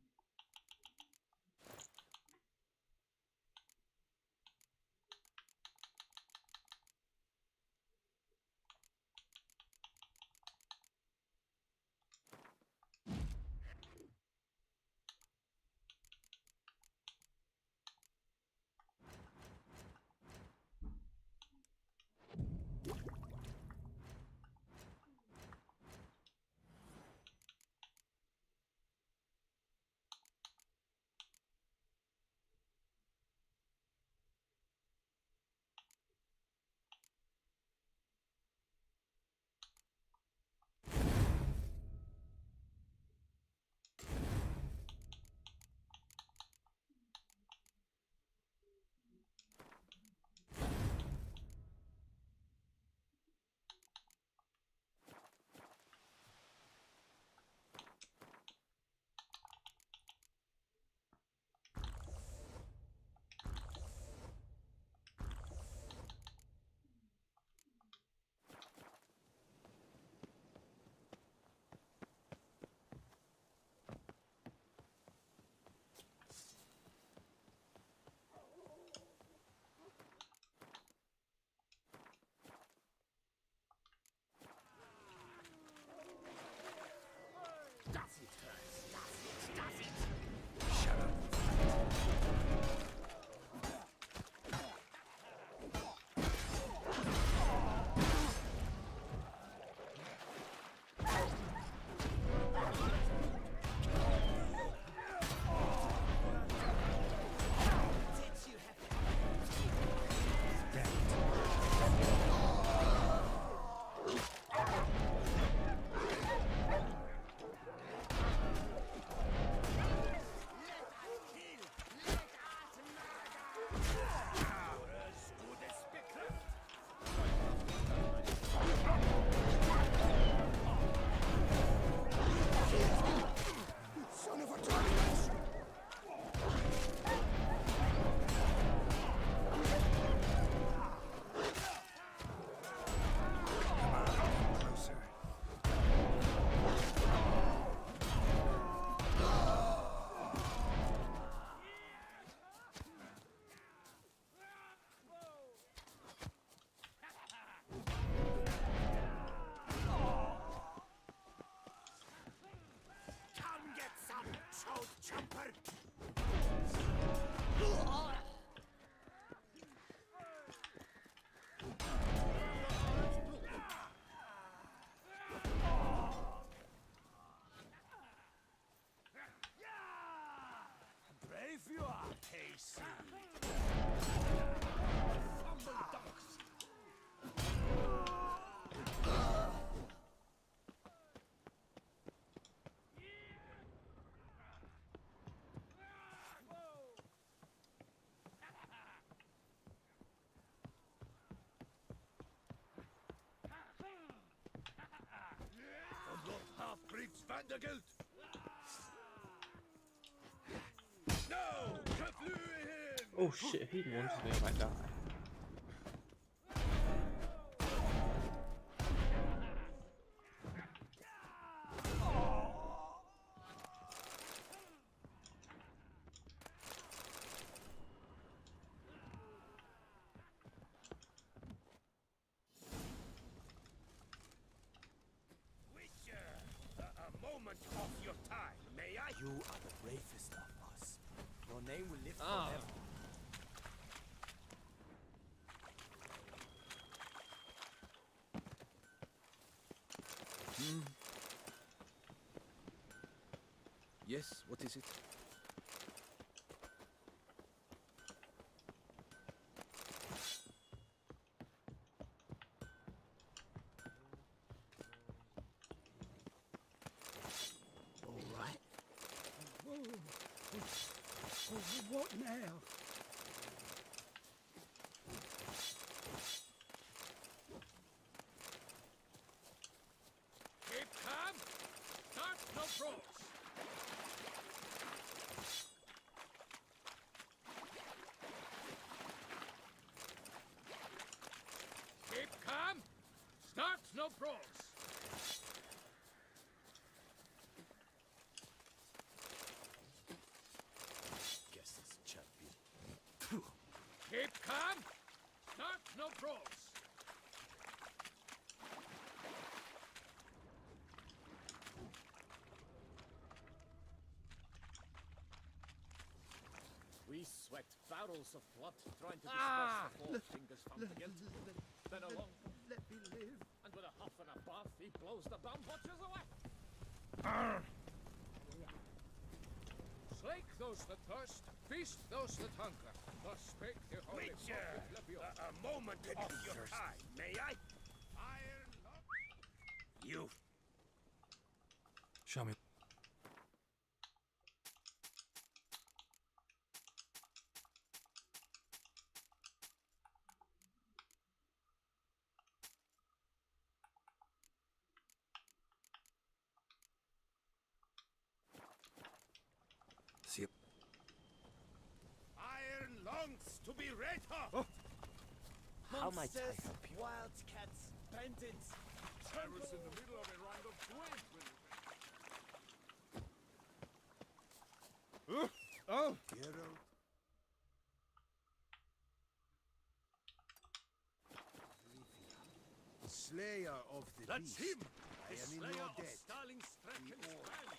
Vandergilt! No! Verfluchen! Oh shit, if he launches me, I might die. A moment of your time, may I? You are the bravest of us. Your name will live forever. Yes, what is it? All right. Whoa. What now? Keep calm! Start no pros! Keep calm! Start no pros! Guess this champion. Keep calm! Start no pros! We sweat barrels of blood trying to disperse the four fingers from the guilt. Then along, let me live. And with a huff and a puff, he blows the bomb butchers away. Slake those that thirst, feast those that hunger. Thus spake the holy Witcher! prophet Lebioth. A moment of your time, may I? Iron You. Show me. See. Iron longs to be red hot. How might I Monsters, help you? wildcats, bandits. I was in the middle of a round of twins when Oh, Geralt. Slayer of the That's beast. him! I The am in slayer your of debt. Starling Stratton's We all- band.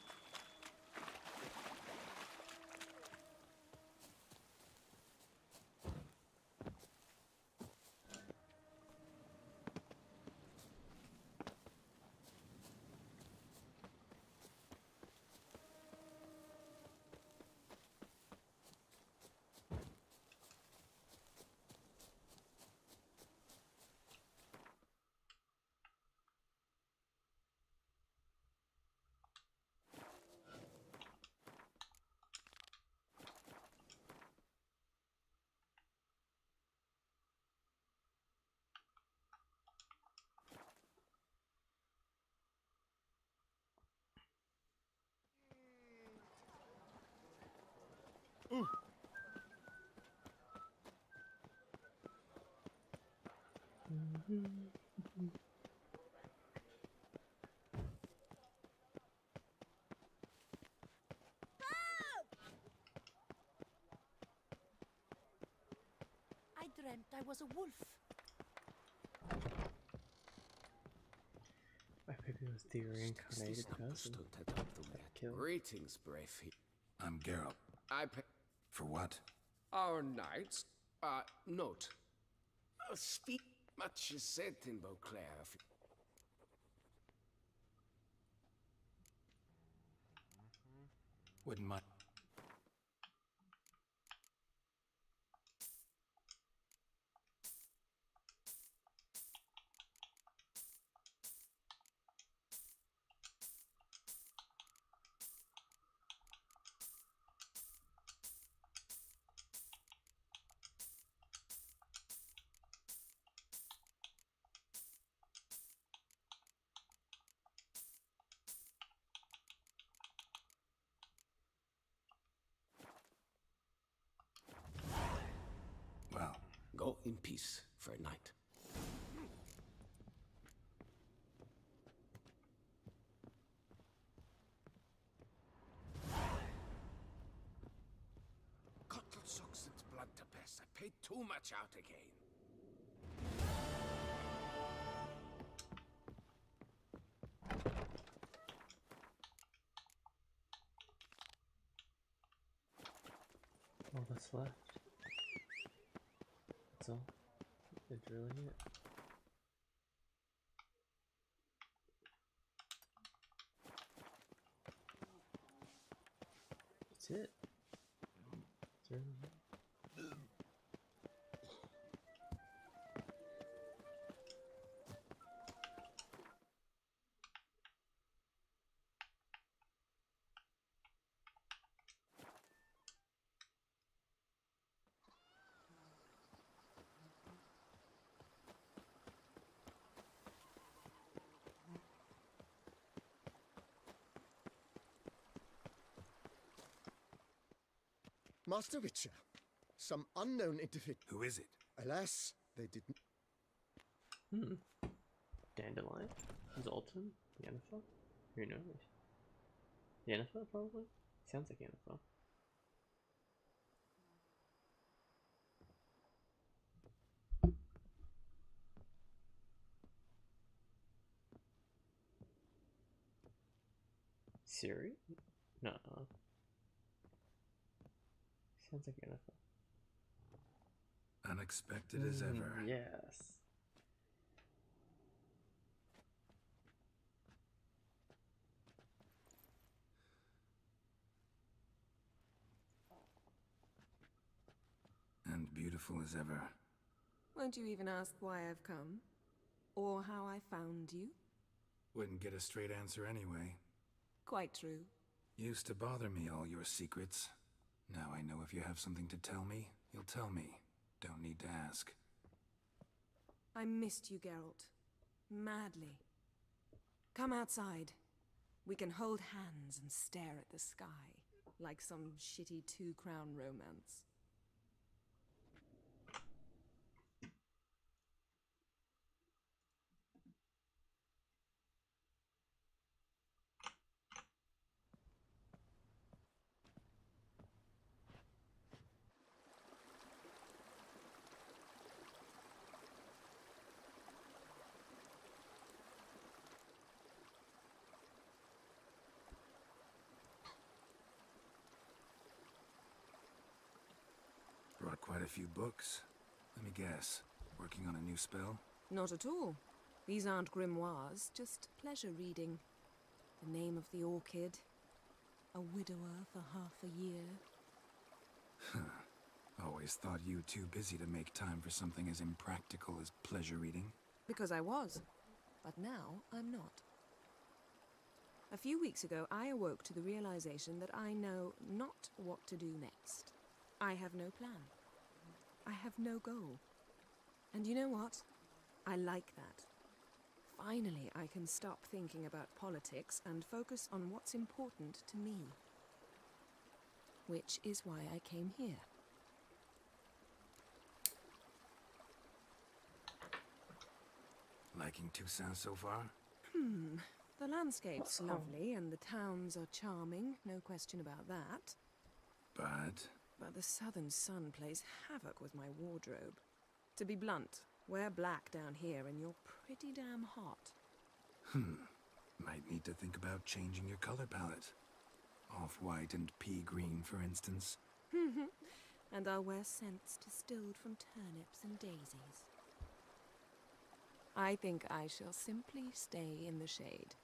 I dreamt I was a wolf. Maybe it was the reincarnated person. Understood that out the way. Killed. Greetings, brave he. I'm Geralt. I pay For what? our knights. Note. Speak. Much is said in Beauclair. Wouldn't mind. Go in peace for a night. Kottelsuchs and Bluntapest. I paid too much out again. All that's left. That's all. It's really it. That's it. It's really it. Master Witcher, some unknown individual. Who is it? Alas, they didn't. Dandelion? Zoltan? Yennefer? Who knows? Yennefer, probably? Sounds like Yennefer. Siri? No. Sounds like Yennefer. Unexpected as ever. Yes. And beautiful as ever. Won't you even ask why I've come? Or how I found you? Wouldn't get a straight answer anyway. Quite true. Used to bother me, all your secrets. Now I know if you have something to tell me, you'll tell me. Don't need to ask. I missed you, Geralt. Madly. Come outside. We can hold hands and stare at the sky, like some shitty two-crown romance. Brought quite a few books. Let me guess. Working on a new spell? Not at all. These aren't grimoires, just pleasure reading. The name of the orchid. A widower for half a year. Always thought you too busy to make time for something as impractical as pleasure reading. Because I was. But now I'm not. A few weeks ago, I awoke to the realization that I know not what to do next. I have no plan. I have no goal. And you know what? I like that. Finally, I can stop thinking about politics and focus on what's important to me. Which is why I came here. Liking Toussaint so far? The landscape's lovely and the towns are charming, no question about that. But the southern sun plays havoc with my wardrobe. To be blunt, wear black down here and you're pretty damn hot. Might need to think about changing your color palette. Off-white and pea green, for instance. And I'll wear scents distilled from turnips and daisies. I think I shall simply stay in the shade.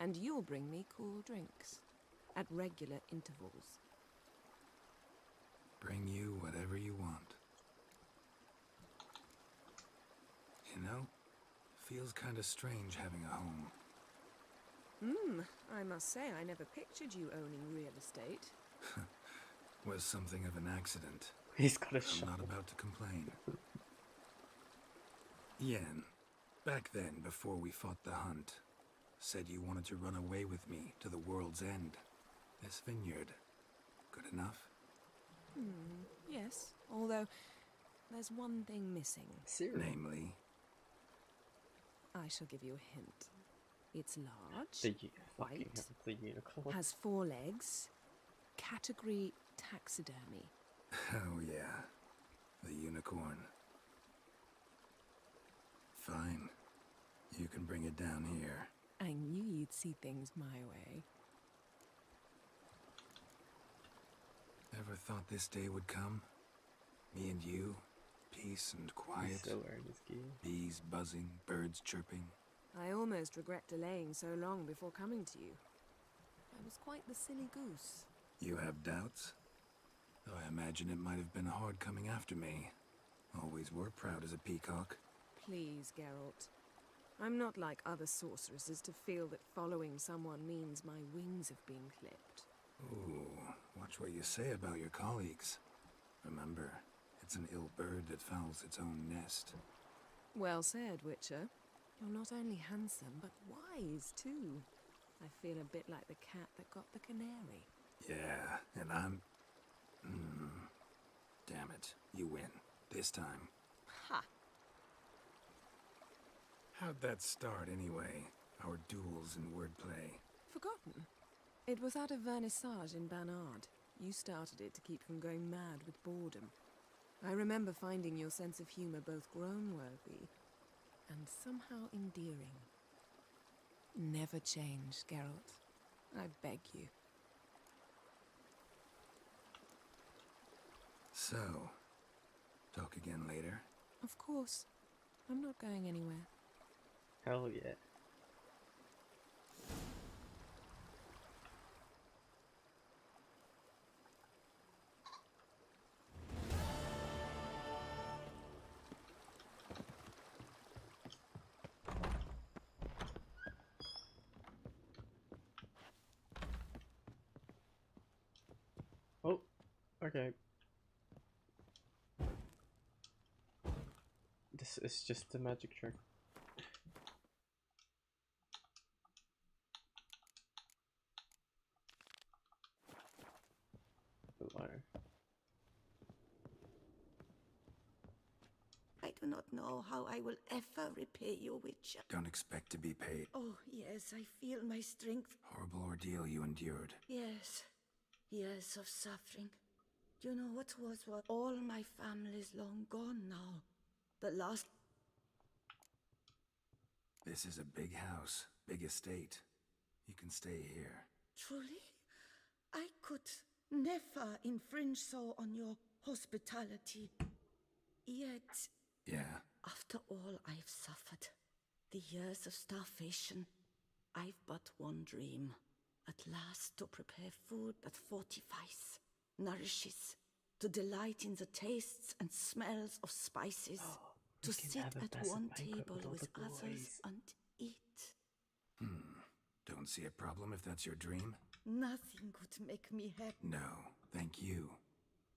And you'll bring me cool drinks. At regular intervals. Bring you whatever you want. You know, feels kinda strange having a home. I must say I never pictured you owning real estate. Was something of an accident. He's got a I'm shot. not about to complain. Yen, back then, before we fought the hunt, said you wanted to run away with me to the world's end. This vineyard, good enough? Yes, although there's one thing missing. Namely, I shall give you a hint. It's large, The white, the unicorn. has 4 legs, category taxidermy. oh yeah, the unicorn. Fine. You can bring it down here. I knew you'd see things my way. Ever thought this day would come? Me and you, peace and quiet. He's still wearing his gear. Bees buzzing, birds chirping. I almost regret delaying so long before coming to you. I was quite the silly goose. You have doubts? Though I imagine it might have been hard coming after me. Always were proud as a peacock. Please, Geralt. I'm not like other sorceresses to feel that following someone means my wings have been clipped. Ooh, watch what you say about your colleagues. Remember, it's an ill bird that fouls its own nest. Well said, Witcher. You're not only handsome, but wise, too. I feel a bit like the cat that got the canary. Yeah, and I'm... Damn it, you win. This time. Ha! How'd that start, anyway? Our duels and wordplay. Forgotten? It was at a vernissage in Banard. You started it to keep from going mad with boredom. I remember finding your sense of humor both groan-worthy and somehow endearing. Never change, Geralt. I beg you. So, talk again later? Of course. I'm not going anywhere. Hell yeah. Oh, okay. This is just a magic trick. I do not know how I will ever repay you, Witcher. Don't expect to be paid. Oh, yes, I feel my strength. Horrible ordeal you endured. Yes, years of suffering. Do you know what was what? All my family's long gone now. The last... This is a big house, big estate. You can stay here. Truly? I could never infringe so on your hospitality. Yet... Yeah. After all I've suffered, the years of starvation, I've but one dream. At last to prepare food that fortifies, nourishes, to delight in the tastes and smells of spices, to sit at one table with others and eat. Don't see a problem if that's your dream? Nothing could make me happy. No, thank you.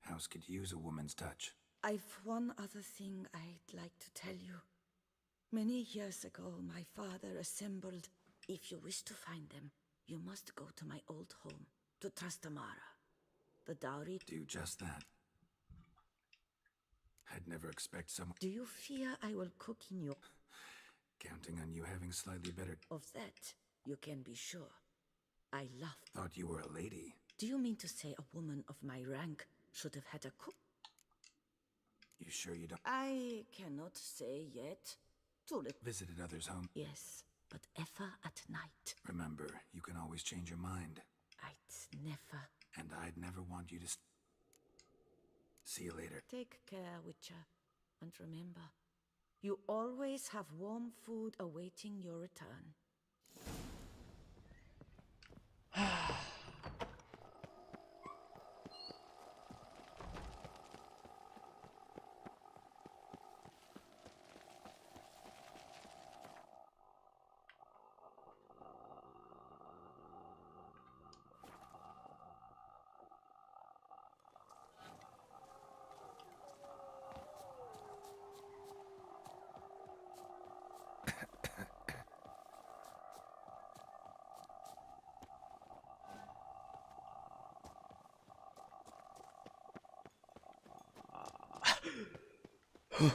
House could use a woman's touch. I've one other thing I'd like to tell you. Many years ago, my father assembled. If you wish to find them, you must go to my old home, to Trastamara. The dowry... Do just that. I'd never expect someone... Do you fear I will cook in your... Counting on you having slightly better... Of that, you can be sure. I love... Thought you were a lady. Do you mean to say a woman of my rank should have had a cook? You sure you don't... I cannot say yet. Visited others' home? Yes, but ever at night. Remember, you can always change your mind. I'd never... And I'd never want you to... See you later. Take care, Witcher. And remember, you always have warm food awaiting your return. Might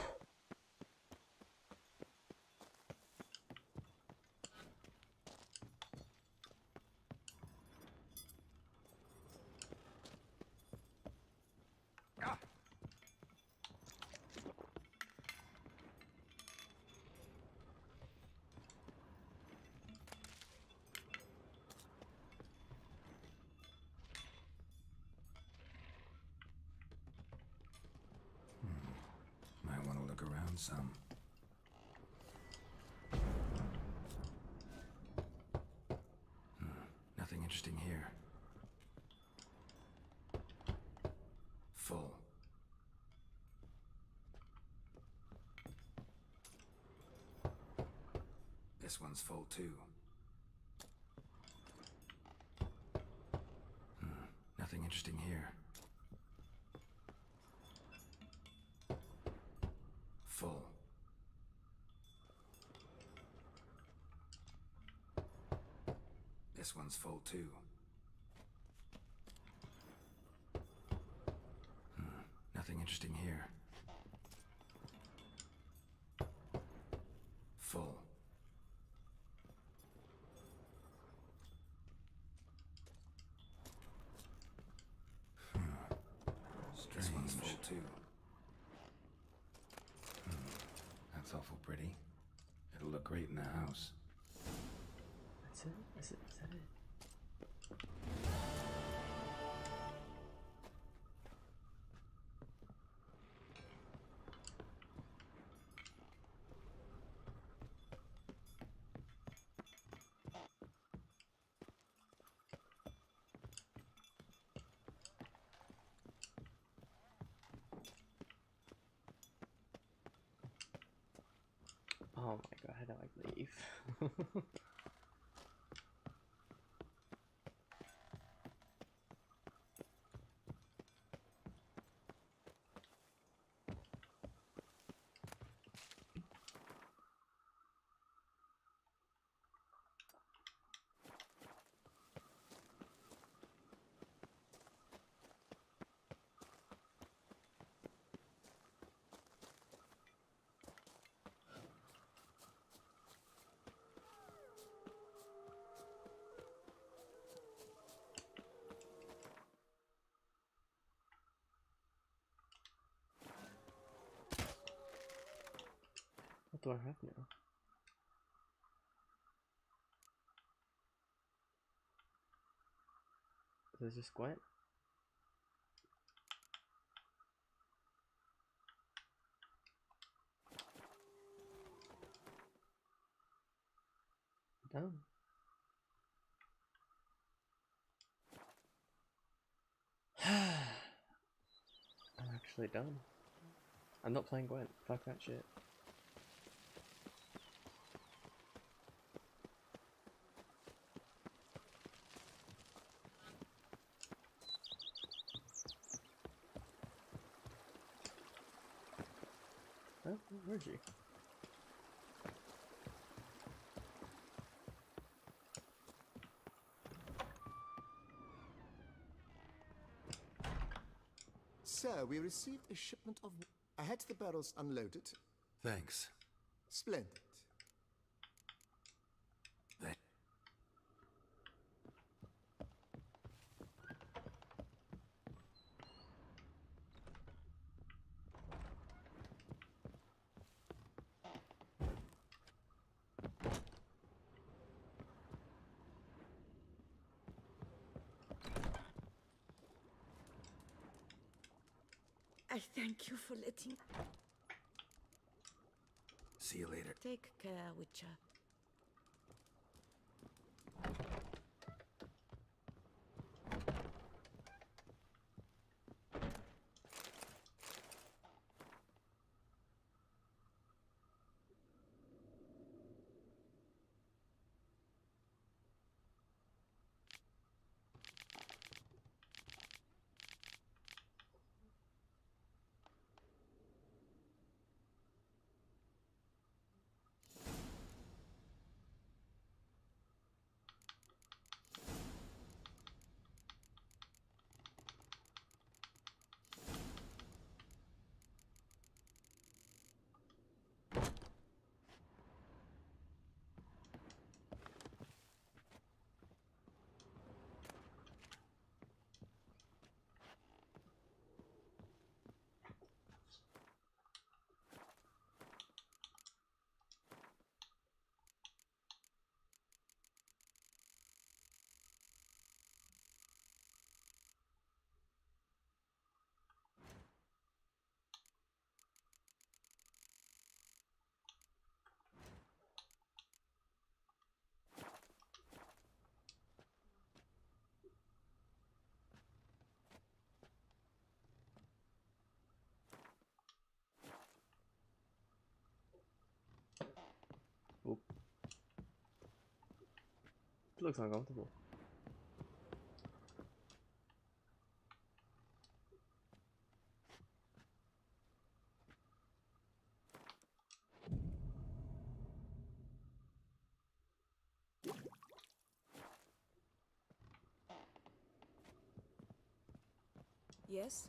want to look around some. Nothing interesting here. Full. This one's full too. Nothing interesting here. Full. This one's full too. Nothing interesting here. Full. This one's full too. That's awful pretty. It'll look great in the house. That's it? Is that it? Oh my god, how do I leave? What do I have now? Is it just Gwent? Done. I'm actually done. I'm not playing Gwent. Fuck that shit. Oh, where'd you? Sir, we received a shipment of... I had the barrels unloaded. Thanks. Splendid. I thank you for letting... See you later. Take care, Witcher. looks uncomfortable. Yes?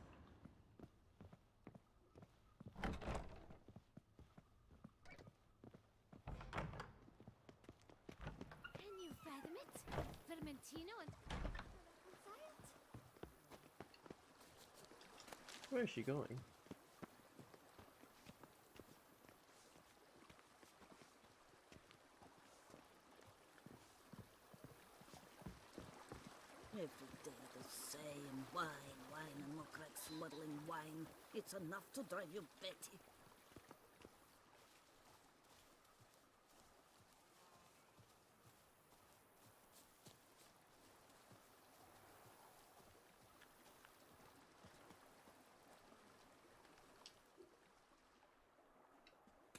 Can you fathom it? Vermentino and Where is she going? Every day the same. Wine, and more cracks muddling wine. It's enough to drive you batty.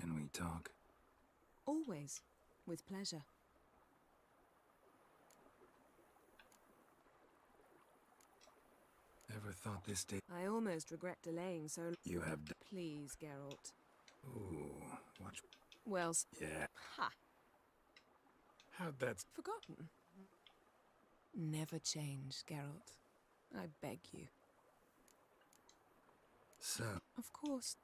Can we talk? Always. With pleasure. Ever thought this day? I almost regret delaying so. You have. Please, Geralt. Ooh, watch. Well. Yeah. Ha! How'd that? Forgotten. Never change, Geralt. I beg you. So. Of course.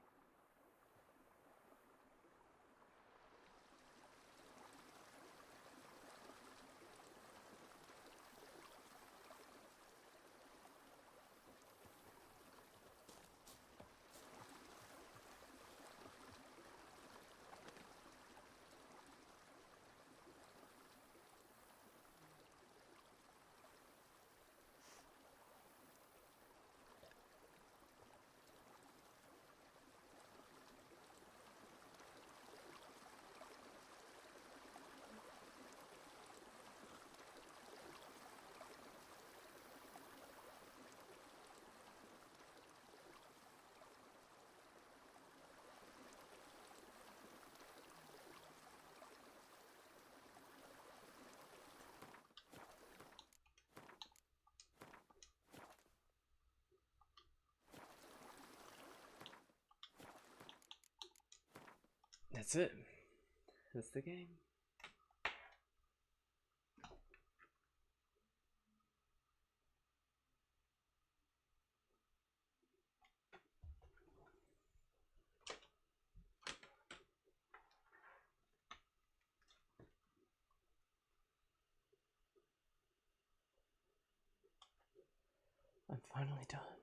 That's it. That's the game. I'm finally done.